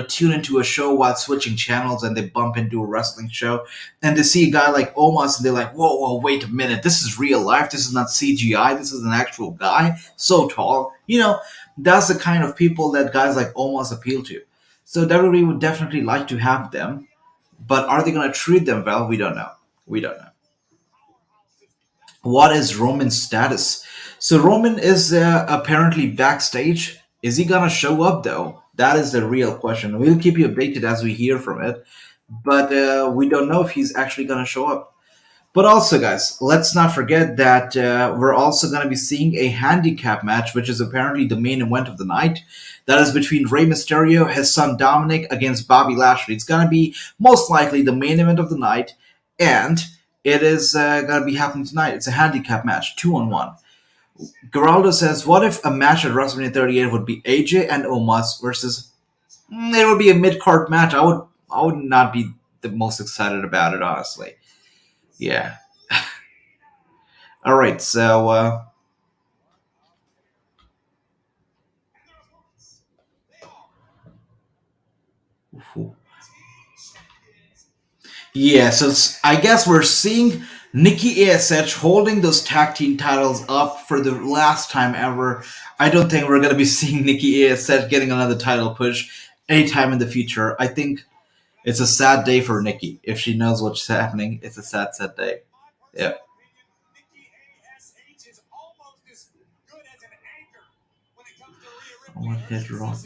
tune into a show while switching channels and they bump into a wrestling show and they see a guy like Omos and they're like, whoa, whoa, wait a minute, this is real life. This is not CGI. This is an actual guy, so tall. That's the kind of people that guys like Omos appeal to. So WWE would definitely like to have them, but are they going to treat them well? We don't know. We don't know. What is Roman's status? So Roman is apparently backstage. Is he gonna show up though? That is the real question. We'll keep you updated as we hear from it, but we don't know if he's actually gonna show up. But also, guys, let's not forget that we're also gonna be seeing a handicap match, which is apparently the main event of the night. That is between Rey Mysterio, his son Dominic, against Bobby Lashley. It's gonna be most likely the main event of the night, and it is going to be happening tonight. It's a handicap match, 2-on-1. Geraldo says, what if a match at WrestleMania 38 would be AJ and Omos versus... it would be a mid-card match. I would not be the most excited about it, honestly. Yeah. All right, so... Yeah, so I guess we're seeing Nikki ASH holding those tag team titles up for the last time ever. I don't think we're going to be seeing Nikki ASH getting another title push anytime in the future. I think it's a sad day for Nikki. If she knows what's happening, it's a sad, sad day. Yeah. What hit wrong?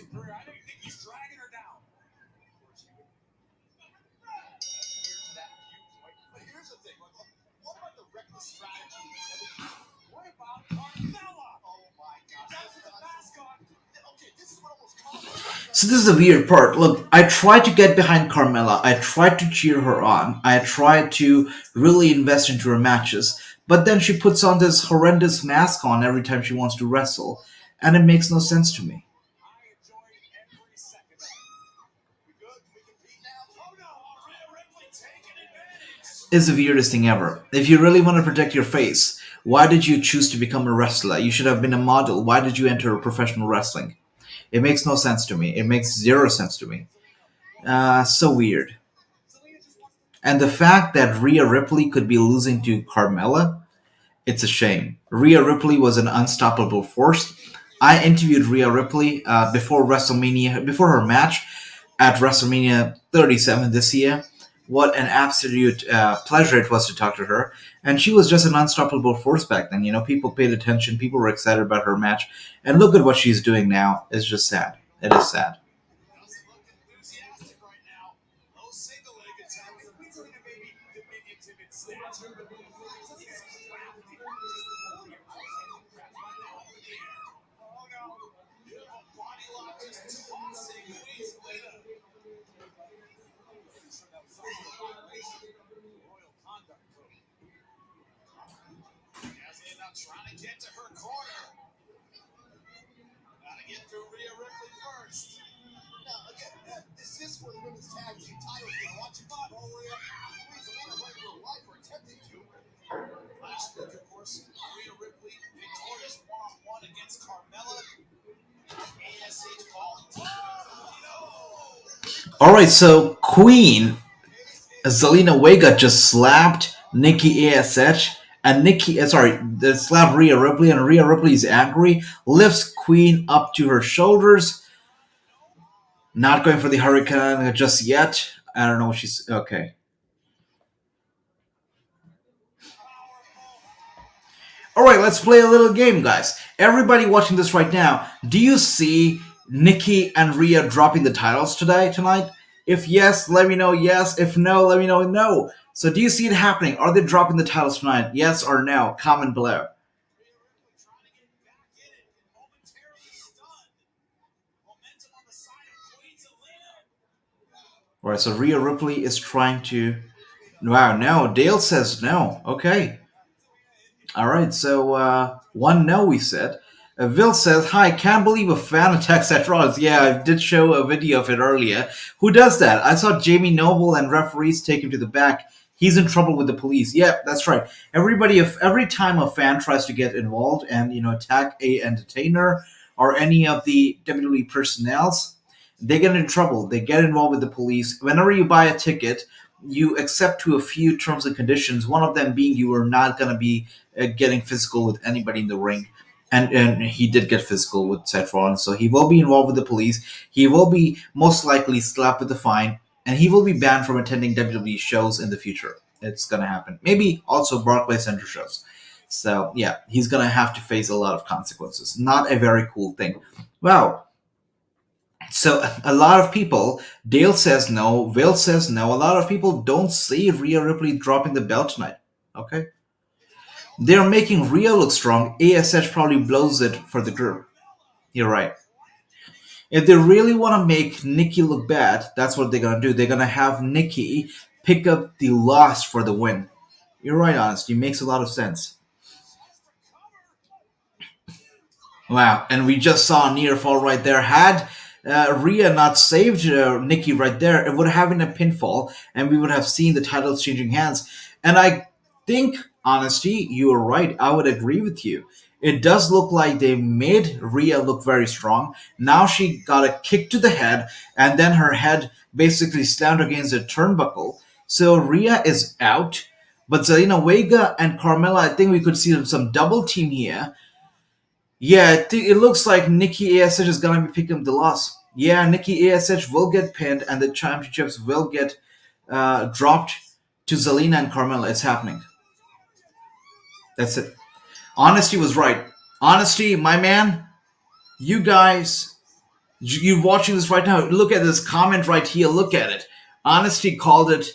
So this is a weird part. Look, I tried to get behind Carmella. I tried to cheer her on. I tried to really invest into her matches. But then she puts on this horrendous mask on every time she wants to wrestle. And it makes no sense to me. It's the weirdest thing ever. If you really want to protect your face, why did you choose to become a wrestler? You should have been a model. Why did you enter professional wrestling? It makes no sense to me. It makes zero sense to me. So weird. And the fact that Rhea Ripley could be losing to Carmella, it's a shame. Rhea Ripley was an unstoppable force. I interviewed Rhea Ripley before WrestleMania, before her match at WrestleMania 37 this year. What an absolute pleasure it was to talk to her. And she was just an unstoppable force back then. People paid attention. People were excited about her match. And look at what she's doing now. It's just sad. It is sad. Trying to get to her corner. Gotta get through Rhea Ripley first. Now, again, this is for the women's tag team titles. Watch your thought, Rhea. Please, I want to run your life or attempting to. Last week, of course, Rhea Ripley victorious one-on-one against Carmella. ASH falling. All right, so Queen Zelina Vega just slapped Nikki ASH. And they slap Rhea Ripley, and Rhea Ripley is angry, lifts Queen up to her shoulders. Not going for the Hurricane just yet. I don't know what she's... Okay. Alright, let's play a little game, guys. Everybody watching this right now, do you see Nikki and Rhea dropping the titles tonight? If yes, let me know yes. If no, let me know no. So do you see it happening? Are they dropping the titles tonight? Yes or no? Comment below. Alright, so Rhea Ripley is trying to... Wow, no. Dale says no. Okay. All right, so one no, we said. Will says, "Hi, can't believe a fan attacks at Raws." Yeah, I did show a video of it earlier. Who does that? I saw Jamie Noble and referees take him to the back. He's in trouble with the police. Yeah, that's right. If every time a fan tries to get involved and attack a entertainer or any of the WWE personnels, they get in trouble. They get involved with the police. Whenever you buy a ticket, you accept to a few terms and conditions. One of them being you are not going to be getting physical with anybody in the ring. And he did get physical with Seth Rollins, so he will be involved with the police. He will be most likely slapped with a fine, and he will be banned from attending WWE shows in the future. It's gonna happen. Maybe also Barclays Center shows. So yeah, he's gonna have to face a lot of consequences. Not a very cool thing. Wow. So a lot of people, Dale says no, Will says no. A lot of people don't see Rhea Ripley dropping the belt tonight. Okay. They're making Rhea look strong. ASH probably blows it for the group. You're right. If they really want to make Nikki look bad, that's what they're going to do. They're going to have Nikki pick up the loss for the win. You're right, honestly. It makes a lot of sense. Wow. And we just saw a near fall right there. Had Rhea not saved Nikki right there, it would have been a pinfall, and we would have seen the titles changing hands. And I think, honesty, you are right. I would agree with you. It does look like they made Rhea look very strong. Now she got a kick to the head, and then her head basically slammed against a turnbuckle. So Rhea is out. But Zelina Vega and Carmella, I think we could see some double team here. Yeah, I think it looks like Nikki ASH is going to be picking up the loss. Yeah, Nikki ASH will get pinned, and the championships will get dropped to Zelina and Carmella. It's happening. That's it. Honesty was right. Honesty, my man, you guys, you're watching this right now. Look at this comment right here. Look at it. Honesty called it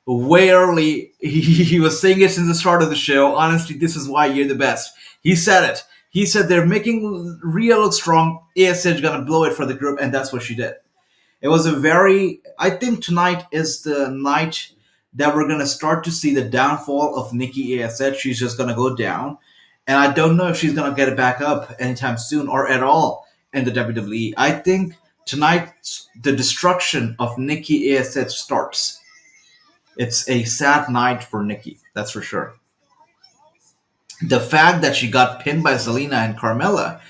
way early. He was saying it since the start of the show. Honesty, this is why you're the best. He said it. He said they're making Rhea look strong. ASH gonna blow it for the group, and that's what she did. It was I think tonight is the night that we're gonna start to see the downfall of Nikki ASH. She's just gonna go down. And I don't know if she's gonna get it back up anytime soon or at all in the WWE. I think tonight the destruction of Nikki ASH starts. It's a sad night for Nikki, that's for sure. The fact that she got pinned by Zelina and Carmella,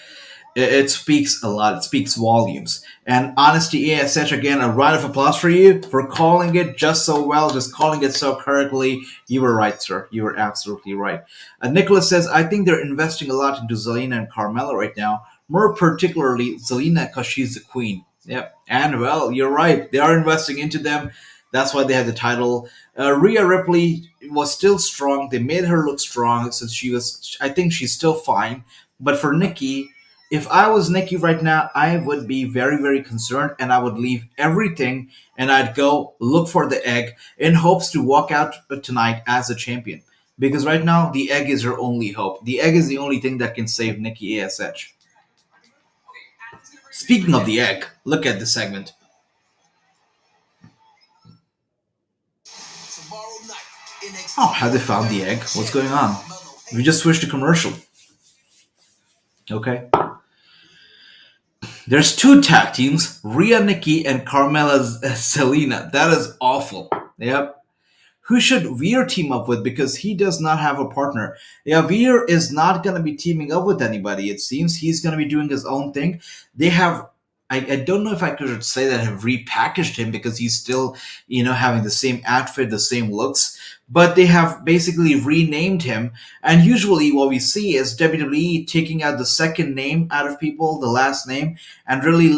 it speaks a lot. It speaks volumes. And Honesty ASH, again, a round of applause for you for calling it just so well, just calling it so correctly. You were right, sir. You were absolutely right. Nicholas says, I think they're investing a lot into Zelina and Carmella right now, more particularly Zelina because she's the queen. Yep. And, well, you're right. They are investing into them. That's why they had the title. Rhea Ripley was still strong. They made her look strong since I think she's still fine. But for Nikki, if I was Nikki right now, I would be very, very concerned, and I would leave everything and I'd go look for the egg in hopes to walk out tonight as a champion. Because right now, the egg is her only hope. The egg is the only thing that can save Nikki ASH. Speaking of the egg, look at this segment. Oh, have they found the egg? What's going on? We just switched to commercial. Okay. There's two tag teams, Rhea Nikki and Carmella Zelina. That is awful. Yep. Who should Veer team up with? Because he does not have a partner. Yeah, Veer is not going to be teaming up with anybody. It seems he's going to be doing his own thing. They have, I don't know if I could say that have repackaged him because he's still, having the same outfit, the same looks. But they have basically renamed him. And usually what we see is WWE taking out the second name out of people, the last name, and really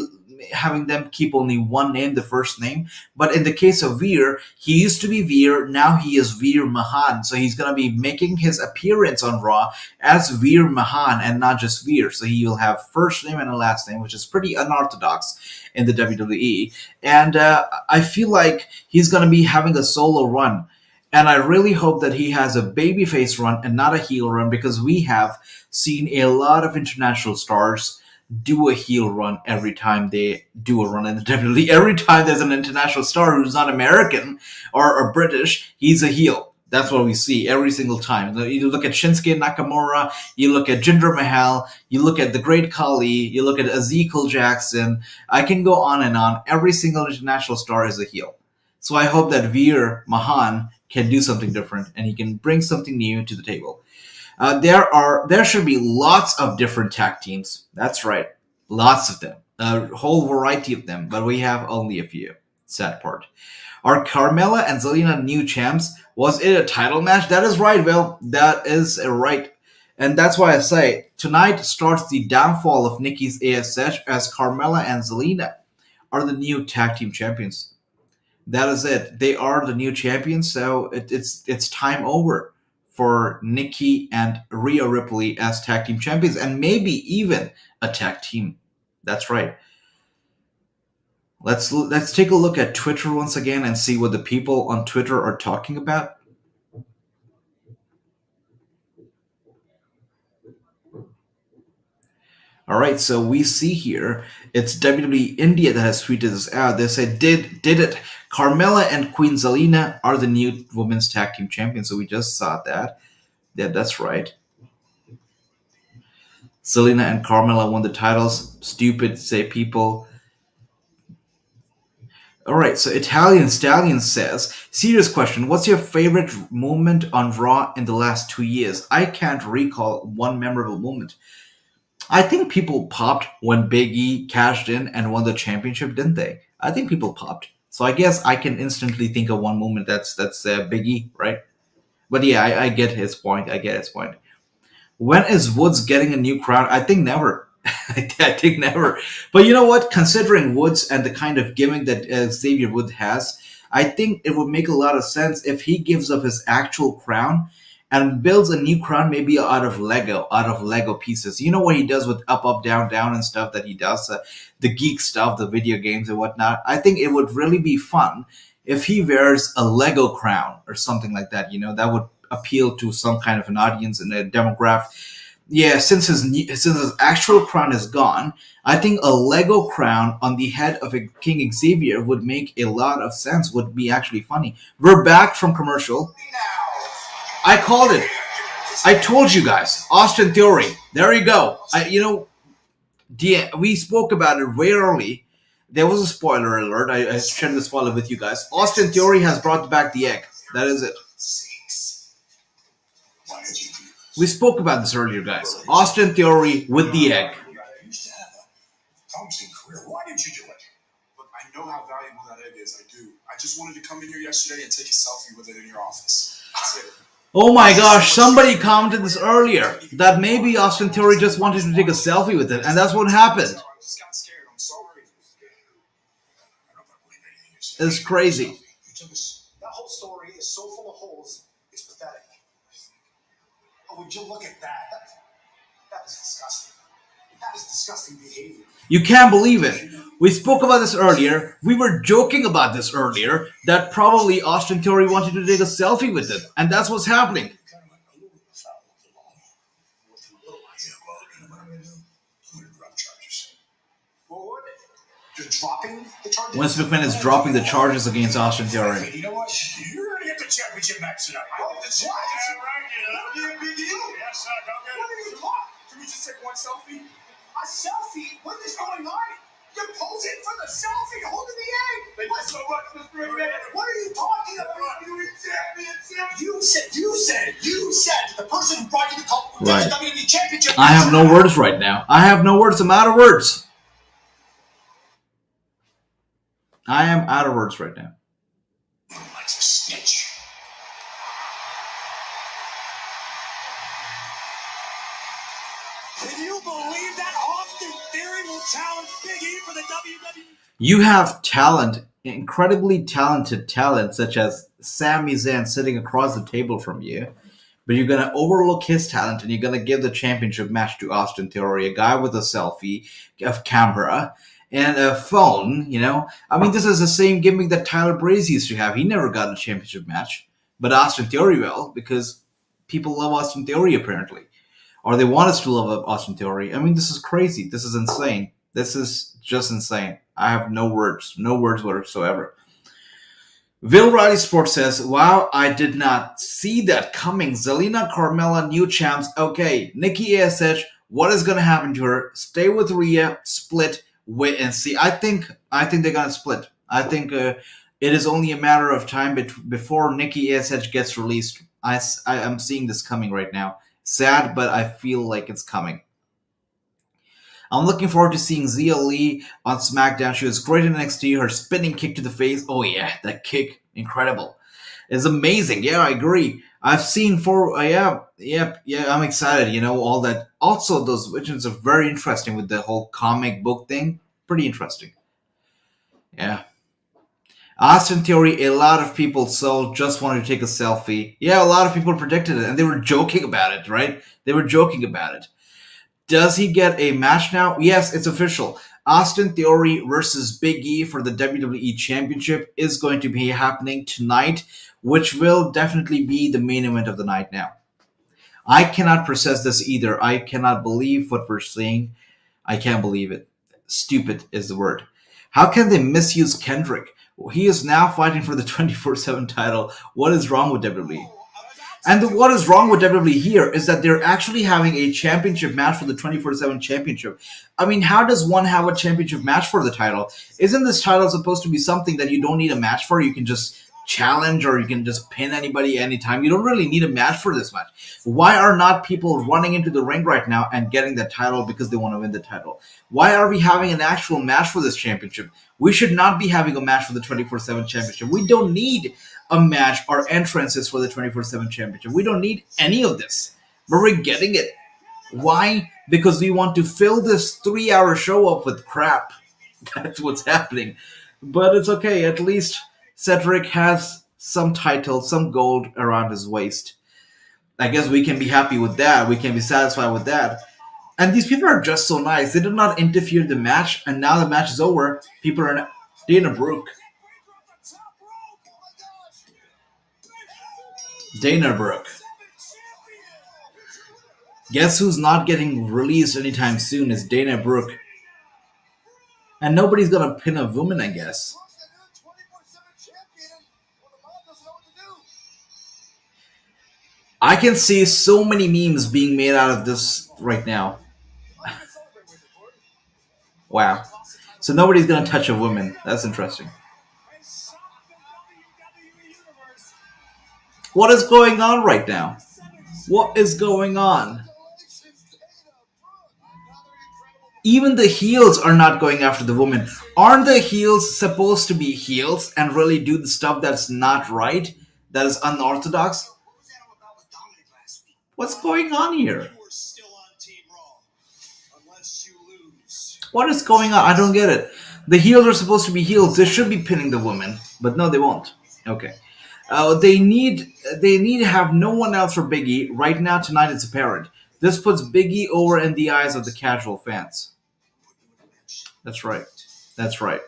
having them keep only one name, the first name. But in the case of Veer, he used to be Veer, now he is Veer Mahan. So he's going to be making his appearance on Raw as Veer Mahan and not just Veer. So he will have first name and a last name, which is pretty unorthodox in the WWE. And I feel like he's going to be having a solo run. And I really hope that he has a babyface run and not a heel run, because we have seen a lot of international stars do a heel run every time they do a run in the WWE. Every time there's an international star who's not American or British, he's a heel. That's what we see every single time. You look at Shinsuke Nakamura, you look at Jinder Mahal, you look at the Great Khali, you look at Ezekiel Jackson. I can go on and on. Every single international star is a heel. So I hope that Veer Mahan can do something different and he can bring something new to the table. There should be lots of different tag teams. That's right, lots of them, a whole variety of them. But we have only a few. Sad part. Are Carmella and Zelina new champs? Was it a title match? That is right, Will. That is right. And that's why I say tonight starts the downfall of Nikki's ASH as Carmella and Zelina are the new tag team champions. That is it. They are the new champions, so it's time over for Nikki and Rhea Ripley as tag team champions, and maybe even a tag team. That's right. Let's take a look at Twitter once again and see what the people on Twitter are talking about. All right, so we see here it's WWE India that has tweeted this out. They said, "Did it? Carmella and Queen Zelina are the new women's tag team champions." So we just saw that. Yeah, that's right. Zelina and Carmella won the titles. Stupid, say people. All right, so Italian Stallion says, serious question, what's your favorite moment on Raw in the last 2 years? I can't recall one memorable moment. I think people popped when Big E cashed in and won the championship, didn't they? I think people popped. So I guess I can instantly think of one moment that's Big E, right? But yeah, I get his point. When is Woods getting a new crown? I think never. I think never. But you know what? Considering Woods and the kind of gimmick that Xavier Woods has, I think it would make a lot of sense if he gives up his actual crown and builds a new crown maybe out of Lego pieces. You know what he does with up, down, down and stuff that he does, the geek stuff, the video games and whatnot. I think it would really be fun if he wears a Lego crown or something like that. You know, that would appeal to some kind of an audience and a demographic. Yeah, since his actual crown is gone, I think a Lego crown on the head of a King Xavier would make a lot of sense, would be actually funny. We're back from commercial. I called it. I told you guys. Austin Theory. There you go. We spoke about it way early. There was a spoiler alert. I shared the spoiler with you guys. Austin Theory has brought back the egg. That is it. We spoke about this earlier, guys. Austin Theory with the egg. You used to have a promising career. Why did you do it? Look, I know how valuable that egg is. I do. I just wanted to come in here yesterday and take a selfie with it in your office. That's it. Oh my gosh, somebody commented this earlier, that maybe Austin Theory just wanted to take a selfie with it, and that's what happened. I just got scared. I'm sorry. I don't believe anything you said. It's crazy. You took us. That whole story is so full of holes. It's pathetic. Oh, would you look at that? That is disgusting. That is disgusting behavior. You can't believe it. We spoke about this earlier. We were joking about this earlier, that probably Austin Theory wanted to take a selfie with it, and that's what's happening. Kind of went a little foul of the law. Yeah, well, you know what I'm going to do? I'm going to drop charges. What? You're dropping the charges? Vince McMahon is dropping the charges against Austin Theory. Hey, you know what? You're going to get the championship match tonight. I hope the Yeah, right. You know, big deal. Yes, sir. Don't What are you talking? Can we just take one selfie? A selfie? What is going on? You're posing for the selfie, holding the egg. Thank you so much, Mr. McMahon. What are you talking about? You said the person who brought you the Right. WWE Championship. I have no words right now. I have no words. I'm out of words. I am out of words right now. Likes a snitch. Can you believe that Austin Theory will challenge Big E for the WWE? You have talent, incredibly talented talent, such as Sami Zayn sitting across the table from you, but you're going to overlook his talent and you're going to give the championship match to Austin Theory, a guy with a selfie, a camera, and a phone, you know? I mean, this is the same gimmick that Tyler Breeze used to have. He never got a championship match, but Austin Theory will, because people love Austin Theory, apparently. Or they want us to love Austin Theory. I mean, this is crazy. This is insane. This is just insane. I have no words whatsoever. Will Riley Sports says, wow, I did not see that coming. Zelina Carmella, new champs. Okay, Nikki ASH, what is going to happen to her? Stay with Rhea, split, wait and see. I think they're going to split. I think it is only a matter of time before Nikki ASH gets released. I am seeing this coming right now. Sad, but I feel like it's coming. I'm looking forward to seeing Zia Lee on SmackDown. She was great in NXT. Her spinning kick to the face. Oh yeah, that kick, incredible. It's amazing. Yeah, I agree. I've seen yeah, I'm excited. You know, all that. Also, those visions are very interesting with the whole comic book thing. Pretty interesting. Yeah. Austin Theory, a lot of people just wanted to take a selfie. Yeah, a lot of people predicted it, and they were joking about it, right? They were joking about it. Does he get a match now? Yes, it's official. Austin Theory versus Big E for the WWE Championship is going to be happening tonight, which will definitely be the main event of the night now. I cannot process this either. I cannot believe what we're seeing. I can't believe it. Stupid is the word. How can they misuse Kendrick? He is now fighting for the 24/7 title. What is wrong with WWE? And what is wrong with WWE here is that they're actually having a championship match for the 24/7 championship. I mean, how does one have a championship match for the title? Isn't this title supposed to be something that you don't need a match for? You can just challenge or you can just pin anybody anytime. You don't really need a match for this match. Why are not people running into the ring right now and getting the title because they want to win the title? Why are we having an actual match for this championship? We should not be having a match for the 24/7 championship. We don't need a match or entrances for the 24/7 championship. We don't need any of this. But we're getting it. Why? Because we want to fill this 3-hour show up with crap. That's what's happening. But it's okay. At least Cedric has some title, some gold around his waist. I guess we can be happy with that. We can be satisfied with that. And these people are just so nice. They did not interfere in the match, and now the match is over. People are Dana Brooke. Dana Brooke. Guess who's not getting released anytime soon is Dana Brooke. And nobody's gonna pin a woman, I guess. I can see so many memes being made out of this right now. Wow. So nobody's gonna touch a woman. That's interesting. What is going on right now? What is going on? Even the heels are not going after the woman. Aren't the heels supposed to be heels and really do the stuff that's not right? That is unorthodox? What's going on here? What is going on? I don't get it. The heels are supposed to be heels. They should be pinning the woman, but no, they won't. Okay. They need to have no one else for Big E. Right now, tonight, it's apparent. This puts Big E over in the eyes of the casual fans. That's right. That's right.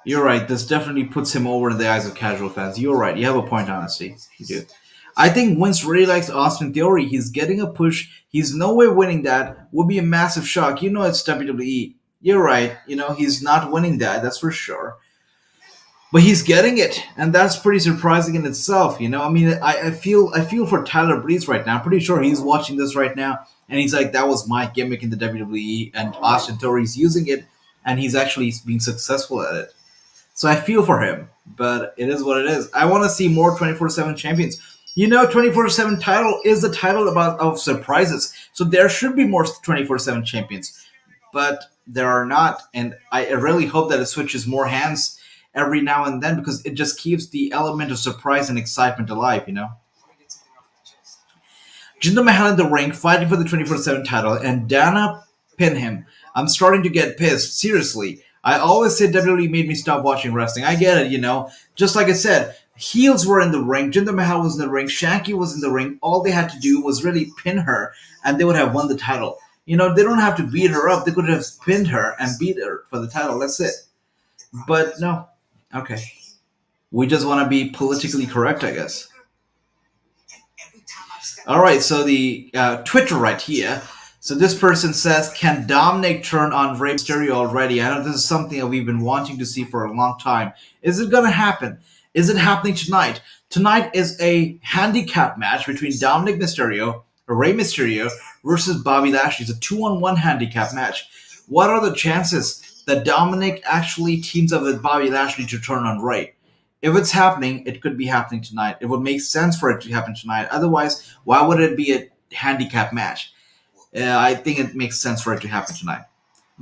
You're right. This definitely puts him over in the eyes of casual fans. You're right. You have a point, honestly. You do. I think Vince really likes Austin Theory. He's getting a push. He's no way winning that. Would be a massive shock. You know it's WWE. You're right. You know, he's not winning that. That's for sure. But he's getting it, and that's pretty surprising in itself. You know, I mean, I feel for Tyler Breeze right now. I'm pretty sure he's watching this right now, and he's like, "That was my gimmick in the WWE," and Austin Theory's using it, and he's actually being successful at it. So I feel for him, but it is what it is. I want to see more 24/7 champions. You know, 24/7 title is the title of surprises, so there should be more 24/7 champions, but there are not, and I really hope that it switches more hands every now and then, because it just keeps the element of surprise and excitement alive, you know? Jinder Mahal in the ring, fighting for the 24/7 title, and Dana pin him. I'm starting to get pissed. Seriously. I always say WWE made me stop watching wrestling. I get it, you know? Just like I said, heels were in the ring, Jinder Mahal was in the ring, Shanky was in the ring. All they had to do was really pin her, and they would have won the title. You know, they don't have to beat her up. They could have pinned her and beat her for the title. That's it. But no. Okay. We just want to be politically correct, I guess. All right, so the Twitter right here. So this person says, can Dominic turn on Rey Mysterio already? I know this is something that we've been wanting to see for a long time. Is it going to happen? Is it happening tonight? Tonight is a handicap match between Dominic Mysterio, Rey Mysterio, versus Bobby Lashley. It's a 2-on-1 handicap match. What are the chances that Dominic actually teams up with Bobby Lashley to turn on Rey? If it's happening, it could be happening tonight. It would make sense for it to happen tonight. Otherwise, why would it be a handicap match? I think it makes sense for it to happen tonight.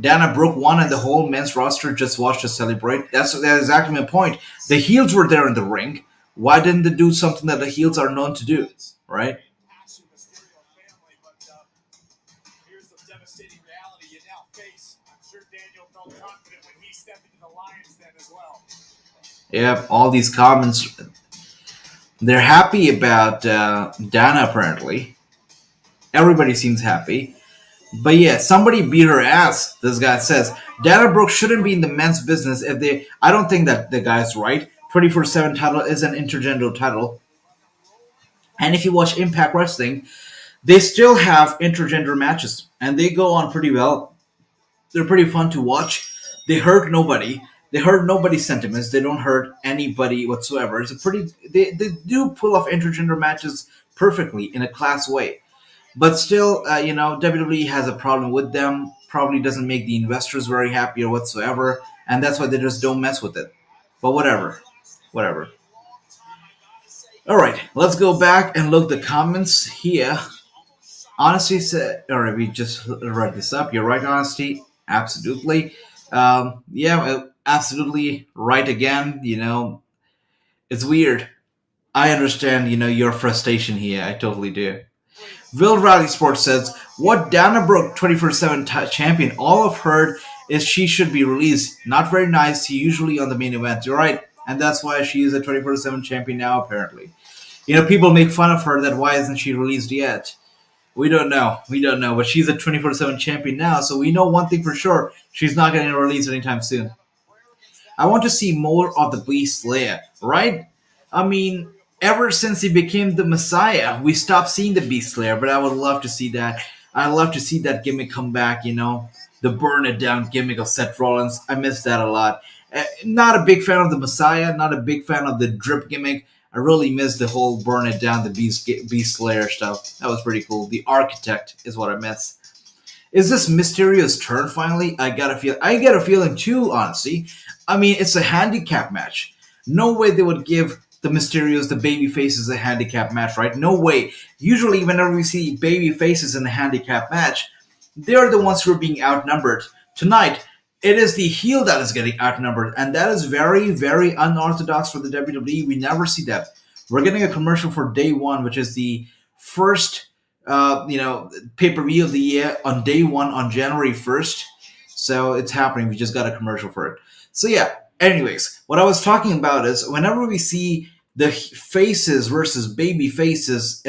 Dana Brooke won, and the whole men's roster just watched to celebrate. That's exactly my point. The heels were there in the ring. Why didn't they do something that the heels are known to do, right? Here's the devastating reality you now face. I'm sure Daniel felt confident when he stepped into the lion's den as well. Yep, all these comments. They're happy about Dana, apparently. Everybody seems happy. But yeah, somebody beat her ass, this guy says. Dana Brooke shouldn't be in the men's business if they... I don't think that the guy's right. 24/7 title is an intergender title. And if you watch Impact Wrestling, they still have intergender matches. And they go on pretty well. They're pretty fun to watch. They hurt nobody. They hurt nobody's sentiments. They don't hurt anybody whatsoever. It's a pretty... They do pull off intergender matches perfectly in a class way. But still, WWE has a problem with them. Probably doesn't make the investors very happy or whatsoever. And that's why they just don't mess with it. But whatever. Whatever. Alright, let's go back and look the comments here. Honesty said... Alright, we just read this up. You're right, Honesty. Absolutely. Absolutely right again. It's weird. I understand, your frustration here. I totally do. Will Rally Sports says, what Dana Brooke 24/7 champion, all I've heard is she should be released. Not very nice, usually on the main event. You're right, and that's why she is a 24/7 champion now, apparently. People make fun of her that why isn't she released yet? We don't know, but she's a 24/7 champion now, so we know one thing for sure, she's not getting released anytime soon. I want to see more of the Beast Slayer, right? I mean... Ever since he became the Messiah, we stopped seeing the Beast Slayer, but I would love to see that. I'd love to see that gimmick come back, the burn it down gimmick of Seth Rollins. I miss that a lot. Not a big fan of the Messiah, not a big fan of the drip gimmick. I really miss the whole burn it down, the Beast Slayer stuff. That was pretty cool. The Architect is what I miss. Is this Mysterio's turn finally? I get a feeling too, honestly. I mean, it's a handicap match. No way they would give the Mysterios, the baby faces, a handicap match, right? No way. Usually, whenever we see baby faces in a handicap match, they're the ones who are being outnumbered. Tonight, it is the heel that is getting outnumbered, and that is very, very unorthodox for the WWE. We never see that. We're getting a commercial for Day 1, which is the first, pay-per-view of the year on Day 1 on January 1st. So it's happening. We just got a commercial for it. So yeah. Anyways, what I was talking about is whenever we see the faces versus baby faces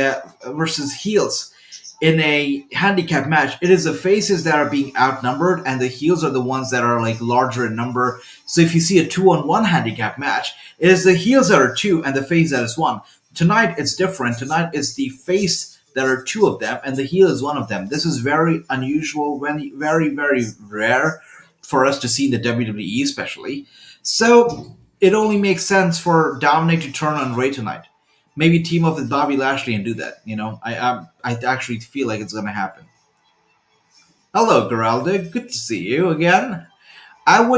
versus heels in a handicap match, it is the faces that are being outnumbered and the heels are the ones that are like larger in number. So if you see a 2-on-1 handicap match, it is the heels that are 2 and the face that is 1. Tonight it's different. Tonight it's the face that are 2 of them and the heel is 1 of them. This is very unusual, very, very rare for us to see in the WWE especially. So it only makes sense for Dominic to turn on Rey tonight. Maybe team up with Bobby Lashley and do that. I actually feel like it's going to happen. Hello, Geraldo. Good to see you again. I've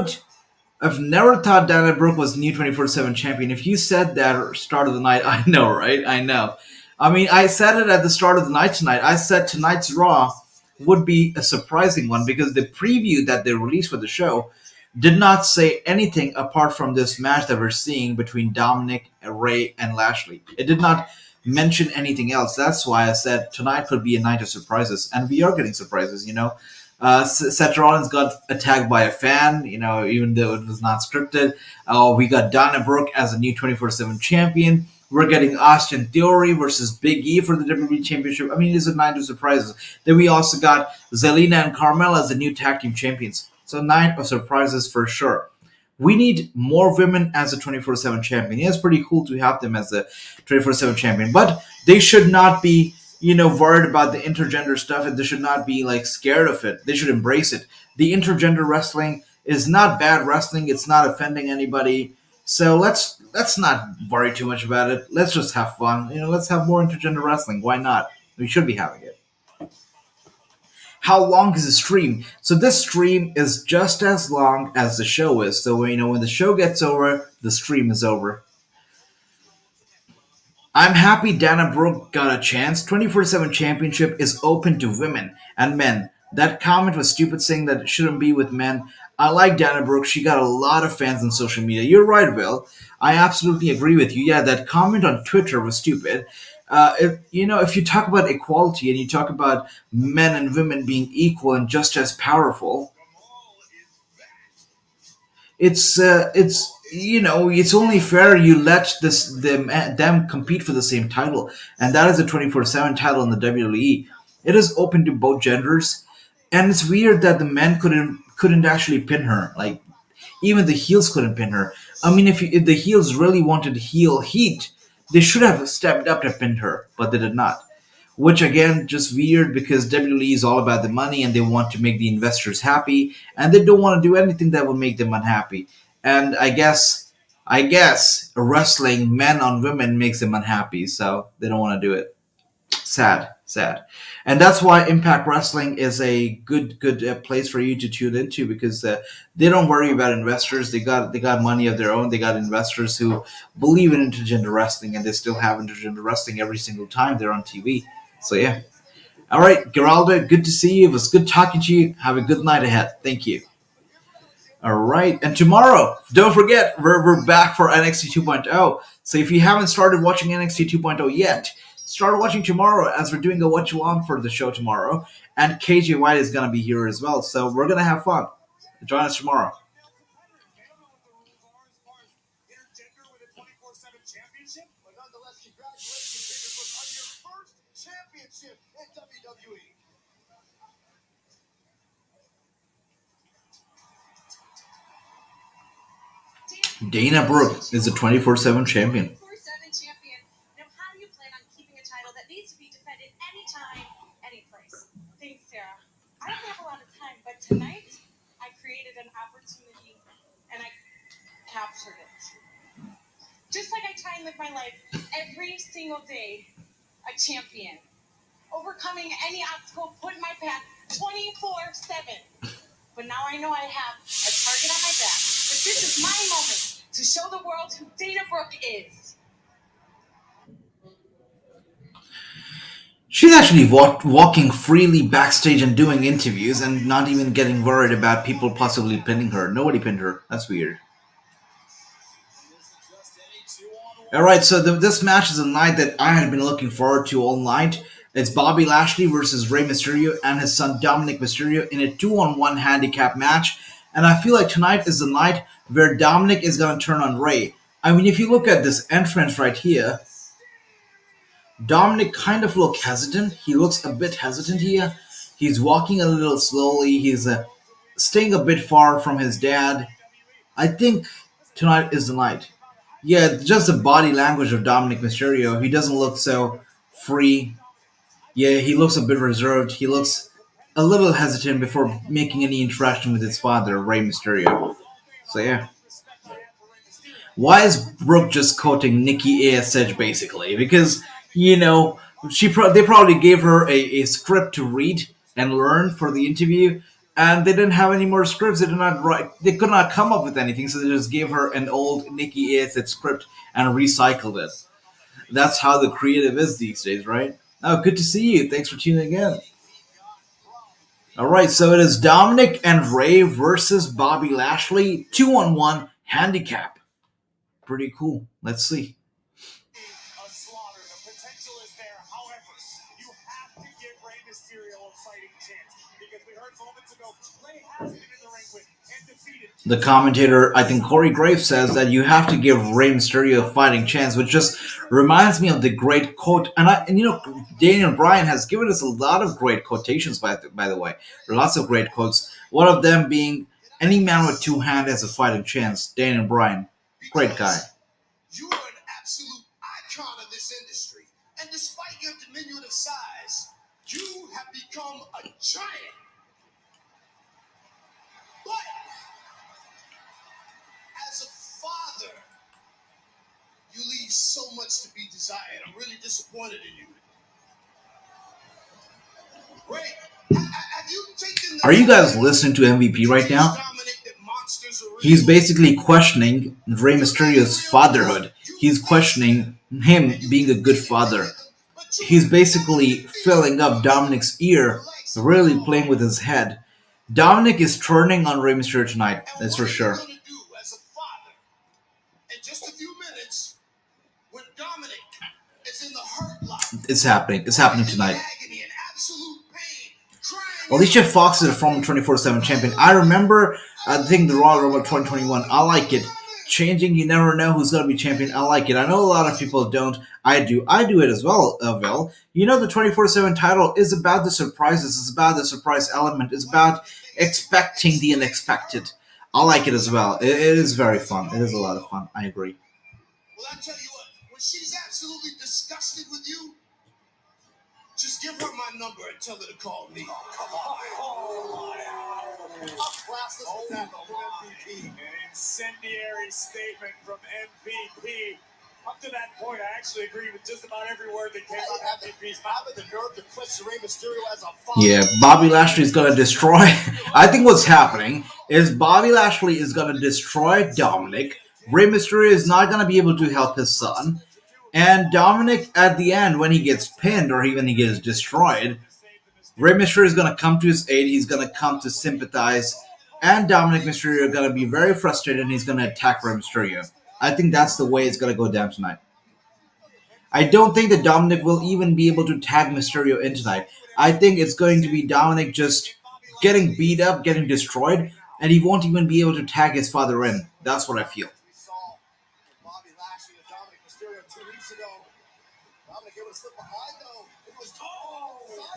never thought Dana Brooke was new 24/7 champion. If you said that at the start of the night, I know, right? I know. I mean, I said it at the start of the night tonight. I said tonight's Raw would be a surprising one because the preview that they released for the show did not say anything apart from this match that we're seeing between Dominic, Rey, and Lashley. It did not mention anything else. That's why I said tonight could be a night of surprises. And we are getting surprises, Seth Rollins got attacked by a fan, even though it was not scripted. We got Dana Brooke as a new 24/7 champion. We're getting Austin Theory versus Big E for the WWE Championship. I mean, it's a night of surprises. Then we also got Zelina and Carmella as the new tag team champions. So night of surprises for sure. We need more women as a 24/7 champion. Yeah, it's pretty cool to have them as a 24/7 champion. But they should not be, worried about the intergender stuff. And they should not be, scared of it. They should embrace it. The intergender wrestling is not bad wrestling. It's not offending anybody. So let's not worry too much about it. Let's just have fun. Let's have more intergender wrestling. Why not? We should be having it. How long is the stream? So this stream is just as long as the show is. So when the show gets over, the stream is over. I'm happy Dana Brooke got a chance. 24/7 Championship is open to women and men. That comment was stupid, saying that it shouldn't be with men. I like Dana Brooke. She got a lot of fans on social media. You're right, Will. I absolutely agree with you. Yeah, that comment on Twitter was stupid. If you talk about equality and you talk about men and women being equal and just as powerful, it's only fair you let them compete for the same title, and that is a 24/7 title in the WWE. It is open to both genders, and it's weird that the men couldn't actually pin her. Like even the heels couldn't pin her. I mean, if the heels really wanted heel heat, they should have stepped up and pinned her, but they did not. Which again, just weird because WWE is all about the money and they want to make the investors happy, and they don't want to do anything that would make them unhappy. And I guess wrestling men on women makes them unhappy, so they don't want to do it. Sad, sad, and that's why Impact Wrestling is a good place for you to tune into because they don't worry about investors. They got money of their own. They got investors who believe in intergender wrestling, and they still have intergender wrestling every single time they're on TV. So yeah. All right, Geraldo, good to see you. It was good talking to you. Have a good night ahead. Thank you. All right, and tomorrow, don't forget, we're back for NXT 2.0. So if you haven't started watching NXT 2.0 yet, start watching tomorrow as we're doing a What You Want for the show tomorrow. And KJ White is going to be here as well. So we're going to have fun. Join us tomorrow. Intergender with a 24/7 championship, but nonetheless, congratulations, David Brooke, on your first championship in WWE. Dana Brooke is a 24/7 champion. 24/7 champion. Now, how do you plan on keeping a title that needs to be defended anytime, any place? Thanks, Sarah. I don't have a lot of time, but tonight I created an opportunity and I captured it. Just like I try and live my life every single day, a champion. Overcoming any obstacle put in my path 24/7. But now I know I have a target on my back. But this is my moment to show the world who Dana Brooke is. She's actually walking freely backstage and doing interviews and not even getting worried about people possibly pinning her. Nobody pinned her. That's weird. Alright, so this match is a night that I had been looking forward to all night. It's Bobby Lashley versus Rey Mysterio and his son Dominic Mysterio in a 2-on-1 handicap match. And I feel like tonight is the night where Dominic is going to turn on Rey. I mean, if you look at this entrance right here, Dominic kind of looks hesitant. He looks a bit hesitant here. He's walking a little slowly. He's staying a bit far from his dad. I think tonight is the night. Yeah, just the body language of Dominic Mysterio. He doesn't look so free. Yeah, he looks a bit reserved. He looks a little hesitant before making any interaction with his father, Rey Mysterio. So yeah. Why is Brooke just quoting Nikki ASH basically? Because, they probably gave her a script to read and learn for the interview, and they didn't have any more scripts. They could not come up with anything, so they just gave her an old Nikki ASH script and recycled it. That's how the creative is these days, right? Oh, good to see you. Thanks for tuning in. Alright, so it is Dominic and Rey versus Bobby Lashley. 2-on-1 handicap. Pretty cool. Let's see. A slaughter. The potential is there. However, you have to give Rey Mysterio a fighting chance because we heard moments ago Rey has been in the ring with and defeated. The commentator, I think Corey Graves, says that you have to give Rey Mysterio a fighting chance, which just reminds me of the great quote. And Daniel Bryan has given us a lot of great quotations, by the way. There are lots of great quotes. One of them being, "Any man with two hands has a fighting chance." Daniel Bryan. Great guy. You are an absolute icon of this industry. And despite your diminutive size, you have become a giant. But as a father, much to be desired. I'm really disappointed in you. Ray, have you taken the Are you guys listening to MVP right now? Dominic that monsters are real? He's basically questioning Rey Mysterio's fatherhood. He's questioning him being a good father. He's basically filling up Dominic's ear, really playing with his head. Dominic is turning on Rey Mysterio tonight, And that's for what are sure. you gonna do as a father in just a few minutes when Dominic is in the hurt lock? It's happening. It's happening tonight. Agony and absolute pain, crying Alicia Fox is a former 24/7 champion. I remember, I think the Raw Rumble 2021. I like it. Changing, you never know who's going to be champion. I like it. I know a lot of people don't. I do. I do it as well, Vel. You know, the 24/7 title is about the surprises. It's about the surprise element. It's about expecting the unexpected. I like it as well. It is very fun. It is a lot of fun. I agree. Well, I tell you what, when she's absolutely disgusted with you, just give her my number and tell her to call me. Come on. Classless attack from MVP. An incendiary statement from MVP. Up to that point, I actually agree with just about every word that came out of MVP's mouth. Having the nerve to question Rey Mysterio as a father. Yeah, Bobby Lashley is going to destroy. I think what's happening is Bobby Lashley is going to destroy Dominic. Rey Mysterio is not going to be able to help his son. And Dominic, at the end, when he gets pinned or even he gets destroyed, Rey Mysterio is going to come to his aid. He's going to come to sympathize. And Dominic Mysterio are going to be very frustrated and he's going to attack Rey Mysterio. I think that's the way it's going to go down tonight. I don't think that Dominic will even be able to tag Mysterio in tonight. I think it's going to be Dominic just getting beat up, getting destroyed, and he won't even be able to tag his father in. That's what I feel. We saw Bobby Lashley and Dominic Mysterio 2 weeks ago. Dominic able to slip behind though. It was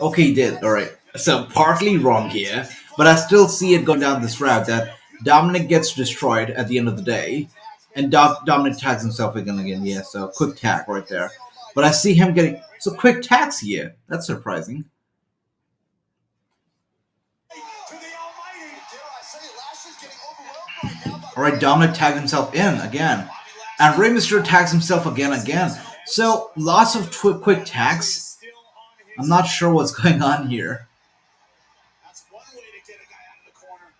Okay, he did. All right. So partly wrong here, but I still see it going down this route that Dominic gets destroyed at the end of the day, and Dominic tags himself again. Yeah, so quick tag right there. But I see him getting quick tags here. That's surprising. To the almighty. dare I say it, Lashley's getting overwhelmed right now by All right, Dominic tags himself in again, and Rey Mysterio tags himself again. So lots of quick tags. Still on his I'm not sure what's going on here. That's one way to get a guy out of the corner.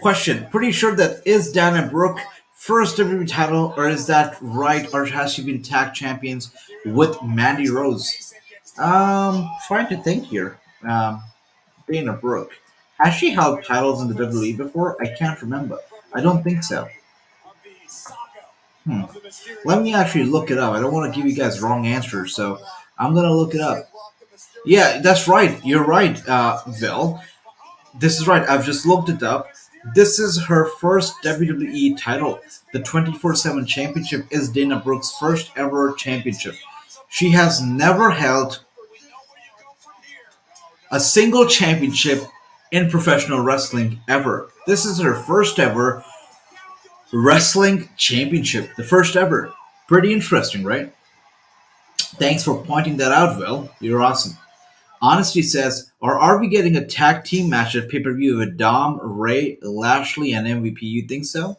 Question: pretty sure that is Dana Brooke first WWE title, or is that right, or has she been tag champions with Mandy Rose? Trying to think here. Dana Brooke, has she held titles in the WWE before? I can't remember. I don't think so. Let me actually look it up. I don't want to give you guys wrong answers, so I'm gonna look it up. Yeah, that's right. You're right, Vil. This is right. I've just looked it up. This is her first WWE title. The 24/7 Championship is Dana Brooke's first ever championship. She has never held a single championship in professional wrestling ever. This is her first ever wrestling championship. The first ever. Pretty interesting, right? Thanks for pointing that out, Will. You're awesome. Honesty says, or are we getting a tag team match at pay-per-view with Dom, Ray, Lashley, and MVP? You think so?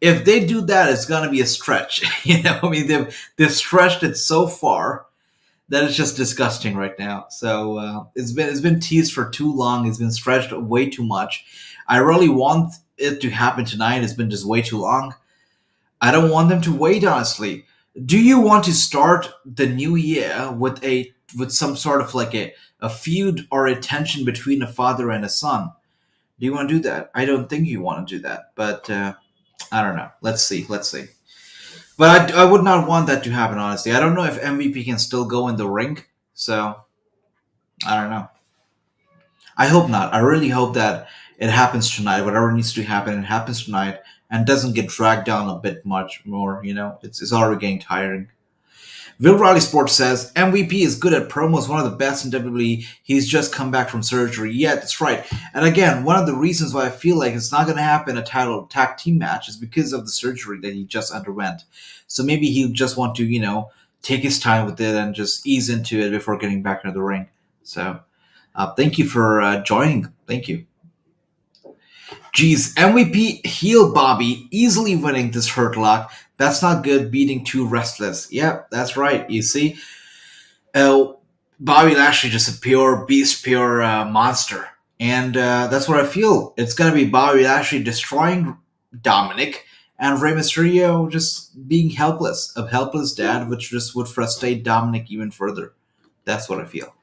If they do that, it's gonna be a stretch. They've stretched it so far that it's just disgusting right now. So it's been teased for too long. It's been stretched way too much. I really want it to happen tonight. It's been just way too long. I don't want them to wait, honestly. Do you want to start the new year with some sort of like a feud or a tension between a father and a son? Do you want to do that? I don't think you want to do that, but I don't know. Let's see. But I would not want that to happen, honestly. I don't know if MVP can still go in the ring, so I don't know. I hope not. I really hope that it happens tonight. Whatever needs to happen, it happens tonight and doesn't get dragged down a bit much more. It's already getting tiring. Will Riley Sports says, MVP is good at promos, one of the best in WWE. He's just come back from surgery. Yeah, that's right. And again, one of the reasons why I feel like it's not going to happen a title tag team match is because of the surgery that he just underwent. So maybe he'll just want to, take his time with it and just ease into it before getting back into the ring. So thank you for joining. Thank you. Geez, MVP heel Bobby easily winning this Hurt Lock. That's not good beating two wrestlers. Yep, that's right. You see, uh, Bobby Lashley just a pure beast, pure monster. And that's what I feel. It's going to be Bobby Lashley destroying Dominic and Rey Mysterio just being helpless. A helpless dad, which just would frustrate Dominic even further. That's what I feel.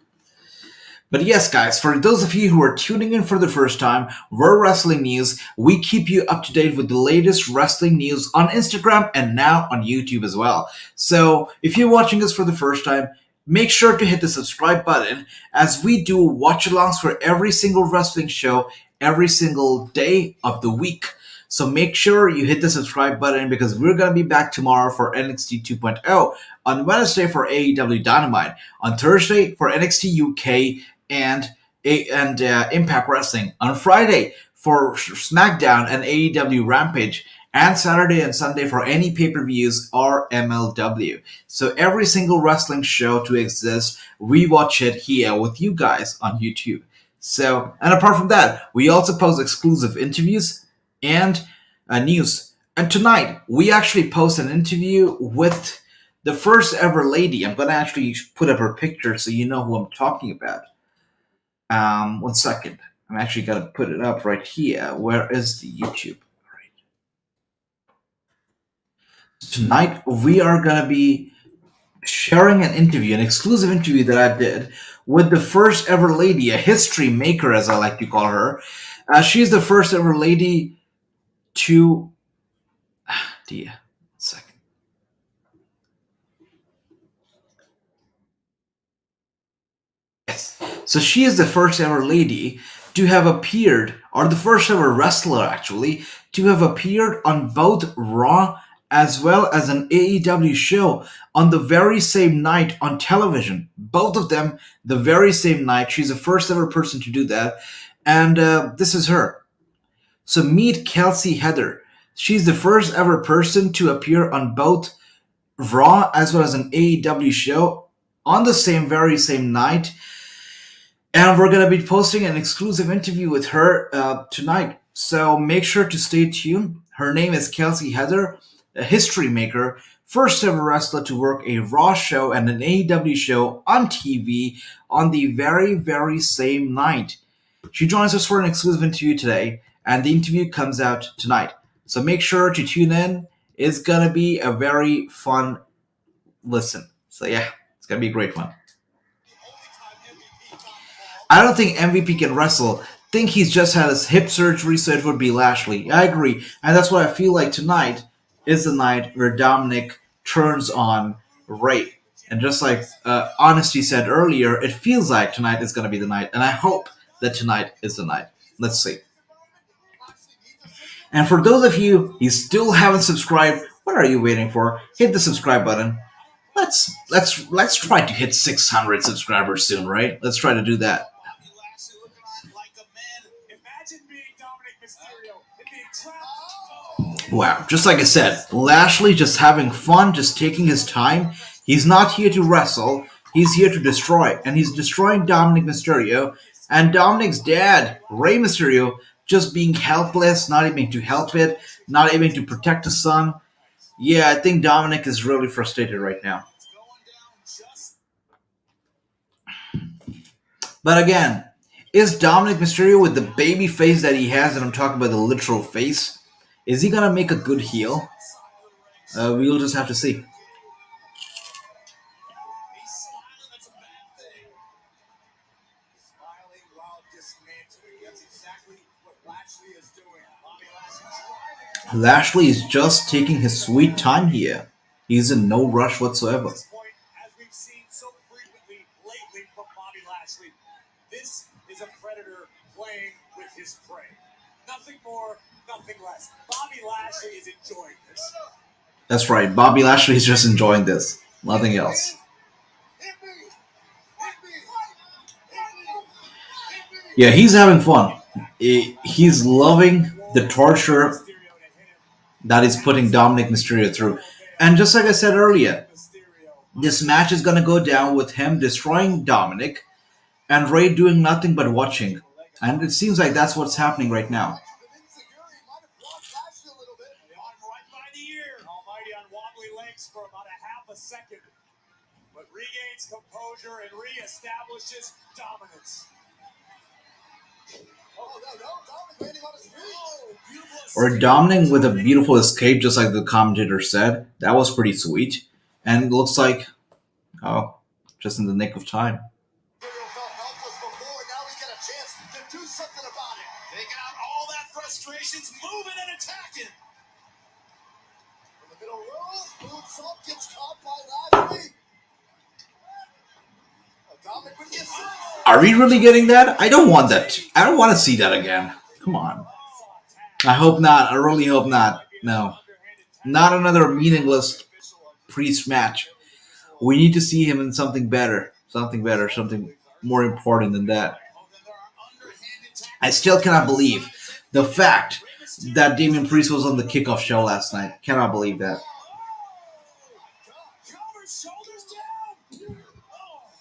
But yes, guys, for those of you who are tuning in for the first time, we're Wrestling News. We keep you up to date with the latest wrestling news on Instagram and now on YouTube as well. So if you're watching us for the first time, make sure to hit the subscribe button as we do watch-alongs for every single wrestling show every single day of the week. So make sure you hit the subscribe button because we're going to be back tomorrow for NXT 2.0, on Wednesday for AEW Dynamite, on Thursday for NXT UK and Impact Wrestling, on Friday for SmackDown and AEW Rampage, and Saturday and Sunday for any pay-per-views or MLW. So every single wrestling show to exist, we watch it here with you guys on YouTube. So, and apart from that, we also post exclusive interviews and news. And tonight, we actually post an interview with the first ever lady. I'm going to actually put up her picture so you know who I'm talking about. 1 second. I'm actually going to put it up right here. Where is the YouTube? Tonight, we are going to be sharing an interview, an exclusive interview that I did with the first ever lady, a history maker, as I like to call her. She's the first ever lady to... dear, 1 second. Yes. So she is the first ever lady to have appeared, or the first ever wrestler, actually, to have appeared on both Raw as well as an AEW show on the very same night on television. Both of them the very same night. She's the first ever person to do that. And this is her. So meet Kelsey Heather. She's the first ever person to appear on both Raw as well as an AEW show on the very same night. And we're going to be posting an exclusive interview with her tonight. So make sure to stay tuned. Her name is Kelsey Heather, a history maker, first ever wrestler to work a Raw show and an AEW show on TV on the very, very same night. She joins us for an exclusive interview today, and the interview comes out tonight. So make sure to tune in. It's going to be a very fun listen. So yeah, it's going to be a great one. I don't think MVP can wrestle. Think he's just had his hip surgery, so it would be Lashley. I agree. And that's what I feel like tonight is the night where Dominic turns on Rey. And just like Honesty said earlier, it feels like tonight is going to be the night. And I hope that tonight is the night. Let's see. And for those of you who still haven't subscribed, what are you waiting for? Hit the subscribe button. Let's try to hit 600 subscribers soon, right? Let's try to do that. Wow, just like I said, Lashley just having fun, just taking his time. He's not here to wrestle. He's here to destroy. And he's destroying Dominic Mysterio. And Dominic's dad, Rey Mysterio, just being helpless, not able to help it, not able to protect his son. Yeah, I think Dominic is really frustrated right now. But again, is Dominic Mysterio with the baby face that he has, and I'm talking about the literal face, is he going to make a good heel? We'll just have to see. Lashley is just taking his sweet time here. He's in no rush whatsoever. As we've seen so frequently lately from Bobby Lashley, this is a predator playing with his prey. Nothing more, nothing less. Bobby Lashley is enjoying this. That's right. Bobby Lashley is just enjoying this. Nothing else. Yeah, he's having fun. He's loving the torture that is putting Dominic Mysterio through. And just like I said earlier, this match is going to go down with him destroying Dominic and Rey doing nothing but watching. And it seems like that's what's happening right now. maybe on wobbly legs for about a half a second, but regains composure and reestablishes dominance. Oh, no, Dominic landing on his feet. Oh, beautiful Or dominating with a beautiful escape, just like the commentator said. That was pretty sweet. And it looks like, oh, just in the nick of time. Mysterio felt helpless before, now he's got a chance to do something about it. Taking out all that frustrations, moving and attacking. From the middle row, moves up, gets caught by Lashley. Dominic would get six. Are we really getting that? I don't want that. I don't want to see that again. Come on. I hope not. I really hope not. No. Not another meaningless Priest match. We need to see him in something better. Something better. Something more important than that. I still cannot believe the fact that Damian Priest was on the kickoff show last night. Cannot believe that. Shoulders down. Oh.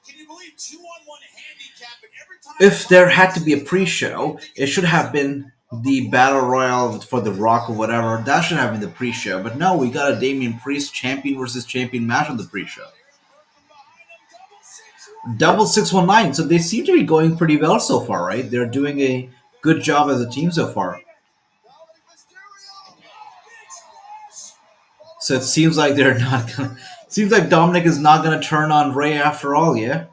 Can you believe 2-on-1 handicap and every time If there had to be a pre-show, it should have been the Battle Royal for The Rock or whatever. That should have been the pre-show. But no, we got a Damian Priest champion versus champion match on the pre-show. Double 619. So they seem to be going pretty well so far, right? They're doing a good job as a team so far. So it seems like they're not gonna. Seems like Dominic is not gonna turn on Ray after all, yeah.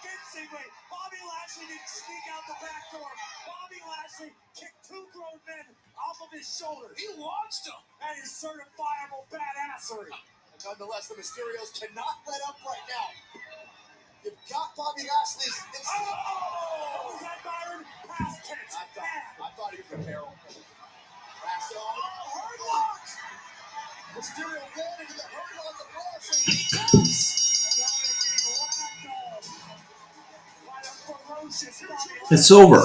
Convincingly, Bobby Lashley didn't sneak out the back door. Bobby Lashley kicked two grown men off of his shoulders. He launched them. That is certifiable badassery. And nonetheless, the Mysterios cannot let up right now. You've got Bobby Lashley's. Oh! Was that Byron? Past tense. I thought he was a barrel. Last on. Oh, hard lock! Mysterio ran into the hurt on the Lashley. It's over.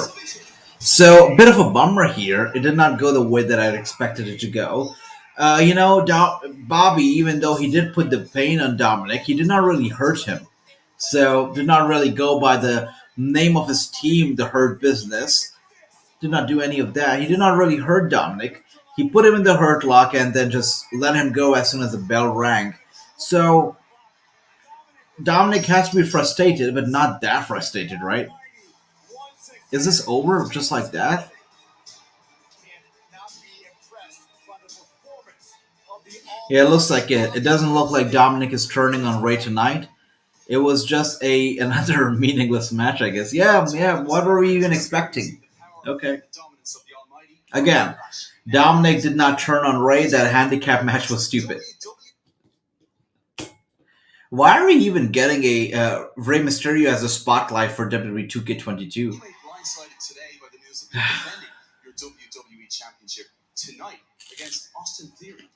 So, a bit of a bummer here. It did not go the way that I'd expected it to go. Bobby, even though he did put the pain on Dominic, he did not really hurt him. So, did not really go by the name of his team, the Hurt Business. Did not do any of that. He did not really hurt Dominic. He put him in the hurt lock and then just let him go as soon as the bell rang. So, Dominic has to be frustrated, but not that frustrated, right? Is this over just like that? Yeah, it looks like it. It doesn't look like Dominic is turning on Ray tonight. It was just another meaningless match, I guess. Yeah. What were we even expecting? Okay. Again, Dominic did not turn on Ray. That handicap match was stupid. Why are we even getting a Rey Mysterio as a spotlight for WWE 2K22? Blindsided today by the news of defending your WWE Championship tonight against Austin Theory.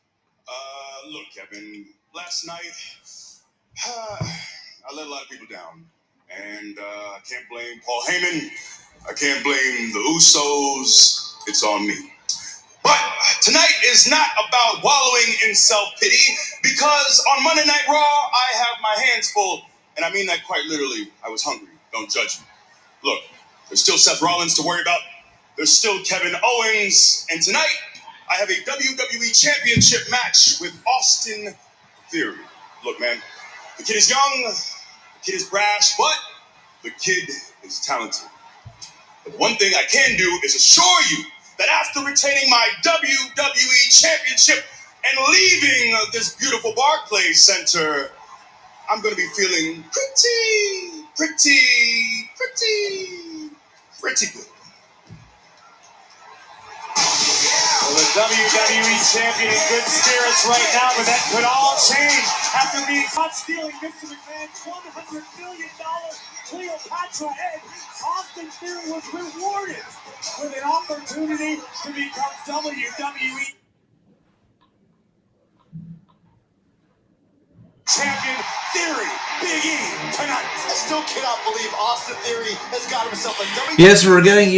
Look, Kevin, last night, I let a lot of people down. And I can't blame Paul Heyman. I can't blame the Usos. It's on me. But tonight is not about wallowing in self-pity, because on Monday Night Raw, I have my hands full. And I mean that quite literally. I was hungry. Don't judge me. Look, there's still Seth Rollins to worry about. There's still Kevin Owens. And tonight, I have a WWE Championship match with Austin Theory. Look, man, the kid is young, the kid is brash, but the kid is talented. But the one thing I can do is assure you that after retaining my WWE Championship and leaving this beautiful Barclays Center, I'm going to be feeling pretty good. Well, the WWE champion in good spirits right now, but that could all change after being caught stealing Mr. McMahon's $100 million Cleopatra egg. Austin Theory was rewarded with an opportunity to become WWE champion. Theory, Big E, tonight. I still cannot believe Austin Theory has got himself a WWE. Yes, we're getting,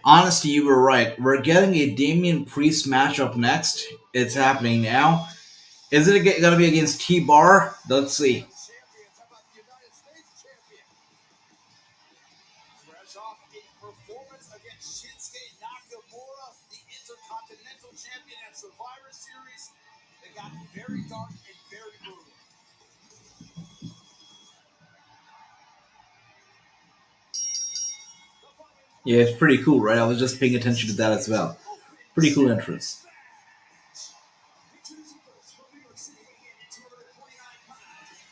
honestly, you were right. We're getting a Damian Priest match up next. It's happening now. Is it gonna be against T-Bar? Let's see. Champions. How about the United States champion? Fresh off a performance against Shinsuke Nakamura, the Intercontinental Champion at Survivor Series. They got very dark and very brutal. Yeah, it's pretty cool, right? I was just paying attention to that as well. Pretty cool entrance.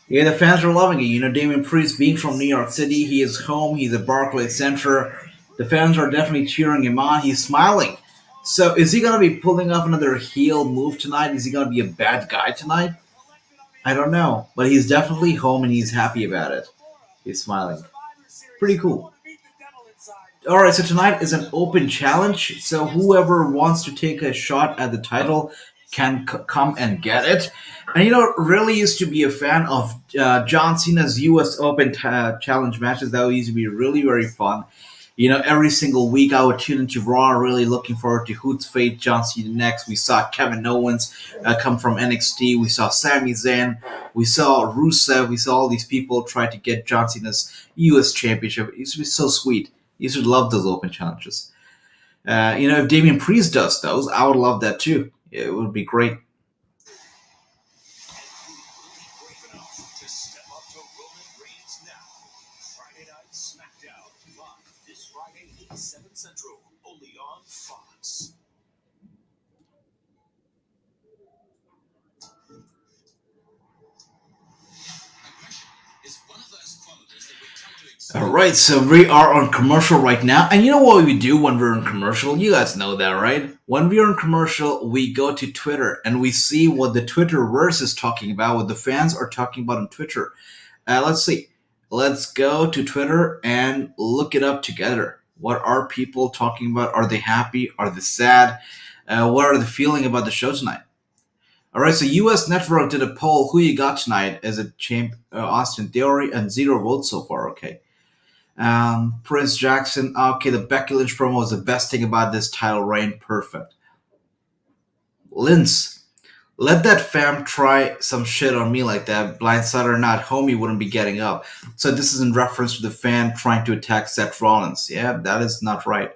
Yeah, the fans are loving it. You know, Damien Priest being from New York City, he is home. He's at Barclays Center. The fans are definitely cheering him on. He's smiling. So, is he gonna be pulling off another heel move tonight? Is he gonna be a bad guy tonight? I don't know, but he's definitely home and he's happy about it. He's smiling. Pretty cool. All right, so tonight is an open challenge. So whoever wants to take a shot at the title can come and get it. And you know, really used to be a fan of John Cena's U.S. Open challenge matches. That used to be really very fun. You know, every single week I would tune into Raw, really looking forward to who's fate John Cena next. We saw Kevin Owens come from NXT. We saw Sami Zayn. We saw Rusev. We saw all these people try to get John Cena's U.S. Championship. It used to be so sweet. You should love those open challenges. You know, if Damian Priest does those, I would love that too. It would be great. Brave enough to step up to Roman Reigns now. Friday Night SmackDown live this Friday at 7 Central, only on Fox. Is one of those qualities that we come to expect. All right, so we are on commercial right now. And you know what we do when we're on commercial? You guys know that, right? When we're on commercial, we go to Twitter and we see what the Twitterverse is talking about, what the fans are talking about on Twitter. Let's see. Let's go to Twitter and look it up together. What are people talking about? Are they happy? Are they sad? What are they feeling about the show tonight? All right, so US Network did a poll. Who you got tonight as a champ? Austin Theory, and 0 votes so far. Okay. Prince Jackson. Okay, the Becky Lynch promo was the best thing about this title reign. Perfect. Lince, let that fam try some shit on me like that. Blindside or not, homie wouldn't be getting up. So this is in reference to the fan trying to attack Seth Rollins. Yeah, that is not right.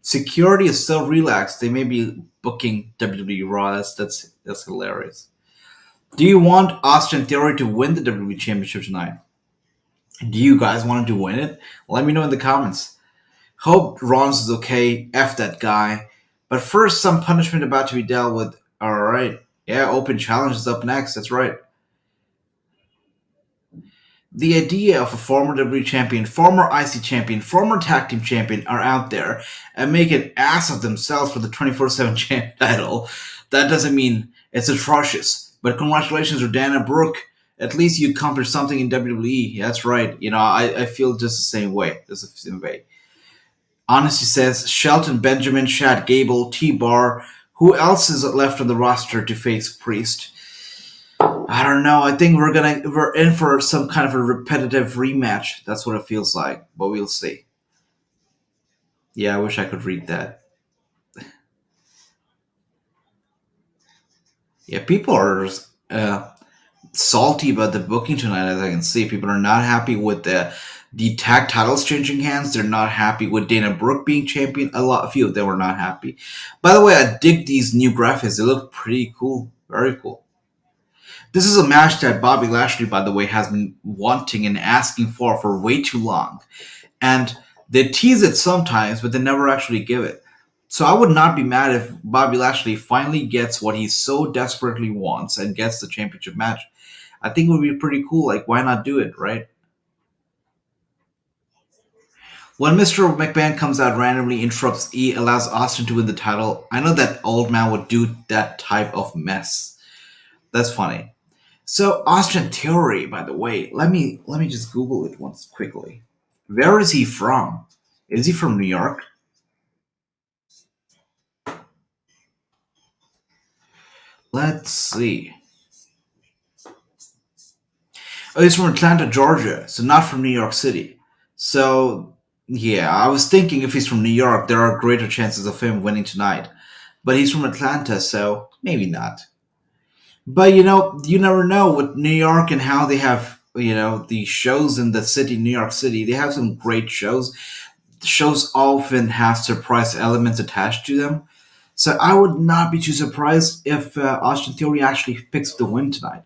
Security is so relaxed. They may be booking WWE RAW. That's hilarious. Do you want Austin Theory to win the WWE Championship tonight? Do you guys want him to win it? Let me know in the comments. Hope Rollins is okay. F that guy. But first, some punishment about to be dealt with. All right. Yeah, open challenge is up next. That's right. The idea of a former WWE champion, former IC champion, former tag team champion are out there and make an ass of themselves for the 24/7 champ title. That doesn't mean it's atrocious. But congratulations to Dana Brooke. At least you accomplished something in WWE. That's right. You know, I feel just the same way. Just the same way. Honesty says Shelton Benjamin, Chad Gable, T-Bar. Who else is left on the roster to face Priest? I don't know. I think we're in for some kind of a repetitive rematch. That's what it feels like. But we'll see. Yeah, I wish I could read that. Yeah, people are salty about the booking tonight, as I can see. People are not happy with the tag titles changing hands. They're not happy with Dana Brooke being champion. A few of them were not happy. By the way, I dig these new graphics. They look pretty cool. Very cool. This is a match that Bobby Lashley, by the way, has been wanting and asking for way too long. And they tease it sometimes, but they never actually give it. So I would not be mad if Bobby Lashley finally gets what he so desperately wants and gets the championship match. I think it would be pretty cool. Like, why not do it, right? When Mr. McMahon comes out randomly, interrupts E, allows Austin to win the title, I know that old man would do that type of mess. That's funny. So Austin Theory, by the way, let me just Google it once quickly. Where is he from? Is he from New York? Let's see. Oh, he's from Atlanta, Georgia, so not from New York City. So, yeah, I was thinking if he's from New York, there are greater chances of him winning tonight. But he's from Atlanta, so maybe not. But you never know with New York and how they have the shows in the city, New York City. They have some great shows. The shows often have surprise elements attached to them. So I would not be too surprised if Austin Theory actually picks the win tonight.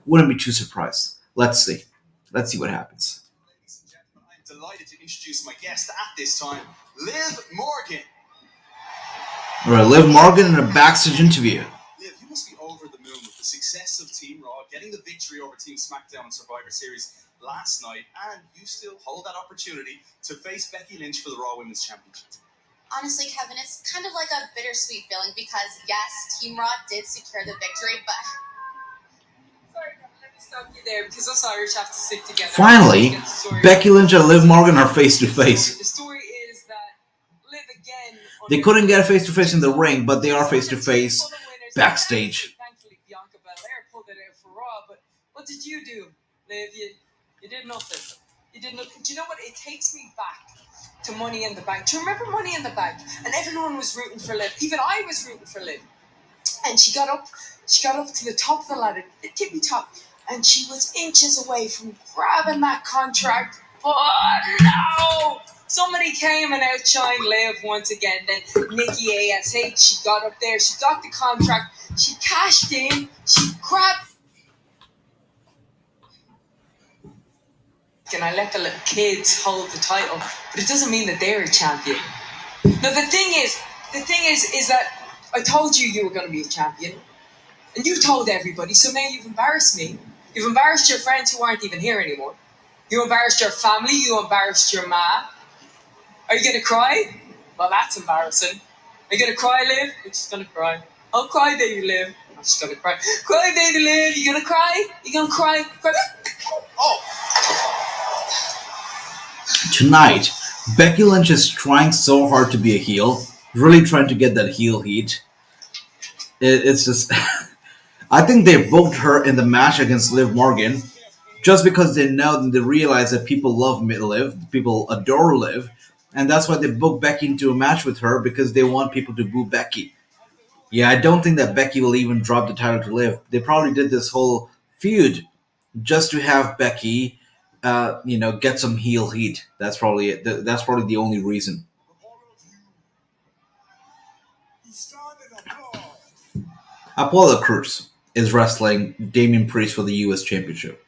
Wouldn't be too surprised. Let's see. Let's see what happens. Ladies and gentlemen, I'm delighted to introduce my guest at this time, Liv Morgan. All right, Liv Morgan in a backstage interview. Liv, you must be over the moon with the success of Team Raw, getting the victory over Team SmackDown and Survivor Series last night, and you still hold that opportunity to face Becky Lynch for the Raw Women's Championship. Honestly, Kevin, it's kind of like a bittersweet feeling because, yes, Team Raw did secure the victory, but... Sorry, let me stop you there because us Irish have to stick together. Finally, Becky Lynch and Liv Morgan are face to face. The story is that Liv again. They couldn't get face to face in the ring, but they are face to face backstage. Thankfully, Bianca Belair pulled it out for Raw, but what did you do, Liv? You did nothing. You did nothing. Do you know what? It takes me back to Money in the Bank. Do you remember Money in the Bank? And everyone was rooting for Liv. Even I was rooting for Liv. And she got up to the top of the ladder, the tippy top, and she was inches away from grabbing that contract. But no! Somebody came and outshined Liv once again. Then Nikki ASH, she got up there, she got the contract, she cashed in, she grabbed. And I let the little kids hold the title, but it doesn't mean that they're a champion. Now the thing is that I told you were going to be a champion, and you told everybody. So now you've embarrassed me. You've embarrassed your friends who aren't even here anymore. You embarrassed your family. You embarrassed your ma. Are you gonna cry? Well, that's embarrassing. Are you gonna cry, Liv? You're just gonna cry. I'll cry, baby, Liv. I'm just gonna cry. Cry, baby, Liv. You gonna cry? You gonna cry? Cry. Oh. Tonight, Becky Lynch is trying so hard to be a heel, really trying to get that heel heat. It's just, I think they booked her in the match against Liv Morgan just because they know and they realize that people love Liv, people adore Liv, and that's why they booked Becky into a match with her because they want people to boo Becky. Yeah, I don't think that Becky will even drop the title to Liv. They probably did this whole feud just to have Becky, get some heel heat. That's probably it. That's probably the only reason. Apollo Crews is wrestling Damian Priest for the U.S. Championship.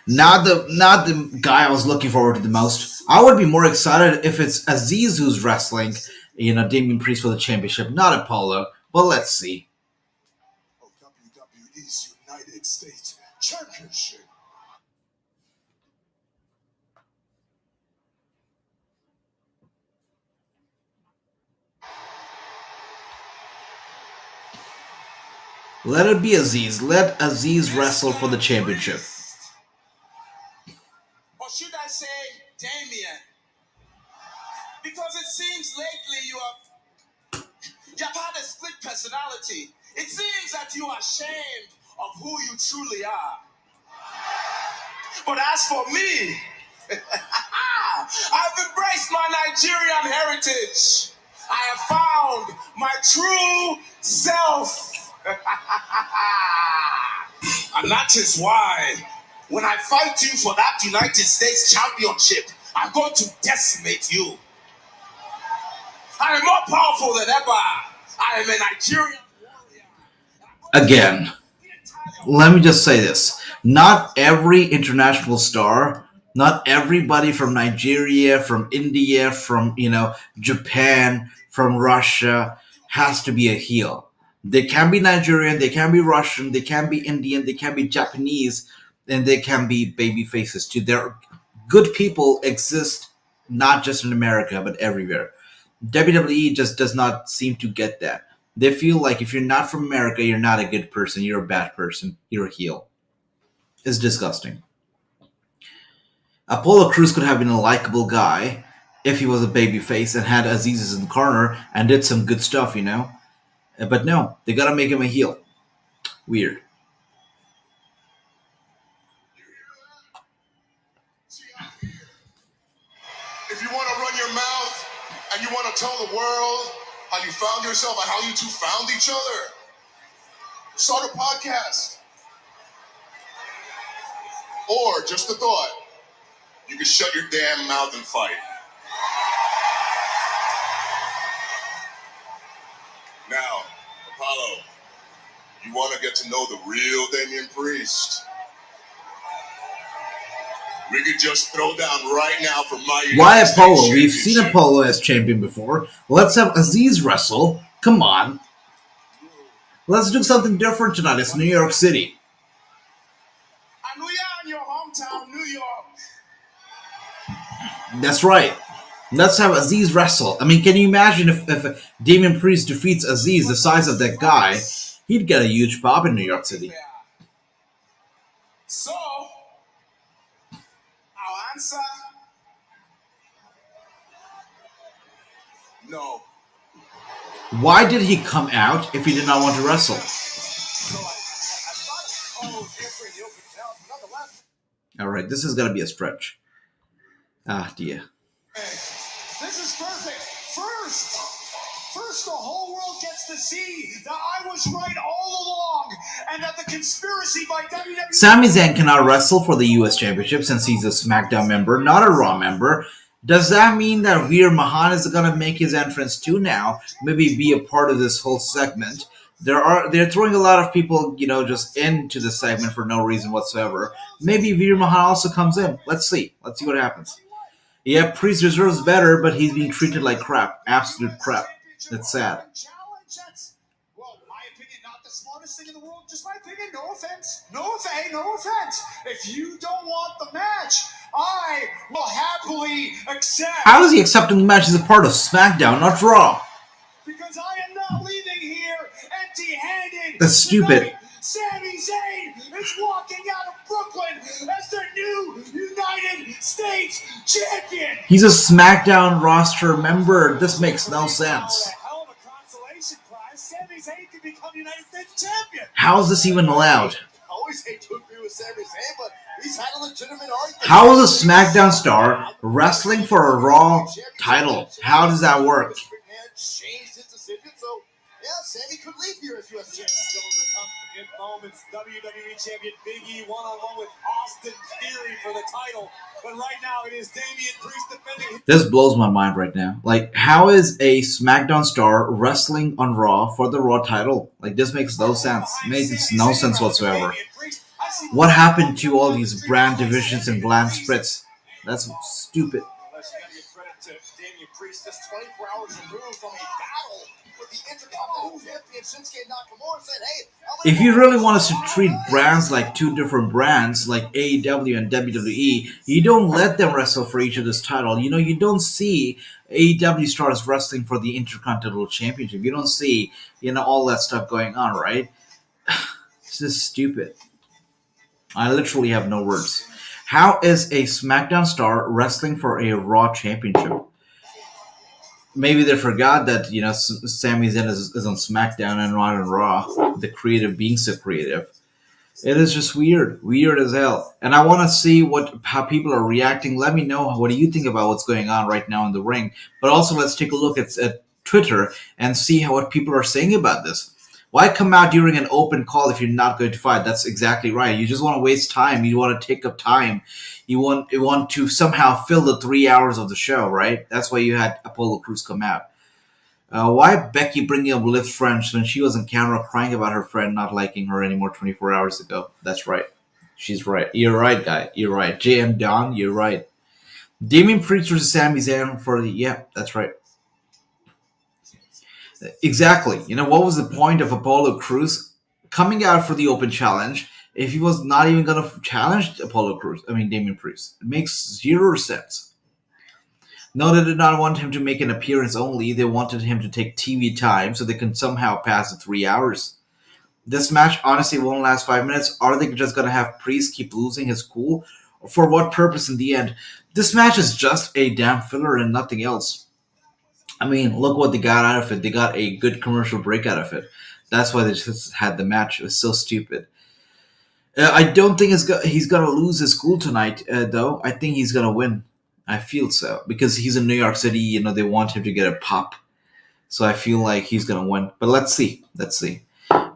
Not the guy I was looking forward to the most. I would be more excited if it's Aziz who's wrestling, Damian Priest for the championship, not Apollo. But let's see. WWE's United States Championship. Let it be Aziz. Let Aziz wrestle for the championship. Or should I say Damien? Because it seems lately you've had a split personality. It seems that you are ashamed of who you truly are. But as for me, I've embraced my Nigerian heritage. I have found my true self. And that is why when I fight you for that United States Championship, I'm going to decimate you. I am more powerful than ever. I am a Nigerian warrior. Again, let me just say this. Not every international star, not everybody from Nigeria, from India, from, Japan, from Russia has to be a heel. They can be Nigerian, they can be Russian, they can be Indian, they can be Japanese, and they can be baby faces too. There, good people exist not just in America, but everywhere. WWE just does not seem to get that. They feel like if you're not from America, you're not a good person, you're a bad person, you're a heel. It's disgusting. Apollo Crews could have been a likable guy if he was a babyface and had Aziz in the corner and did some good stuff, But no, they gotta make him a heel. Weird. If you want to run your mouth and you want to tell the world how you found yourself and how you two found each other, Start a podcast. Or, just a thought, you can shut your damn mouth and fight. Now, Apollo, you want to get to know the real Damian Priest? We could just throw down right now for my Why United Apollo? States We've seen Championship. Apollo as champion before. Let's have Aziz wrestle. Come on. Let's do something different tonight. It's New York City. And we are in your hometown, New York. That's right. Let's have Aziz wrestle. I mean, can you imagine if Damian Priest defeats Aziz, the size of that guy? He'd get a huge pop in New York City. So, our answer, no. Why did he come out if he did not want to wrestle? So I thought Apollo was answering the open challenge, but nonetheless, All right, this is going to be a stretch. Ah, dear. this is perfect. First, the whole world gets to see that I was right all along, and that the conspiracy by WWE. Sami Zayn cannot wrestle for the US Championship since he's a SmackDown member, not a Raw member. Does that mean that Wwe Championship is going to make his entrance too now? Maybe be a part of this whole segment. They're throwing a lot of people, just into the segment for no reason whatsoever. Maybe Wwe Championship also comes in. Let's see. Let's see what happens. Yeah, Priest deserves better, but he's being treated like crap. Absolute crap. That's sad. Well, my opinion, not the smartest thing in the world. Just my opinion. No offense. No offense. If you don't want the match, I will happily accept. How is he accepting the match as a part of SmackDown, not Raw? Because I am not leaving here empty-handed. That's stupid. Tonight, Sami Zayn is walking out of Brooklyn as the new United States champion. He's a SmackDown roster member. This makes no sense. A hell of a consolation prize. Sami Zayn could become United States champion. How is this even allowed? I always hate to agree with Sami Zayn, but he's had a legitimate argument. How is a SmackDown star wrestling for a Raw title? How does that work? McMahon changed his decision, so yeah, Sami could leave here as US champion. Still in the cup in moments, WWE champion Big E one-on-one with Austin Theory for the title. But right now it is Damian Priest defending. This blows my mind right now. Like, how is a SmackDown star wrestling on Raw for the Raw title? Like, this makes no sense. Makes no sense whatsoever. What happened to all these brand divisions and brand splits? That's stupid. Unless you gotta give credit to Damian Priest, just 24 hours removed from a battle with the Intercontinental Champion Shinsuke Nakamura, said, hey, If you really want us to treat brands like two different brands, like AEW and WWE, you don't let them wrestle for each other's title. You don't see AEW stars wrestling for the Intercontinental Championship. You don't see, all that stuff going on, right? It's just stupid. I literally have no words. How is a SmackDown star wrestling for a Raw Championship? Maybe they forgot that, Sami Zayn is on SmackDown and not on Raw. The creative being so creative. It is just weird. Weird as hell. And I want to see how people are reacting. Let me know, what do you think about what's going on right now in the ring? But also, let's take a look at Twitter and see what people are saying about this. Why come out during an open call if you're not going to fight? That's exactly right. You just want to waste time. You want to take up time. You want to somehow fill the 3 hours of the show, right? That's why you had Apollo Crews come out. Why Becky bringing up Liv French when she was on camera crying about her friend not liking her anymore 24 hours ago? That's right. She's right. You're right, guy. You're right. JM Don, you're right. Damian Priest versus Sami Zayn for the... Yeah, that's right. Exactly. What was the point of Apollo Crews coming out for the open challenge if he was not even going to challenge Damian Priest? It makes zero sense. No, they did not want him to make an appearance only. They wanted him to take TV time so they can somehow pass the 3 hours. This match honestly won't last 5 minutes. Are they just going to have Priest keep losing his cool? For what purpose in the end? This match is just a damn filler and nothing else. I mean, look what they got out of it. They got a good commercial break out of it. That's why they just had the match. It was so stupid. I don't think he's going to lose his cool tonight, though. I think he's going to win. I feel so. Because he's in New York City, they want him to get a pop. So I feel like he's going to win. But let's see.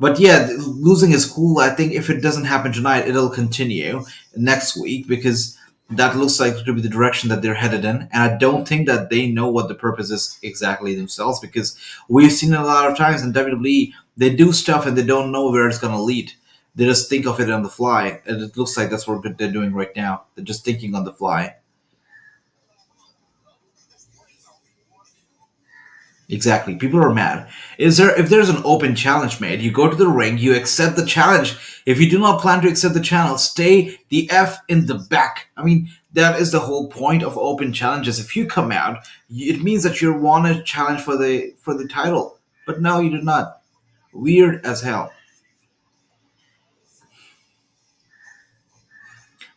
But yeah, losing is cool. I think if it doesn't happen tonight, it'll continue next week because that looks like to be the direction that they're headed in. And I don't think that they know what the purpose is exactly themselves because we've seen it a lot of times in WWE. They do stuff and they don't know where it's going to lead. They just think of it on the fly. And it looks like that's what they're doing right now. They're just thinking on the fly. Exactly. People are mad. If there's an open challenge made, you go to the ring, you accept the challenge. If you do not plan to accept the challenge, stay the F in the back. I mean, that is the whole point of open challenges. If you come out, it means that you want a challenge for the title. But no, you do not. Weird as hell.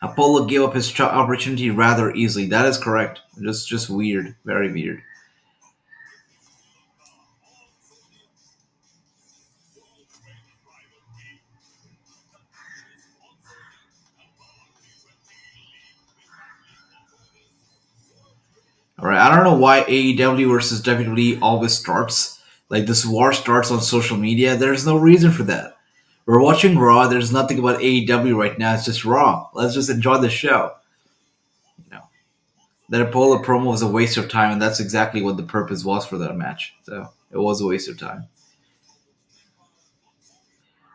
Apollo gave up his opportunity rather easily. That is correct. Just weird. Very weird. All right, I don't know why AEW versus WWE always starts like this war starts on social media. There's no reason for that. We're watching Raw. There's nothing about AEW right now. It's just Raw. Let's just enjoy the show. You know, that Apollo promo was a waste of time, and that's exactly what the purpose was for that match. So it was a waste of time.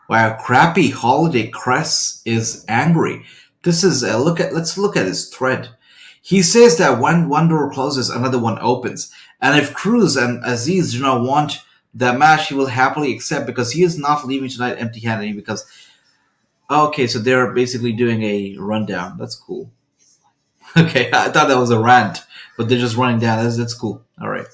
Wow, crappy holiday Cress is angry. This is let's look at his thread. He says that when one door closes, another one opens. And if Cruz and Aziz do not want that match, he will happily accept because he is not leaving tonight empty-handed. Because okay, so they're basically doing a rundown. That's cool. Okay, I thought that was a rant, but they're just running down. That's cool. All right.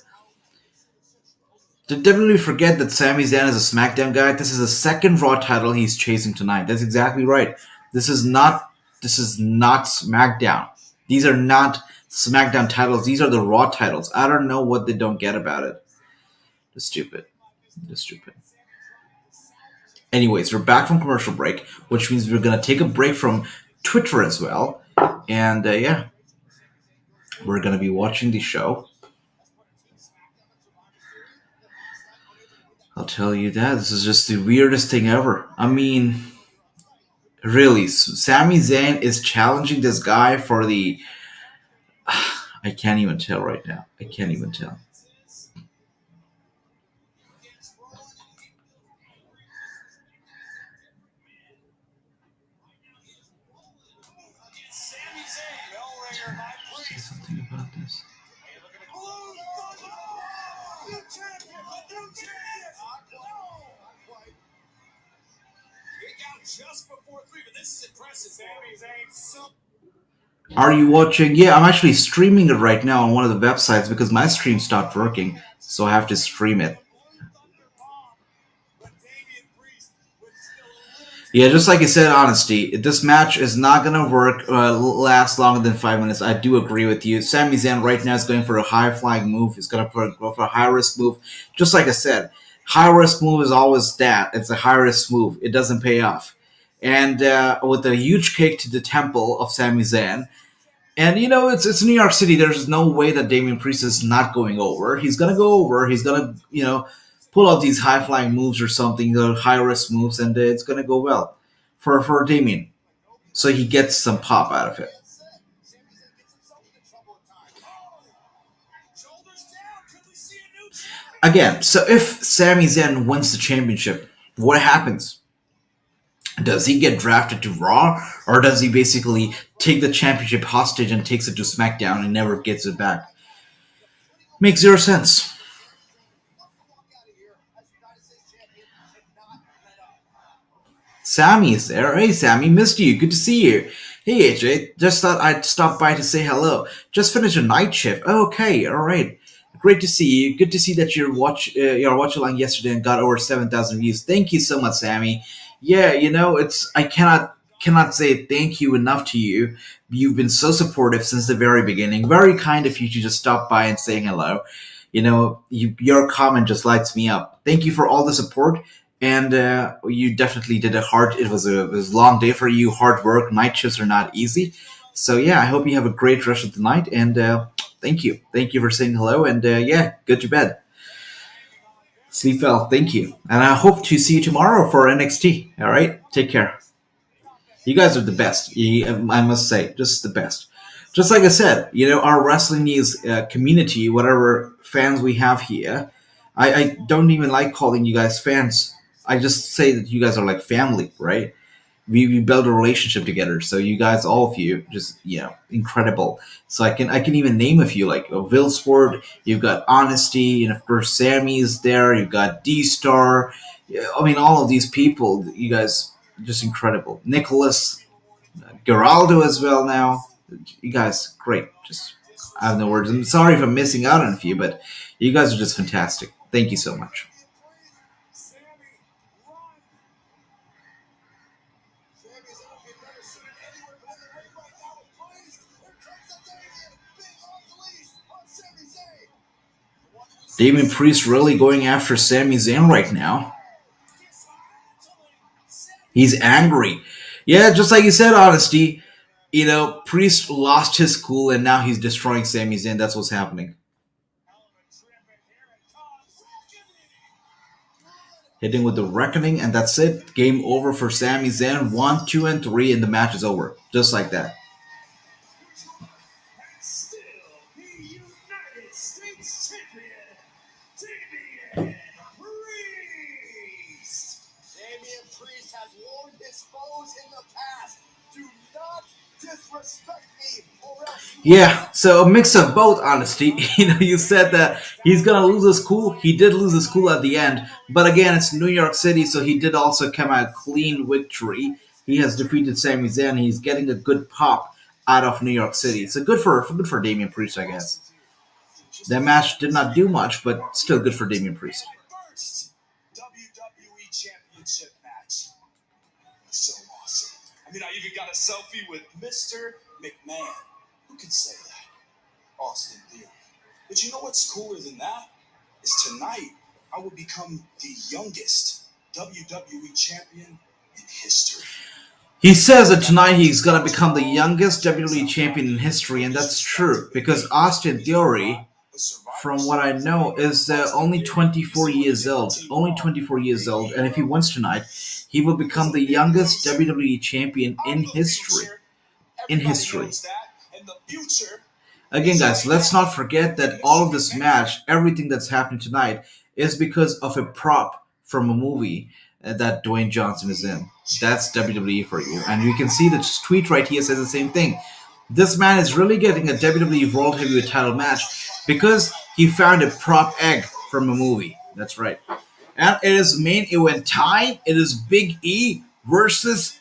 Did WWE forget that Sami Zayn is a SmackDown guy? This is the second Raw title he's chasing tonight. That's exactly right. This is not SmackDown. These are not SmackDown titles. These are the Raw titles. I don't know what they don't get about it. Just stupid. Just stupid. Anyways, we're back from commercial break, which means we're going to take a break from Twitter as well. And yeah, we're going to be watching the show. I'll tell you that. This is just the weirdest thing ever. I mean, really, Sami Zayn is challenging this guy for the... I can't even tell right now. I can't even tell. Say something about this. Just before 3, but this is impressive. Sami Zayn. Are you watching? Yeah, I'm actually streaming it right now on one of the websites because my stream stopped working, so I have to stream it. Yeah, just like you said, honesty. This match is not gonna work. Last longer than 5 minutes. I do agree with you. Sami Zayn right now is going for a high flying move. He's gonna go for a high risk move. Just like I said, high risk move is always that. It's a high risk move. It doesn't pay off. And with a huge kick to the temple of Sami Zayn. And you know, it's New York City. There's no way that Damian Priest is not going over. He's gonna go over. He's gonna, pull out these high flying moves or something, the high risk moves, and it's gonna go well for Damian. So he gets some pop out of it. Again, so if Sami Zayn wins the championship, what happens? Does he get drafted to Raw, or does he basically take the championship hostage and takes it to SmackDown and never gets it back? Makes zero sense. Sammy is there. Hey, Sammy, missed you. Good to see you. Hey, AJ, just thought I'd stop by to say hello. Just finished a night shift. Okay, all right. Great to see you. Good to see that your watch along yesterday and got over 7,000 views. Thank you so much, Sammy. Yeah, I cannot say thank you enough to you. You've been so supportive since the very beginning. Very kind of you to just stop by and say hello. Your comment just lights me up. Thank you for all the support. And you definitely did it was a long day for you, hard work. Night shifts are not easy. So yeah, I hope you have a great rest of the night. And thank you. Thank you for saying hello. And yeah, go to bed. Sleep well. Thank you. And I hope to see you tomorrow for NXT. All right? Take care. You guys are the best. I must say, just the best. Just like I said, our wrestling news community, whatever fans we have here, I don't even like calling you guys fans. I just say that you guys are like family, right? We build a relationship together. So you guys, all of you, just incredible. So I can even name a few like Will Sport. You've got Honesty, and of course Sammy is there. You've got D Star. I mean, all of these people, you guys, just incredible. Nicholas, Geraldo as well. Now, you guys, great. Just I have no words. I'm sorry if I'm missing out on a few, but you guys are just fantastic. Thank you so much. Damien Priest really going after Sami Zayn right now. He's angry. Yeah, just like you said, Honesty. Priest lost his cool and now he's destroying Sami Zayn. That's what's happening. Hitting with the Reckoning, and that's it. Game over for Sami Zayn. 1, 2, and 3, and the match is over. Just like that. Still the United States champion, Damian Priest. Damian Priest has warned his foes in the past. Do not disrespect me or else Yeah, so a mix of both, Honesty. You said that he's gonna lose his cool. He did lose his cool at the end, but again, it's New York City, so he did also come out clean victory. He has defeated Sami Zayn. He's getting a good pop out of New York City. So good for Damian Priest, I guess. That match did not do much, but still good for Damian Priest. First WWE Championship match. So awesome. I mean, I even got a selfie with Mr. McMahon. Who could say that? Austin Theory. But you know what's cooler than that? Is tonight I will become the youngest WWE champion in history. He says that tonight he's gonna become the youngest WWE champion in history, and that's true because Austin Theory, from what I know, is only 24 years old. Only 24 years old, and if he wins tonight, he will become the youngest WWE champion in history. In history. Again, guys, let's not forget that all of this match, everything that's happening tonight, is because of a prop from a movie that Dwayne Johnson is in. That's WWE for you. And you can see the tweet right here says the same thing. This man is really getting a WWE World Heavyweight title match because he found a prop egg from a movie. That's right. And it is main event time. It is Big E versus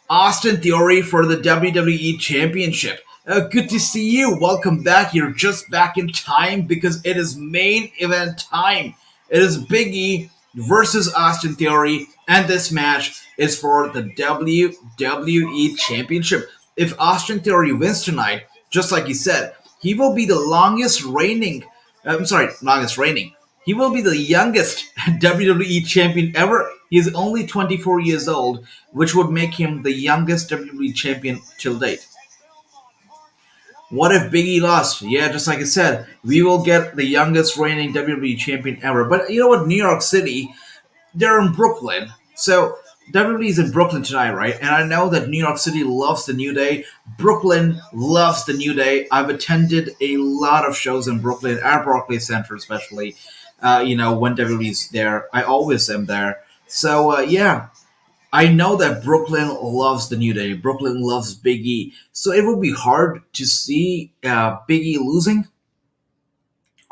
Austin Theory for the WWE Championship. Good to see you. Welcome back. You're just back in time because it is main event time. It is Big E versus Austin Theory, and this match is for the WWE Championship. If Austin Theory wins tonight, just like he said, he will be the longest reigning. Longest reigning. He will be the youngest WWE champion ever. He is only 24 years old, which would make him the youngest WWE champion till date. What if Big E lost? Yeah, just like I said, we will get the youngest reigning WWE champion ever. But you know what? New York City, they're in Brooklyn. So WWE is in Brooklyn tonight, right? And I know that New York City loves the New Day. Brooklyn loves the New Day. I've attended a lot of shows in Brooklyn, at Barclays Center especially. When WWE's there, I always am there. So, yeah. I know that Brooklyn loves the New Day. Brooklyn loves Big E. So it would be hard to see Big E losing.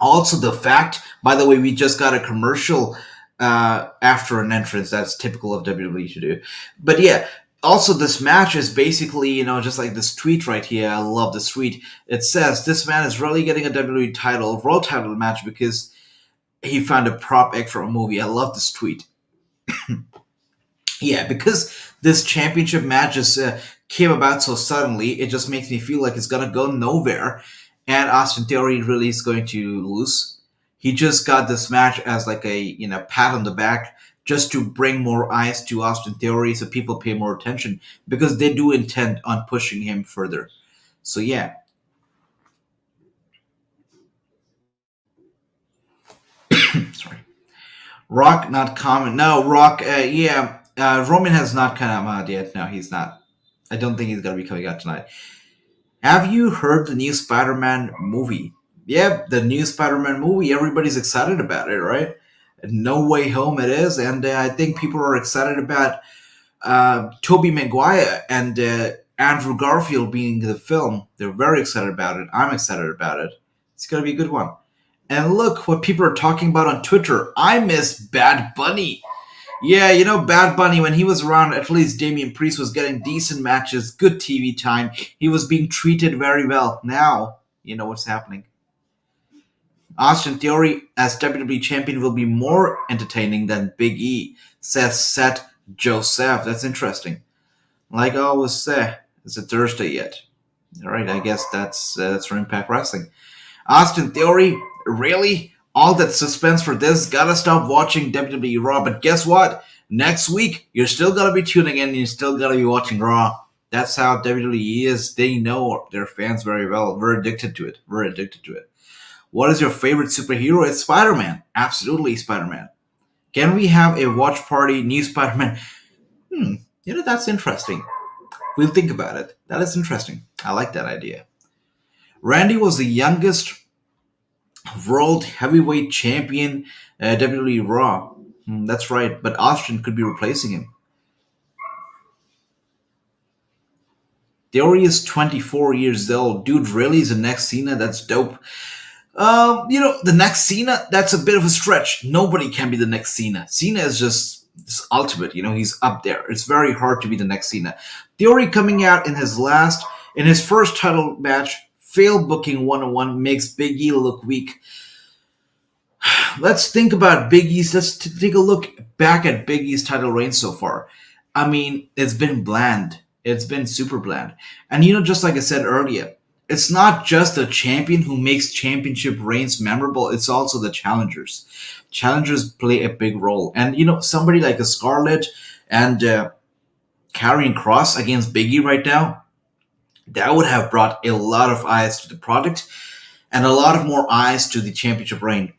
Also, the fact, by the way, we just got a commercial after an entrance. That's typical of WWE to do. But yeah, also this match is basically, just like this tweet right here. I love this tweet. It says, this man is really getting a WWE title, world title match because he found a prop egg from a movie. I love this tweet. Yeah, because this championship match just came about so suddenly, it just makes me feel like it's gonna go nowhere, and Austin Theory really is going to lose. He just got this match as like a pat on the back, just to bring more eyes to Austin Theory, so people pay more attention because they do intend on pushing him further. So yeah. Sorry. Rock not comment. No, Rock. Yeah, Roman has not come out yet. No, he's not. I don't think he's gonna be coming out tonight. Have you heard the new Spider-Man movie? Yeah, the new Spider-Man movie. Everybody's excited about it, right? No Way Home it is, and I think people are excited about Tobey Maguire and Andrew Garfield being in the film. They're very excited about it. I'm excited about it. It's gonna be a good one. And look what people are talking about on Twitter. I miss Bad Bunny. Yeah, you know, Bad Bunny, when he was around, at least Damian Priest was getting decent matches, good TV time. He was being treated very well. Now, you know what's happening. Austin Theory as WWE Champion will be more entertaining than Big E, says Seth Joseph. That's interesting. Like I always say, is it Thursday yet? All right, I guess that's for Impact Wrestling. Austin Theory, really? All that suspense for this? Gotta stop watching WWE Raw. But guess what? Next week, you're still gonna be tuning in and you're still gonna be watching Raw. That's how WWE is. They know their fans very well. We're addicted to it. We're addicted to it. What is your favorite superhero? It's Spider-Man. Absolutely Spider-Man. Can we have a watch party, new Spider-Man? You know, that's interesting. We'll think about it. That is interesting. I like that idea. Randy was the youngest World Heavyweight Champion, WWE Raw. That's right, but Austin could be replacing him. Theory is 24 years old. Dude, really is the next Cena? That's dope. You know, the next Cena, that's a bit of a stretch. Nobody can be the next Cena. Cena is just this ultimate, you know, he's up there. It's very hard to be the next Cena. Theory coming out in his first title match, failed booking 1-on-1, makes Big E look weak. Let's think about Big E's. Let's take a look back at Big E's title reign so far. I mean, it's been bland. It's been super bland. And you know, just like I said earlier, it's not just the champion who makes championship reigns memorable. It's also the challengers. Challengers play a big role. And you know, somebody like a Scarlett and Karrion Kross against Big E right now, that would have brought a lot of eyes to the product and a lot of more eyes to the championship reign.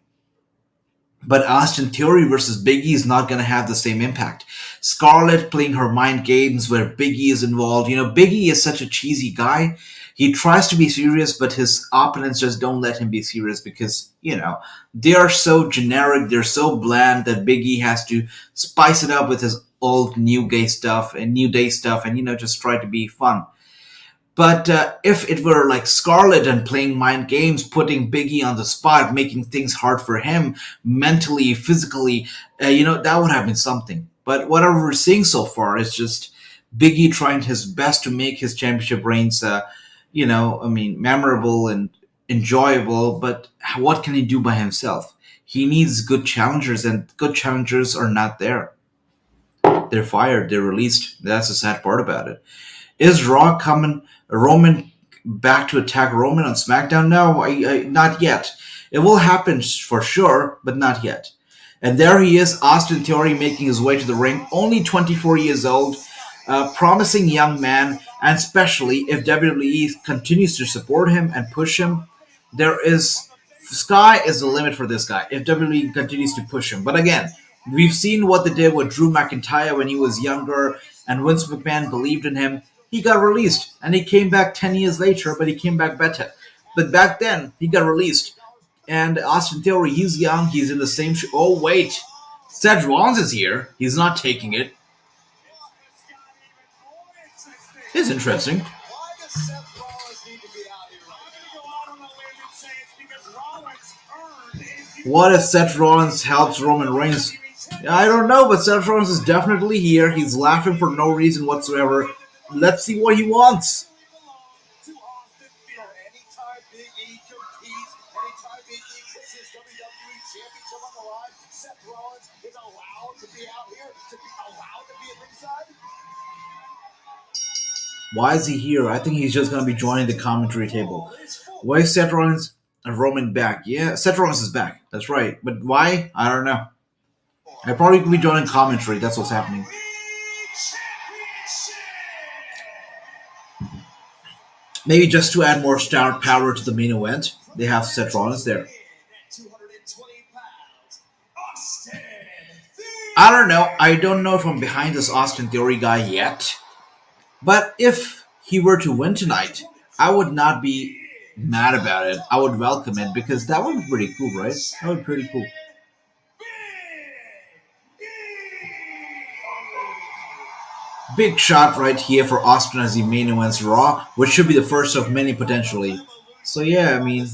But Austin Theory versus Big E is not going to have the same impact. Scarlett playing her mind games where Big E is involved. You know, Big E is such a cheesy guy. He tries to be serious, but his opponents just don't let him be serious because, you know, they are so generic, they're so bland that Big E has to spice it up with his old New Day stuff, and you know, just try to be fun. But if it were like Scarlett and playing mind games, putting Big E on the spot, making things hard for him mentally, physically, you know, that would have been something. But whatever we're seeing so far is just Big E trying his best to make his championship reigns, you know, I mean, memorable and enjoyable. But what can he do by himself? He needs good challengers, and good challengers are not there. They're fired. They're released. That's the sad part about it. Is Roman back to attack Roman on SmackDown? No, not yet. It will happen for sure, but not yet. And there he is, Austin Theory, making his way to the ring, only 24 years old, promising young man, and especially if WWE continues to support him and push him, sky is the limit for this guy if WWE continues to push him. But again, we've seen what they did with Drew McIntyre when he was younger, and Vince McMahon believed in him. He got released, and he came back 10 years later, but he came back better. But back then, he got released. And Austin Theory, he's young, he's in the same show. Oh, wait. Seth Rollins is here. He's not taking it. It's interesting. Why does Seth Rollins need to be out here? I'm going to go out on a limb and say it's because Rollins earned his. What if Seth Rollins helps Roman Reigns? I don't know, but Seth Rollins is definitely here. He's laughing for no reason whatsoever. Let's see what he wants. Anytime Big E competes, anytime Big E puts his WWE Championship on the line, Seth Rollins is allowed to be out here, to be allowed to be at ringside. Why is he here? I think he's just going to be joining the commentary table. Why is Seth Rollins and Roman back? Yeah, Seth Rollins is back. That's right. But why? I don't know. I probably could be joining commentary. That's what's happening. Maybe just to add more star power to the main event, they have Seth Rollins there. 220 pounds, Austin I don't know. I don't know if I'm behind this Austin Theory guy yet. But if he were to win tonight, I would not be mad about it. I would welcome it because that would be pretty cool, right? That would be pretty cool. Big shot right here for Austin as he main events Raw, which should be the first of many potentially. So yeah, I mean,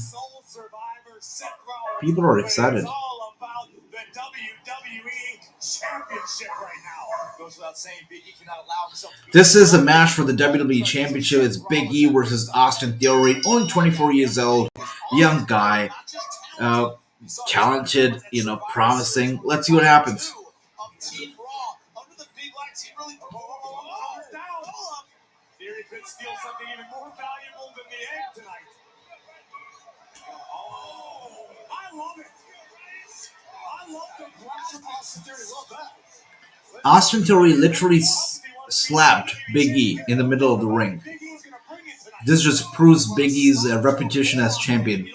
people are excited. It's all about the WWE Championship right now. Goes without saying, Big E cannot allow himself to be. This is a match for the WWE Championship. It's Big E versus Austin Theory, only 24 years old, young guy, talented, promising. Let's see what happens. Team Raw under the big lights. He really down. Theory could steal something even more valuable than the egg tonight. Oh, I love it. I love the ground Austin Theory. Love that. Austin Theory literally slapped Big E in the middle of the ring. This just proves Big E's reputation as champion.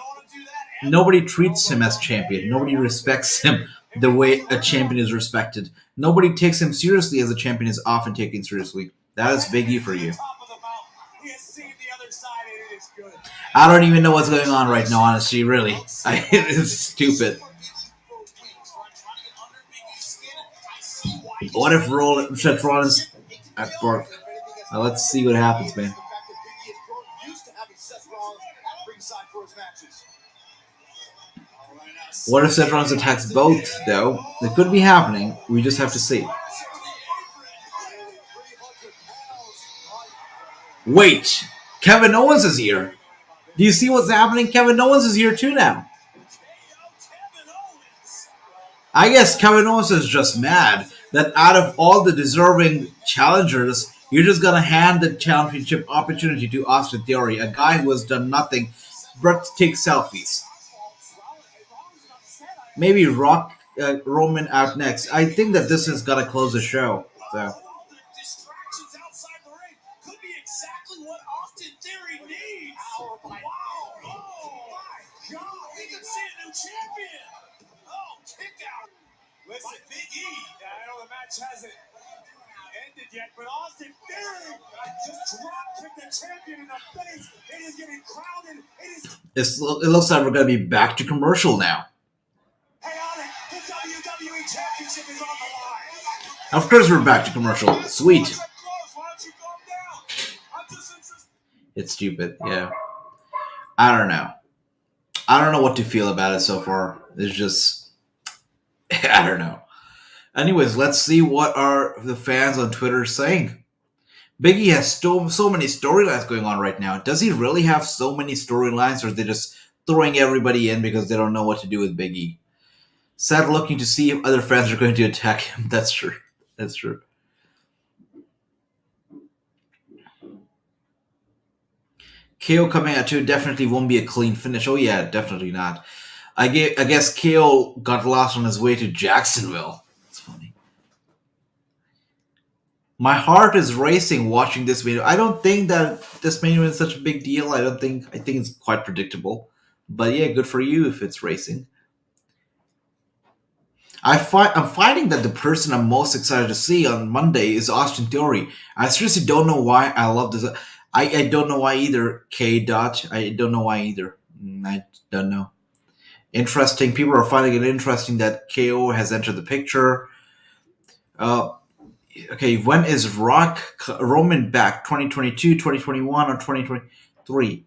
Nobody treats him as champion. Nobody respects him the way a champion is respected. Nobody takes him seriously as a champion is often taken seriously. That is Big E for you. I don't even know what's going on right now, honestly, really. It's stupid. What if Seth Rollins at Bork? Now let's see what happens, man. What if Seth Rollins attacks both, though? It could be happening. We just have to see. Wait! Kevin Owens is here! Do you see what's happening? Kevin Owens is here too now. I guess Kevin Owens is just mad that out of all the deserving challengers, you're just gonna hand the championship opportunity to Austin Theory, a guy who has done nothing but take selfies. Maybe Rock Roman out next. I think that this is gonna close the show. So. Listen, Big E, I know the match hasn't ended yet, but Austin Theory just drop-kicked the champion in the face. It is getting crowded. It looks like we're going to be back to commercial now. Hey, on it, the WWE Championship is on the line. Of course we're back to commercial. Sweet. It's stupid, yeah. I don't know. I don't know what to feel about it so far. It's just... I don't know. Anyways, let's see what are the fans on Twitter saying. Big E has so many storylines going on right now. Does he really have so many storylines, or are they just throwing everybody in because they don't know what to do with Big E? Sad looking to see if other fans are going to attack him. That's true. That's true. KO coming at 2 definitely won't be a clean finish. Oh yeah, definitely not. I guess KO got lost on his way to Jacksonville. It's funny. My heart is racing watching this video. I don't think that this main event is such a big deal. I think it's quite predictable. But yeah, good for you if it's racing. I'm finding that the person I'm most excited to see on Monday is Austin Theory. I seriously don't know why I love this. I don't know why either, K. I don't know why either. I don't know. Interesting. People are finding it interesting that KO has entered the picture. Okay, when is Roman back? 2022, 2021, or 2023?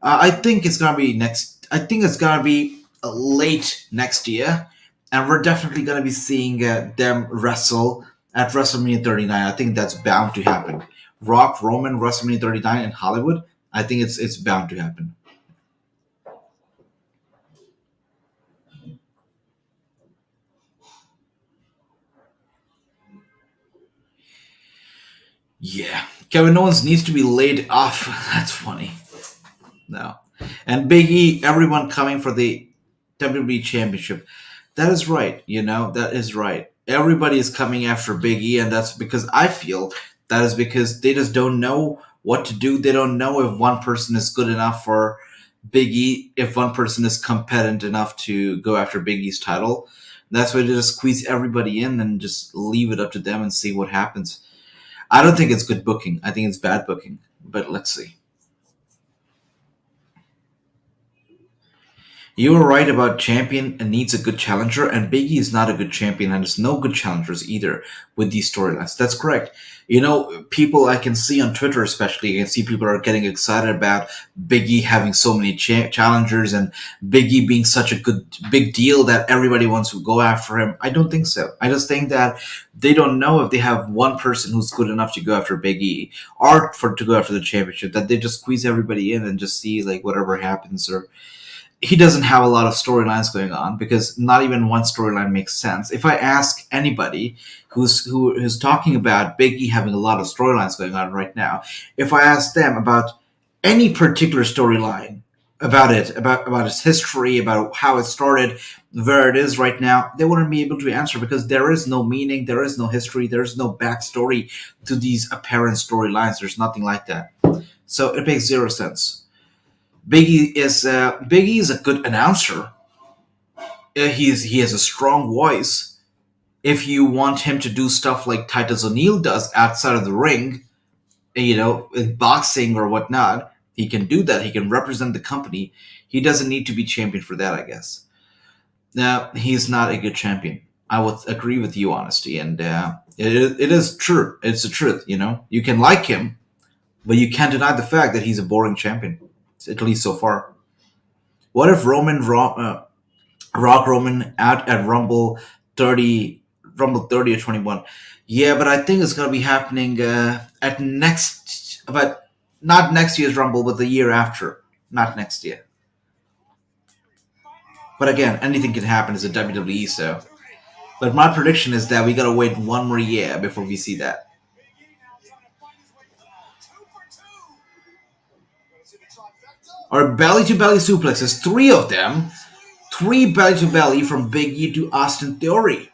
I think it's gonna be next. I think it's gonna be late next year, and we're definitely gonna be seeing them wrestle at WrestleMania 39. I think that's bound to happen. Roman WrestleMania 39 in Hollywood. I think it's bound to happen. Yeah, Kevin Owens needs to be laid off. That's funny. No. And Big E, everyone coming for the WWE Championship. That is right, that is right. Everybody is coming after Big E, and that's because I feel that is because they just don't know what to do. They don't know if one person is good enough for Big E, if one person is competent enough to go after Big E's title. That's why they just squeeze everybody in and just leave it up to them and see what happens. I don't think it's good booking. I think it's bad booking. But let's see. You were right about champion and needs a good challenger, and Big E is not a good champion, and there's no good challengers either with these storylines. That's correct. You know, people I can see on Twitter, especially, I can see people are getting excited about Big E having so many challengers and Big E being such a big deal that everybody wants to go after him. I don't think so. I just think that they don't know if they have one person who's good enough to go after Big E or to go after the championship, that they just squeeze everybody in and just see like whatever happens. Or he doesn't have a lot of storylines going on because not even one storyline makes sense. If I ask anybody who's talking about Big E having a lot of storylines going on right now, if I ask them about any particular storyline, about its history, about how it started, where it is right now, they wouldn't be able to answer because there is no meaning, there is no history, there is no backstory to these apparent storylines. There's nothing like that. So it makes zero sense. Big E is a good announcer. He has a strong voice. If you want him to do stuff like Titus O'Neil does outside of the ring, you know, in boxing or whatnot, he can do that. He can represent the company. He doesn't need to be champion for that, I guess. Now, he's not a good champion. I would agree with you, honesty, and it is true. It's the truth, you know. You can like him, but you can't deny the fact that he's a boring champion. At least so far. What if Rock Roman out at Rumble 30 or 21? Yeah, but I think it's gonna be happening at not next year's Rumble, but the year after. Not next year. But again, anything can happen as a WWE, so. But my prediction is that we gotta wait one more year before we see that. Or belly-to-belly suplexes, 3 of them. 3 belly-to-belly from Big E to Austin Theory.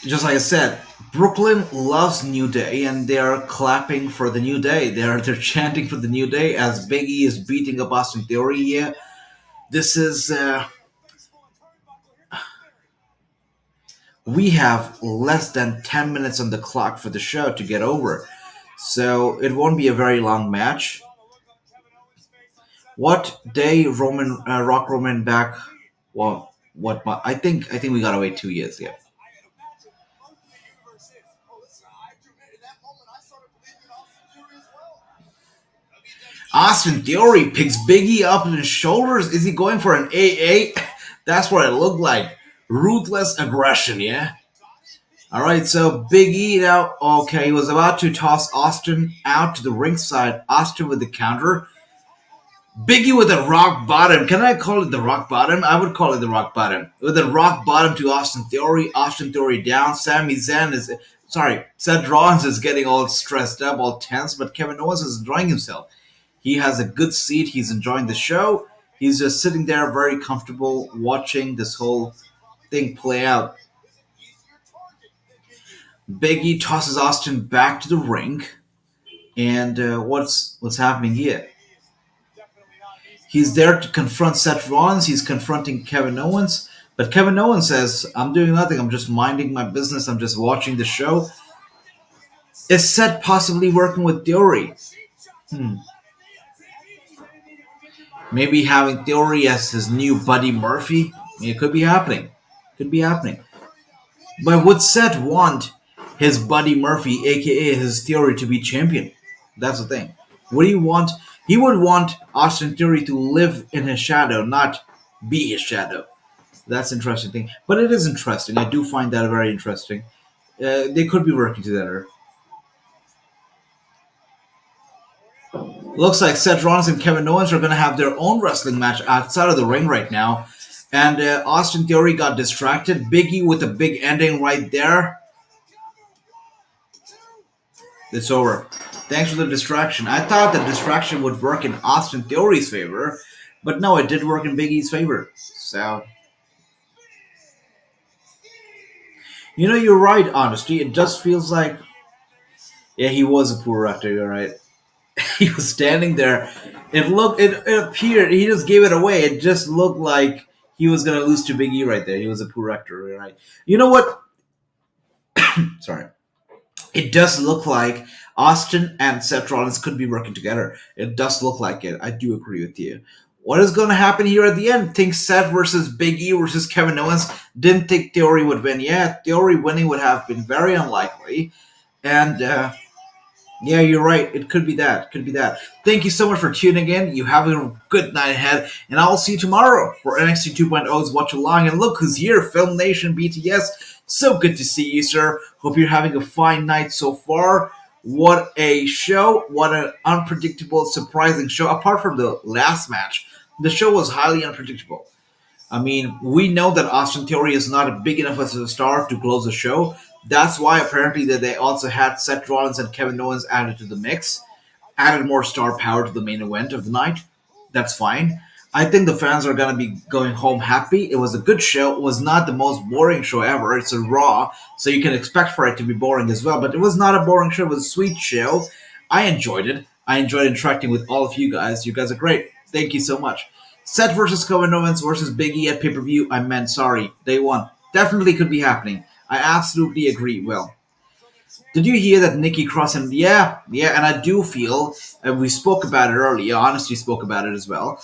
Just like I said, Brooklyn loves New Day, and they are clapping for the New Day. They're chanting for the New Day as Big E is beating up Austin Theory here. This is... we have less than 10 minutes on the clock for the show to get over. So it won't be a very long match. What day Rock Roman back? Well, I think we gotta wait 2 years, yeah. Austin Theory picks Big E up in his shoulders. Is he going for an AA? That's what it looked like. Ruthless aggression, yeah? Alright, so Big E now, okay, he was about to toss Austin out to the ringside. Austin with the counter. Big E with a rock bottom. Can I call it the rock bottom? I would call it the rock bottom. With a rock bottom to Austin Theory. Austin Theory down. Seth Rollins is getting all stressed up, all tense, but Kevin Owens is enjoying himself. He has a good seat. He's enjoying the show. He's just sitting there very comfortable watching this whole thing play out. Big E tosses Austin back to the ring. And what's happening here? He's there to confront Seth Rollins. He's confronting Kevin Owens. But Kevin Owens says, I'm doing nothing. I'm just minding my business. I'm just watching the show. Is Seth possibly working with Theory? Maybe having Theory as his new Buddy Murphy? It could be happening. But would Seth want his Buddy Murphy, a.k.a. his Theory, to be champion? That's the thing. Would he want... He would want Austin Theory to live in his shadow, not be his shadow. That's an interesting thing. But it is interesting. I do find that very interesting. They could be working together. Looks like Seth Rollins and Kevin Owens are going to have their own wrestling match outside of the ring right now. And Austin Theory got distracted. Big E with a big ending right there. It's over. Thanks for the distraction. I thought the distraction would work in Austin Theory's favor. But no, it did work in Big E's favor. So... You know, you're right, honestly. It just feels like, yeah, he was a poor actor, you're right. He was standing there. It appeared, he just gave it away. It just looked like he was going to lose to Big E right there. He was a poor actor, you're right. You know what? Sorry. It does look like Austin and Seth Rollins could be working together. It does look like it. I do agree with you. What is going to happen here at the end? Think Seth versus Big E versus Kevin Owens. Didn't think Theory would win. Yeah, Theory winning would have been very unlikely. And yeah, you're right. It could be that. Could be that. Thank you so much for tuning in. You have a good night ahead, and I'll see you tomorrow for NXT 2.0's Watch Along. And look who's here, Film Nation BTS. So good to see you, sir. Hope you're having a fine night so far. What a show. What an unpredictable, surprising show. Apart from the last match, the show was highly unpredictable. I mean, we know that Austin Theory is not big enough as a star to close the show. That's why apparently that they also had Seth Rollins and Kevin Owens added to the mix, added more star power to the main event of the night. That's fine. I think the fans are gonna be going home happy. It was a good show. It was not the most boring show ever. It's a Raw, so you can expect for it to be boring as well. But it was not a boring show. It was a sweet show. I enjoyed it. I enjoyed interacting with all of you guys. You guys are great. Thank you so much. Seth versus Kevin Owens versus Big E at pay-per-view. I meant sorry. Day one. Definitely could be happening. I absolutely agree. Well, did you hear that Nikki Cross and yeah, and I do feel, and we spoke about it earlier, honestly spoke about it as well.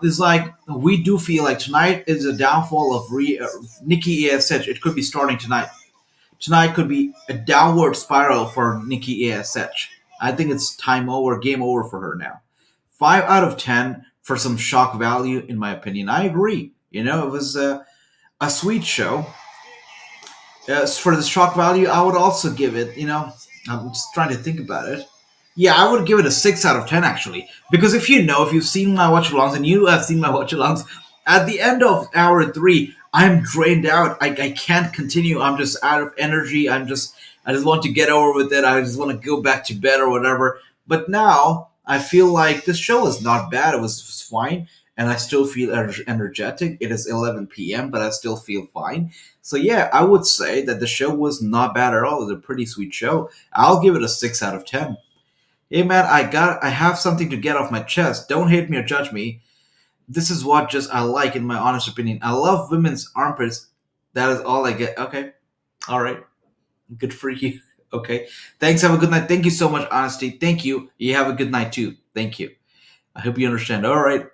It's like we do feel like tonight is a downfall of Nikki AS. It could be starting tonight. Tonight could be a downward spiral for Nikki AS. I think it's time over, game over for her now. 5 out of 10 for some shock value, in my opinion. I agree. You know, it was a sweet show. For the shock value, I would also give it, I'm just trying to think about it. Yeah, I would give it a 6 out of 10 actually. Because if you've seen my watch alongs, and you have seen my watch alongs, at the end of hour 3, I'm drained out. I can't continue. I'm just out of energy. I just want to get over with it. I just want to go back to bed or whatever. But now, I feel like this show is not bad. It was fine. And I still feel energetic. It is 11 p.m., but I still feel fine. So yeah, I would say that the show was not bad at all. It was a pretty sweet show. I'll give it a 6 out of 10. Hey man, I have something to get off my chest. Don't hate me or judge me. This is what just I like, in my honest opinion. I love women's armpits. That is all I get. Okay. All right. Good for you. Okay. Thanks. Have a good night. Thank you so much, Honesty. Thank you. You have a good night too. Thank you. I hope you understand. All right.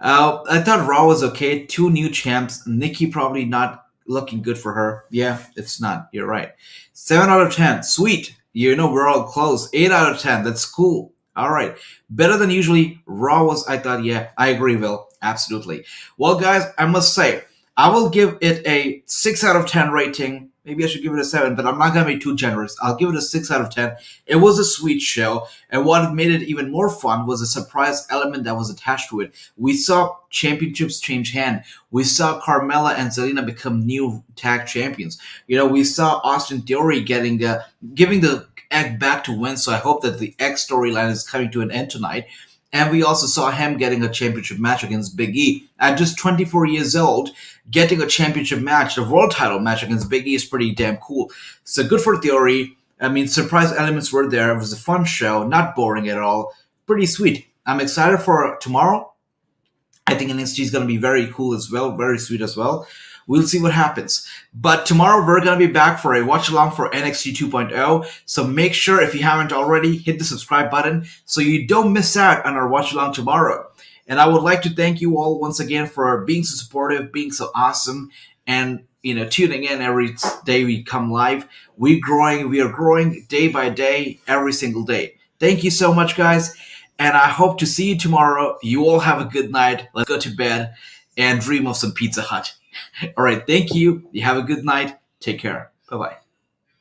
I thought Raw was okay. 2 new champs. Nikki probably not looking good for her. Yeah, it's not. You're right. 7 out of 10. Sweet. We're all close. 8 out of 10. That's cool. All right. Better than usually. Raw was, I thought, yeah, I agree, Will. Absolutely. Well, guys, I must say, I will give it a 6 out of 10 rating. Maybe I should give it a 7, but I'm not going to be too generous. I'll give it a 6 out of 10. It was a sweet show, and what made it even more fun was a surprise element that was attached to it. We saw championships change hand. We saw Carmella and Zelina become new tag champions. We saw Austin Theory giving the egg back to win, so I hope that the X storyline is coming to an end tonight. And we also saw him getting a championship match against Big E. At just 24 years old, getting a championship match, the world title match against Big E is pretty damn cool. So good for Theory. I mean, surprise elements were there. It was a fun show, not boring at all. Pretty sweet. I'm excited for tomorrow. I think NXT is going to be very cool as well, very sweet as well. We'll see what happens. But tomorrow we're going to be back for a watch along for NXT 2.0. So make sure, if you haven't already, hit the subscribe button so you don't miss out on our watch along tomorrow. And I would like to thank you all once again for being so supportive, being so awesome, and tuning in every day we come live. We are growing day by day, every single day. Thank you so much, guys. And I hope to see you tomorrow. You all have a good night. Let's go to bed and dream of some Pizza Hut. All right, thank you. You have a good night. Take care. Bye-bye.